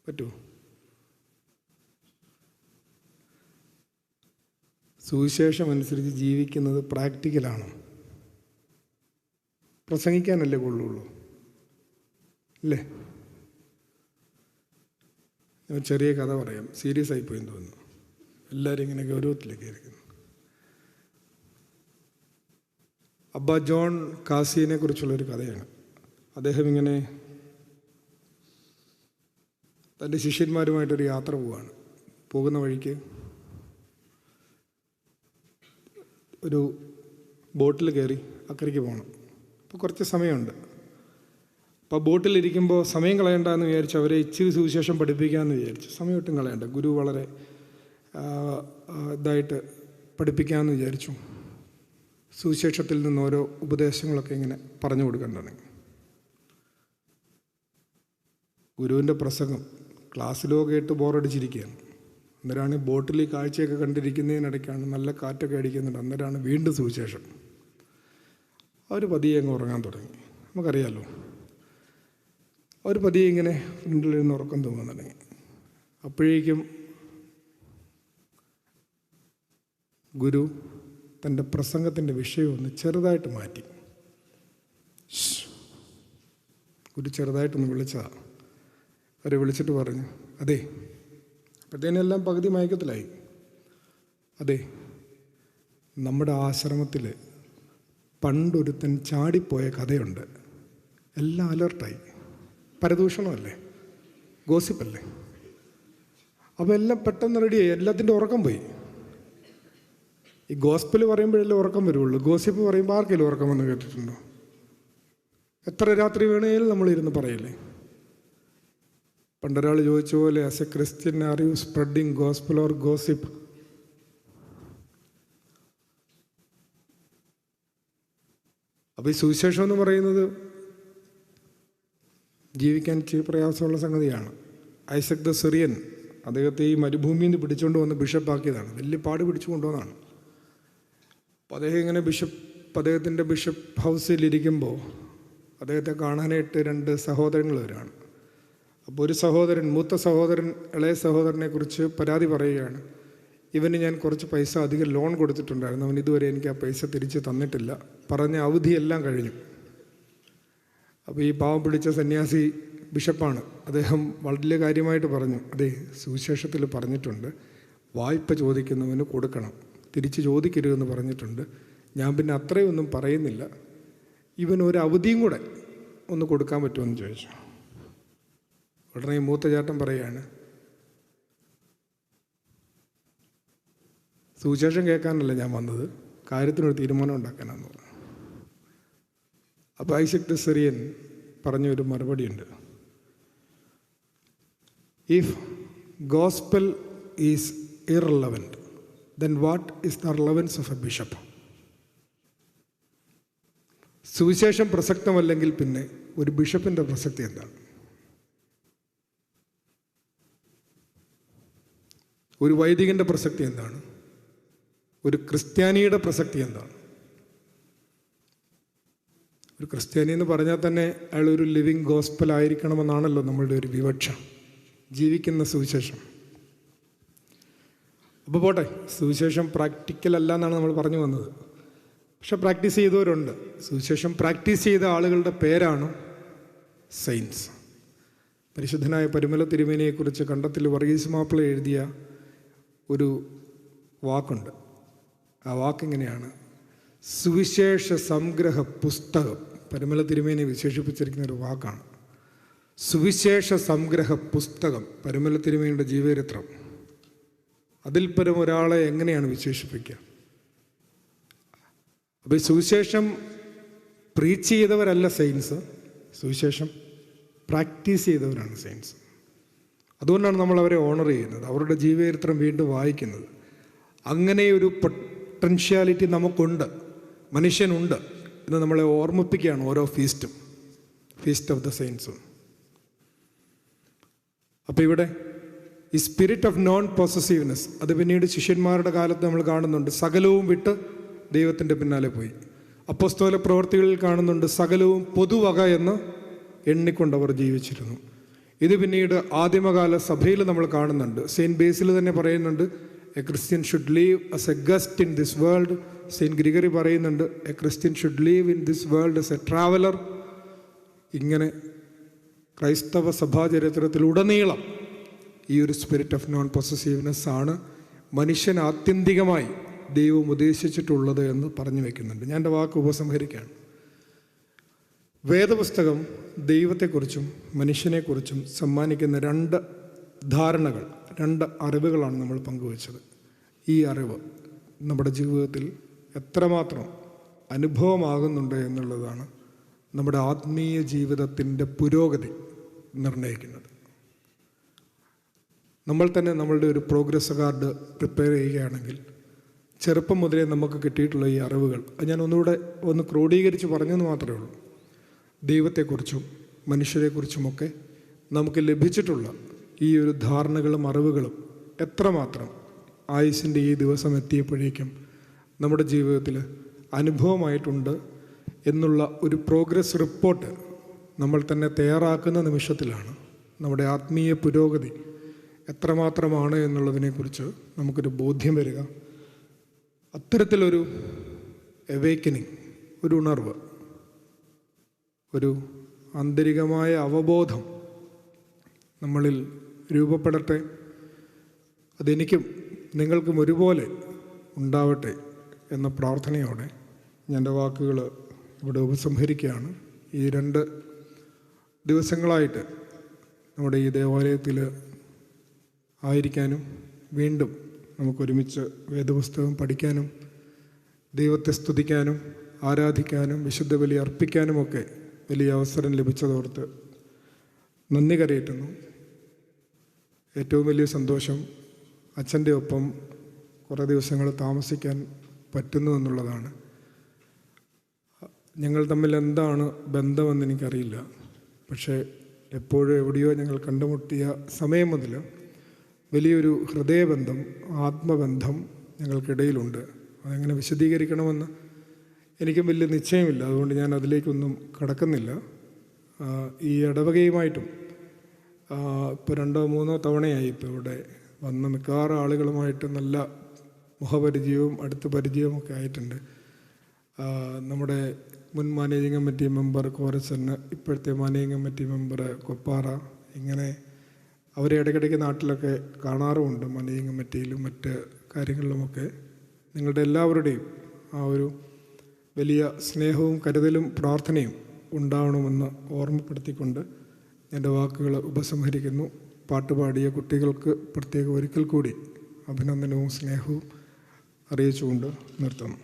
പറ്റുമോ? സുവിശേഷം അനുസരിച്ച് ജീവിക്കുന്നത് പ്രാക്ടിക്കലാണോ? പ്രസംഗിക്കാനല്ലേ കൊള്ളുള്ളൂ അല്ലേ? ഞാൻ ചെറിയ കഥ പറയാം, സീരിയസ് ആയിപ്പോയെന്ന് തോന്നുന്നു. എല്ലാവരും ഇങ്ങനെ ഗൗരവത്തിലേക്ക് ഇരിക്കുന്നു. അബ്ബ ജോൺ കാസിയെ കുറിച്ചുള്ളൊരു കഥയാണ്. അദ്ദേഹം ഇങ്ങനെ തൻ്റെ ശിഷ്യന്മാരുമായിട്ടൊരു യാത്ര പോവുകയാണ്. പോകുന്ന വഴിക്ക് ഒരു ബോട്ടിൽ കയറി അക്കരയ്ക്ക് പോകണം. അപ്പോൾ കുറച്ച് സമയമുണ്ട്. അപ്പോൾ ബോട്ടിലിരിക്കുമ്പോൾ സമയം കളയണ്ടെന്ന് വിചാരിച്ചു അവരെ ഇച്ചിരി സുവിശേഷം പഠിപ്പിക്കാമെന്ന് വിചാരിച്ചു. സമയം ഒട്ടും കളയണ്ട, ഗുരു വളരെ ഇതായിട്ട് പഠിപ്പിക്കാമെന്ന് വിചാരിച്ചു. സുവിശേഷത്തിൽ നിന്ന് ഓരോ ഉപദേശങ്ങളൊക്കെ ഇങ്ങനെ പറഞ്ഞു കൊടുക്കാൻ തുടങ്ങി. ഗുരുവിൻ്റെ പ്രസംഗം ക്ലാസ്സിലോ കേട്ട് ബോറടിച്ചിരിക്കുകയാണ്. അന്നേരമാണ് ബോട്ടിൽ ഈ കാഴ്ചയൊക്കെ കണ്ടിരിക്കുന്നതിനിടയ്ക്കാണ് നല്ല കാറ്റൊക്കെ അടിക്കുന്നുണ്ട്. അന്നേരമാണ് വീണ്ടും സുവിശേഷം. അവർ പതിയെ അങ്ങ് ഉറങ്ങാൻ തുടങ്ങി. നമുക്കറിയാമല്ലോ, അവർ പതിയെ ഇങ്ങനെ ഫ്രണ്ടിലിരുന്ന് ഉറക്കം തൂങ്ങാൻ തുടങ്ങി. അപ്പോഴേക്കും ഗുരു തൻ്റെ പ്രസംഗത്തിൻ്റെ വിഷയം ഒന്ന് ചെറുതായിട്ട് മാറ്റി. ഗുരു ചെറുതായിട്ടൊന്ന് വിളിച്ചതാണ്. അവരെ വിളിച്ചിട്ട് പറഞ്ഞു, അതെ, അപ്പോഴത്തേനെല്ലാം പകുതി മയക്കത്തിലായി. അതെ, നമ്മുടെ ആശ്രമത്തിൽ പണ്ടൊരുത്തൻ ചാടിപ്പോയ കഥയുണ്ട്. എല്ലാം അലർട്ടായി. പരദൂഷണമല്ലേ, ഗോസിപ്പല്ലേ. അപ്പോൾ എല്ലാം പെട്ടെന്ന് റെഡിയായി, എല്ലാത്തിൻ്റെ ഉറക്കം പോയി. ഈ ഗോസ്പിൽ പറയുമ്പോഴല്ലേ ഉറക്കം വരുള്ളൂ. ഗോസിപ്പ് പറയുമ്പോൾ ആർക്കെങ്കിലും ഉറക്കം വന്ന് കേട്ടിട്ടുണ്ടോ? എത്ര രാത്രി വേണേലും നമ്മളിരുന്ന് പറയില്ലേ. പണ്ടൊരാൾ ചോദിച്ച പോലെ, as A Christian are you spreading gospel or gossip? അപ്പോൾ ഈ സുവിശേഷം എന്ന് പറയുന്നത് ജീവിക്കാൻ ഇച്ചിരി പ്രയാസമുള്ള സംഗതിയാണ്. ഐസക് ദ സിറിയൻ അദ്ദേഹത്തെ ഈ മരുഭൂമിയിൽ നിന്ന് പിടിച്ചുകൊണ്ട് വന്ന് ബിഷപ്പാക്കിയതാണ്. വലിയ പാട് പിടിച്ചു കൊണ്ടുവന്നതാണ്. അപ്പോൾ അദ്ദേഹം ഇങ്ങനെ അദ്ദേഹത്തിൻ്റെ ബിഷപ്പ് ഹൗസിലിരിക്കുമ്പോൾ അദ്ദേഹത്തെ കാണാനായിട്ട് 2 സഹോദരങ്ങൾ വരികയാണ്. അപ്പോൾ ഒരു സഹോദരൻ, മൂത്ത സഹോദരൻ ഇളയ സഹോദരനെ കുറിച്ച് പരാതി പറയുകയാണ്. ഇവന് ഞാൻ കുറച്ച് പൈസ അധികം ലോൺ കൊടുത്തിട്ടുണ്ടായിരുന്നു, അവൻ ഇതുവരെ എനിക്ക് ആ പൈസ തിരിച്ച് തന്നിട്ടില്ല, പറഞ്ഞ അവധിയെല്ലാം കഴിഞ്ഞു. അപ്പോൾ ഈ പാവം പിടിച്ച സന്യാസി ബിഷപ്പാണ്. അദ്ദേഹം വളരെ കാര്യമായിട്ട് പറഞ്ഞു, അതെ, സുവിശേഷത്തിൽ പറഞ്ഞിട്ടുണ്ട് വായ്പ ചോദിക്കുന്നവന് കൊടുക്കണം, തിരിച്ച് ചോദിക്കരുതെന്ന് പറഞ്ഞിട്ടുണ്ട്. ഞാൻ പിന്നെ അത്രയൊന്നും പറയുന്നില്ല, ഇവൻ ഒരു അവധിയും കൂടെ ഒന്ന് കൊടുക്കാൻ പറ്റുമെന്ന് ചോദിച്ചു. ഉടനെ മൂത്ത ചേട്ടൻ പറയുകയാണ്, സുവിശേഷം കേൾക്കാനല്ല ഞാൻ വന്നത്, കാര്യത്തിനൊരു തീരുമാനം ഉണ്ടാക്കാനാന്ന് പറഞ്ഞു. അപ്പോൾ ഐസക് ദ സിറിയൻ പറഞ്ഞൊരു മറുപടിയുണ്ട്. If gospel is irrelevant, then what is the relevance of a bishop? സുവിശേഷം പ്രസക്തമല്ലെങ്കിൽ പിന്നെ ഒരു ബിഷപ്പിൻ്റെ പ്രസക്തി എന്താണ്? ഒരു വൈദികൻ്റെ പ്രസക്തി എന്താണ്? ഒരു ക്രിസ്ത്യാനിയുടെ പ്രസക്തി എന്താണ്? ഒരു ക്രിസ്ത്യാനി എന്ന് പറഞ്ഞാൽ തന്നെ അയാൾ ഒരു ലിവിങ് ഗോസ്പൽ ആയിരിക്കണമെന്നാണല്ലോ നമ്മളുടെ ഒരു വിവക്ഷ, ജീവിക്കുന്ന സുവിശേഷം. അപ്പോൾ പോട്ടെ, സുവിശേഷം പ്രാക്ടിക്കൽ അല്ല എന്നാണ് നമ്മൾ പറഞ്ഞു വന്നത്. പക്ഷെ പ്രാക്ടീസ് ചെയ്തവരുണ്ട്. സുവിശേഷം പ്രാക്ടീസ് ചെയ്ത ആളുകളുടെ പേരാണ് സെയിൻസ്. പരിശുദ്ധനായ പരിമല തിരുമേനിയെക്കുറിച്ച് കണ്ടത്തിൽ വർഗീസ് മാപ്പിള എഴുതിയ ഒരു വാക്കുണ്ട്. ആ വാക്കിങ്ങനെയാണ്: സുവിശേഷ സംഗ്രഹ പുസ്തകം. പരിമല തിരുമേനിയെ വിശേഷിപ്പിച്ചിരിക്കുന്ന ഒരു വാക്കാണ് സുവിശേഷ സംഗ്രഹ പുസ്തകം. പരിമല തിരുമേനിയുടെ ജീവചരിത്രം. അതിൽ പരം ഒരാളെ എങ്ങനെയാണ് വിശേഷിപ്പിക്കുക? അപ്പോൾ ഈ സുവിശേഷം പ്രീച്ച് ചെയ്തവരല്ല സെയിൻസ്, സുവിശേഷം പ്രാക്ടീസ് ചെയ്തവരാണ് സെയിൻസ്. അതുകൊണ്ടാണ് നമ്മൾ അവരെ ഓണർ ചെയ്യുന്നത്, അവരുടെ ജീവചരിത്രം വീണ്ടും വായിക്കുന്നത്. അങ്ങനെയൊരു പൊട്ടൻഷ്യാലിറ്റി നമുക്കുണ്ട്, മനുഷ്യനുണ്ട് എന്ന് നമ്മളെ ഓർമ്മിപ്പിക്കുകയാണ് ഓരോ ഫീസ്റ്റും, ഫീസ്റ്റ് ഓഫ് ദ സെയിൻസും. അപ്പോൾ ഇവിടെ ഈ സ്പിരിറ്റ് ഓഫ് നോൺ പൊസസീവ്നെസ്, അത് പിന്നീട് ശിഷ്യന്മാരുടെ കാലത്ത് നമ്മൾ കാണുന്നുണ്ട്. സകലവും വിട്ട് ദൈവത്തിൻ്റെ പിന്നാലെ പോയി. അപ്പോസ്തല പ്രവർത്തികളിൽ കാണുന്നുണ്ട്, സകലവും പൊതുവക എന്ന് എണ്ണിക്കൊണ്ടവർ ജീവിച്ചിരുന്നു. ഇത് പിന്നീട് ആദിമകാല സഭയിൽ നമ്മൾ കാണുന്നുണ്ട്. സെയിൻറ്റ് ബേസിൽ തന്നെ പറയുന്നുണ്ട്, a Christian should live as a guest in this world. Saint Gregory പറയുന്നുണ്ട്, a Christian should live in this world as a traveller. ഇങ്ങനെ ക്രൈസ്തവ സഭാചരിത്രത്തിലുടനീളം ഈ ഒരു സ്പിരിറ്റ് ഓഫ് നോൺ പൊസസീവ്നെസ് ആണ് മനുഷ്യൻ ആത്യന്തികമായി ദൈവം ഉദ്ദേശിച്ചിട്ടുള്ളത് എന്ന് പറഞ്ഞു വയ്ക്കുന്നുണ്ട്. ഞാൻ എൻ്റെ വാക്ക് ഉപസംഹരിക്കുകയാണ്. വേദപുസ്തകം ദൈവത്തെക്കുറിച്ചും മനുഷ്യനെക്കുറിച്ചും സമ്മാനിക്കുന്ന 2 ധാരണകൾ, 2 അറിവുകളാണ് നമ്മൾ പങ്കുവച്ചത്. ഈ അറിവ് നമ്മുടെ ജീവിതത്തിൽ എത്രമാത്രം അനുഭവമാകുന്നുണ്ട് എന്നുള്ളതാണ് നമ്മുടെ ആത്മീയ ജീവിതത്തിൻ്റെ പുരോഗതി നിർണ്ണയിക്കുന്നത്. നമ്മൾ തന്നെ നമ്മളുടെ ഒരു പ്രോഗ്രസ് കാർഡ് പ്രിപ്പയർ ചെയ്യുകയാണെങ്കിൽ ചെറുപ്പം മുതലേ നമുക്ക് കിട്ടിയിട്ടുള്ള ഈ അറിവുകൾ, അത് ഞാൻ ഒന്നുകൂടെ ക്രോഡീകരിച്ച് പറഞ്ഞെന്ന് മാത്രമേ ഉള്ളൂ. ദൈവത്തെക്കുറിച്ചും മനുഷ്യരെക്കുറിച്ചുമൊക്കെ നമുക്ക് ലഭിച്ചിട്ടുള്ള ഈ ഒരു ധാരണകളും അറിവുകളും എത്രമാത്രം ആയുസ്സിൻ്റെ ഈ ദിവസം എത്തിയപ്പോഴേക്കും നമ്മുടെ ജീവിതത്തിൽ അനുഭവമായിട്ടുണ്ട് എന്നുള്ള ഒരു പ്രോഗ്രസ് റിപ്പോർട്ട് നമ്മൾ തന്നെ തയ്യാറാക്കുന്ന നിമിഷത്തിലാണ് നമ്മുടെ ആത്മീയ പുരോഗതി എത്രമാത്രമാണ് എന്നുള്ളതിനെക്കുറിച്ച് നമുക്കൊരു ബോധ്യം വരിക. അത്തരത്തിലൊരു എവേക്കനിങ്, ഒരു ഉണർവ്, ഒരു ആന്തരികമായ അവബോധം നമ്മളിൽ രൂപപ്പെടട്ടെ. അതെനിക്കും നിങ്ങൾക്കും ഒരുപോലെ ഉണ്ടാവട്ടെ എന്ന പ്രാർത്ഥനയോടെ ഞാൻ എൻ്റെ വാക്കുകൾ ഇവിടെ ഉപസംഹരിക്കുകയാണ്. ഈ 2 ദിവസങ്ങളായിട്ട് നമ്മുടെ ഈ ദേവാലയത്തിൽ ആയിരിക്കാനും വീണ്ടും നമുക്കൊരുമിച്ച് വേദപുസ്തകം പഠിക്കാനും ദൈവത്തെ സ്തുതിക്കാനും ആരാധിക്കാനും വിശുദ്ധ ബലി അർപ്പിക്കാനുമൊക്കെ വലിയ അവസരം ലഭിച്ചതോർത്ത് നന്ദി കരയറ്റുന്നു. ഏറ്റവും വലിയ സന്തോഷം അച്ഛൻ്റെ ഒപ്പം കുറേ ദിവസങ്ങൾ താമസിക്കാൻ പറ്റുന്നു എന്നുള്ളതാണ്. ഞങ്ങൾ തമ്മിൽ എന്താണ് ബന്ധമെന്ന് എനിക്കറിയില്ല. പക്ഷേ എപ്പോഴും എവിടെയോ ഞങ്ങൾ കണ്ടുമുട്ടിയ സമയം മുതൽ വലിയൊരു ഹൃദയബന്ധം, ആത്മബന്ധം ഞങ്ങൾക്കിടയിലുണ്ട്. അതെങ്ങനെ വിശദീകരിക്കണമെന്ന് എനിക്കും വലിയ നിശ്ചയമില്ല. അതുകൊണ്ട് ഞാൻ അതിലേക്കൊന്നും കടക്കുന്നില്ല. ഈ ഇടവകയുമായിട്ടും ഇപ്പോൾ 2-3 തവണയായി ഇപ്പോൾ ഇവിടെ വന്ന മിക്കവാറും ആളുകളുമായിട്ട് നല്ല മുഖപരിചയവും അടുത്ത പരിചയവുമൊക്കെ ആയിട്ടുണ്ട്. നമ്മുടെ മുൻ മാനേജിംഗ് കമ്മിറ്റി മെമ്പർ കോരസന്, ഇപ്പോഴത്തെ മാനേജിംഗ് കമ്മിറ്റി മെമ്പർ കൊപ്പാറ, ഇങ്ങനെ അവരെ ഇടയ്ക്കിടയ്ക്ക് നാട്ടിലൊക്കെ കാണാറുമുണ്ട്. മാനേജിംഗ് കമ്മിറ്റിയിലും മറ്റ് കാര്യങ്ങളിലുമൊക്കെ നിങ്ങളുടെ എല്ലാവരുടെയും ആ ഒരു വലിയ സ്നേഹവും കരുതലും പ്രാർത്ഥനയും ഉണ്ടാവണമെന്ന് ഓർമ്മപ്പെടുത്തിക്കൊണ്ട് എൻ്റെ വാക്കുകൾ ഉപസംഹരിക്കുന്നു. പാട്ടുപാടിയ കുട്ടികൾക്ക് പ്രത്യേകം ഒരിക്കൽ കൂടി അഭിനന്ദനവും സ്നേഹവും അറിയിച്ചുകൊണ്ട് നിർത്തുന്നു.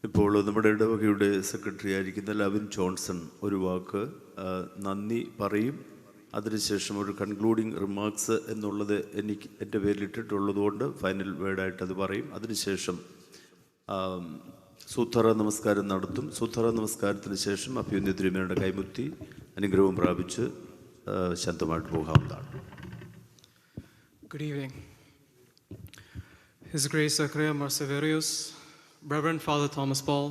ഇപ്പോൾ നമ്മുടെ ഇടവകയുടെ സെക്രട്ടറി ആയിരിക്കുന്ന ലവിൻ ജോൺസൺ ഒരു വാക്ക് നന്ദി പറയും. അതിനുശേഷം ഒരു കൺക്ലൂഡിങ് റിമാർക്സ് എന്നുള്ളത് എൻ്റെ പേരിലിട്ടിട്ടുള്ളതുകൊണ്ട് ഫൈനൽ വേർഡായിട്ട് അത് പറയും. അതിനുശേഷം സൂത്രറ നമസ്കാരം നടത്തും. സൂത്രറ നമസ്കാരത്തിന് ശേഷം അഭ്യുന്നത തിരുമേനിയുടെ കൈമുത്തി അനുഗ്രഹവും പ്രാപിച്ച് ശാന്തമായിട്ട് പോകാവുന്നതാണ്. Good evening. His Grace Zachariah Marseverius, Reverend Father Thomas Paul,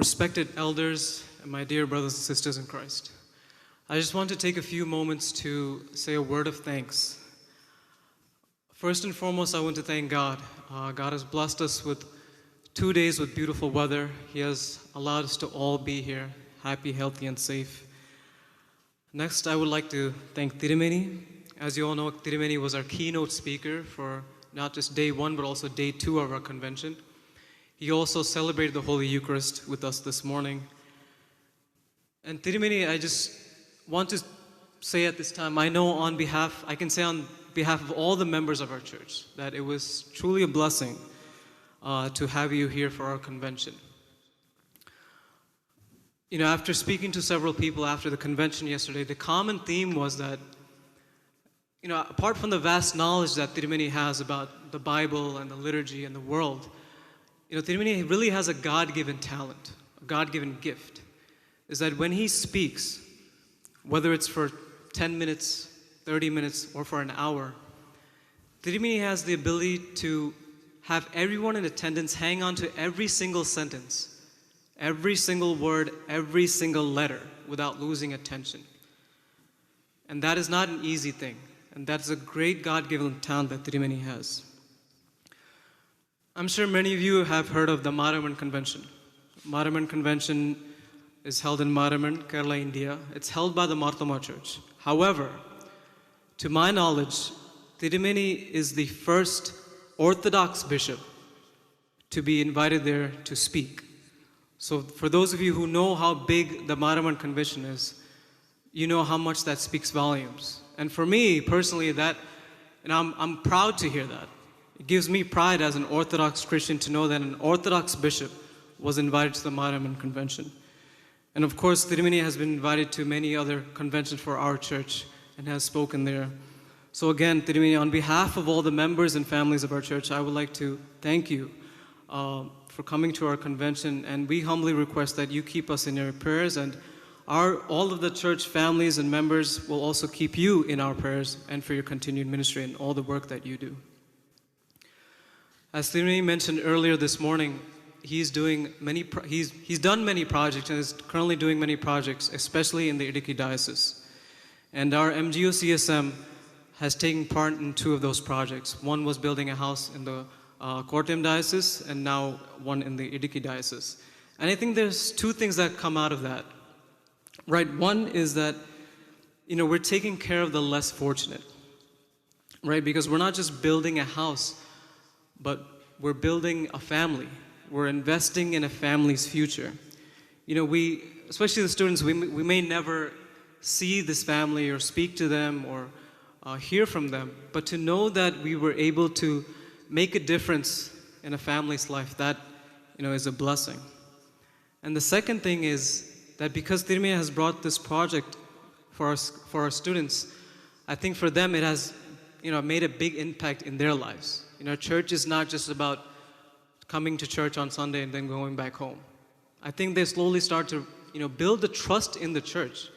respected elders, and my dear brothers and sisters in Christ. I just want to take a few moments to say a word of thanks. First and foremost, I want to thank God. God has blessed us with 2 days with beautiful weather. He has allowed us to all be here, happy, healthy, and safe. Next, I would like to thank Tirumeni. As you all know, Tirumeni was our keynote speaker for not just day 1, but also day 2 of our convention. He also celebrated the Holy Eucharist with us this morning. And Tirumeni, I just want to say at this time, I can say on behalf of all the members of our church, that it was truly a blessing to have you here for our convention. You know, after speaking to several people after the convention yesterday, the common theme was that, you know, apart from the vast knowledge that Tirumeni has about the Bible and the liturgy and the world, you know, Tirumeni really has a God-given talent, a God-given gift, is that when he speaks, whether it's for 10 minutes, 30 minutes, or for an hour, Tirumeni has the ability to have everyone in attendance hang on to every single sentence, every single word, every single letter without losing attention. And that is not an easy thing. And that's a great God-given talent that Tirumeni has. I'm sure many of you have heard of the Maraman Convention. Maraman Convention is held in Maraman, Kerala, India. It's held by the Marthoma Church. However, to my knowledge, Tirumeni is the first Orthodox bishop to be invited there to speak. So for those of you who know how big the Maraman Convention is, you know how much that speaks volumes. And for me personally, I'm proud to hear that. It gives me pride as an Orthodox Christian to know that an Orthodox bishop was invited to the Maraman Convention. And of course, Tirumeni has been invited to many other conventions for our church and has spoken there. So again, Tirumeni, on behalf of all the members and families of our church, I would like to thank you for coming to our convention, and we humbly request that you keep us in your prayers, and all of the church families and members will also keep you in our prayers and for your continued ministry and all the work that you do. As Tirumeni mentioned earlier this morning, he's done many projects and is currently doing many projects, especially in the Idukki Diocese. And our MGO CSM has taken part in 2 of those projects. One was building a house in the Kottayam Diocese, and now one in the Idukki Diocese. And I think there's 2 things that come out of that. Right, one is that, you know, we're taking care of the less fortunate, right? Because we're not just building a house, but we're building a family. We're investing in a family's future. You know, especially the students, we may never see this family or speak to them or hear from them, but to know that we were able to make a difference in a family's life, that, you know, is a blessing. And the second thing is that because Tirumeni has brought this project for our students, I think for them it has, you know, made a big impact in their lives. You know, church is not just about coming to church on Sunday and then going back home. I think they slowly start to, you know, build the trust in the church.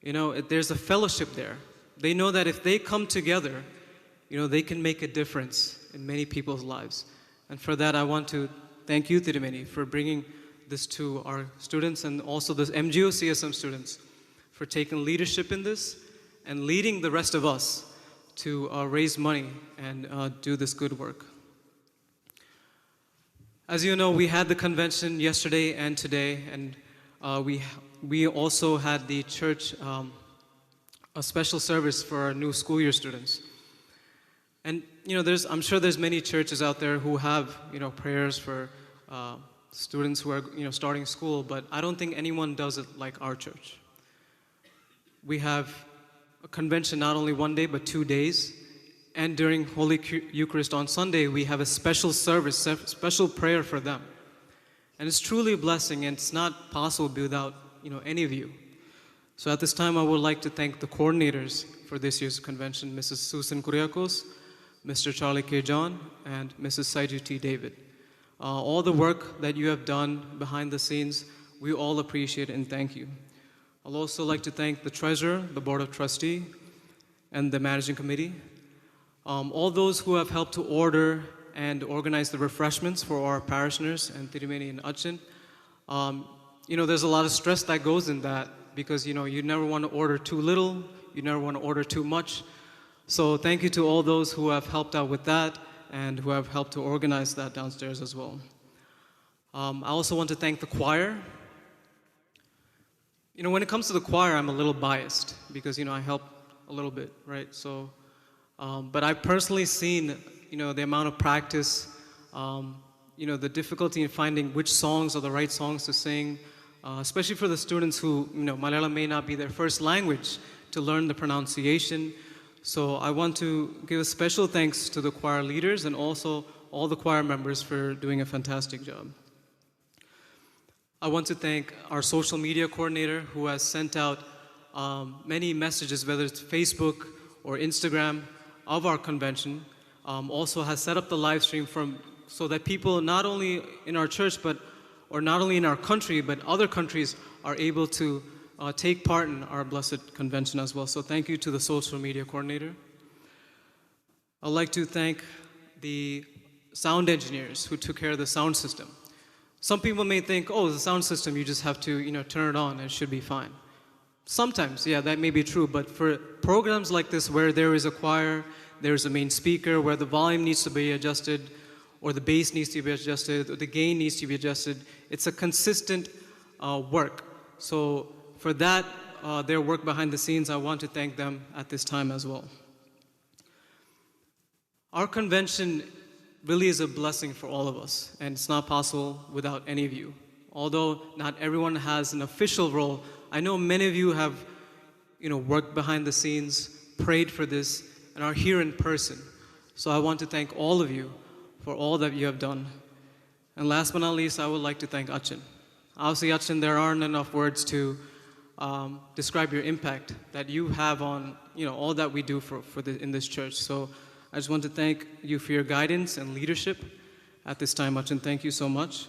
There's a fellowship there. They know that if they come together, they can make a difference in many people's lives. And for that, I want to thank you, Tirumeni, for bringing this to our students and also the MGO CSM students for taking leadership in this and leading the rest of us to raise money and do this good work. As you know, we had the convention yesterday and today, and we also had the church a special service for our new school year students. And I'm sure there's many churches out there who have prayers for students who are starting school, but I don't think anyone does it like our church. We have a convention not only one day but 2 days, and during Holy Eucharist on Sunday we have a special service, special prayer for them, and it's truly a blessing, and it's not possible without any of you. So at this time I would like to thank the coordinators for this year's convention, Mrs. Susan Kuriakos, Mr. Charlie K. John, and Mrs. Saiju T. David. All the work that you have done behind the scenes, we all appreciate and thank you. I'll also like to thank the treasurer, the board of trustees, and the managing committee. All those who have helped to order and organize the refreshments for our parishioners and Tirumeni and Achin. There's a lot of stress that goes in that because you never want to order too little, you never want to order too much. So thank you to all those who have helped out with that and who have helped to organize that downstairs as well. I also want to thank the choir. When it comes to the choir, I'm a little biased because, I help a little bit, right? So, but I've personally seen, the amount of practice, the difficulty in finding which songs are the right songs to sing, especially for the students who, Malayalam may not be their first language, to learn the pronunciation. So I want to give a special thanks to the choir leaders and also all the choir members for doing a fantastic job. I want to thank our social media coordinator who has sent out many messages, whether it's Facebook or Instagram, of our convention. Also has set up the live stream so that people not only in our church or not only in our country, but other countries are able to take part in our blessed convention as well. So thank you to the social media coordinator. I'd like to thank the sound engineers who took care of the sound system. Some people may think, oh, the sound system, you just have to turn it on and it should be fine. Sometimes, yeah, that may be true, but for programs like this where there is a choir, there's a main speaker, where the volume needs to be adjusted, or the bass needs to be adjusted, or the gain needs to be adjusted, it's a consistent work. So for that, their work behind the scenes, I want to thank them at this time as well. Our convention really is a blessing for all of us, and it's not possible without any of you. Although not everyone has an official role, I know many of you have worked behind the scenes, prayed for this, and are here in person. So I want to thank all of you for all that you have done. And last but not least, I would like to thank Achin. Obviously, Achin, there aren't enough words to describe your impact that you have on all that we do in this church. So I just want to thank you for your guidance and leadership at this time, Achin. Thank you so much.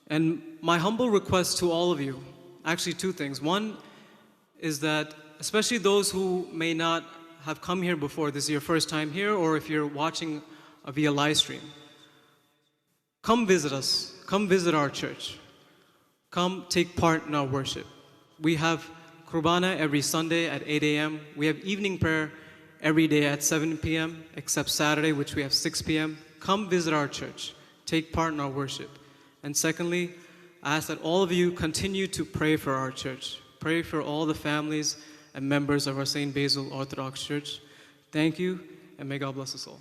And my humble request to all of you, actually two things. One is that, especially those who may not have come here before, this is your first time here, or if you're watching via live stream, come visit us, come visit our church, come take part in our worship. We have Kurbana every Sunday at 8 a.m. We have evening prayer every day at 7 p.m., except Saturday, which we have 6 p.m. Come visit our church, take part in our worship. And secondly, I ask that all of you continue to pray for our church. Pray for all the families and members of our St. Basil Orthodox Church. Thank you, and may God bless us all.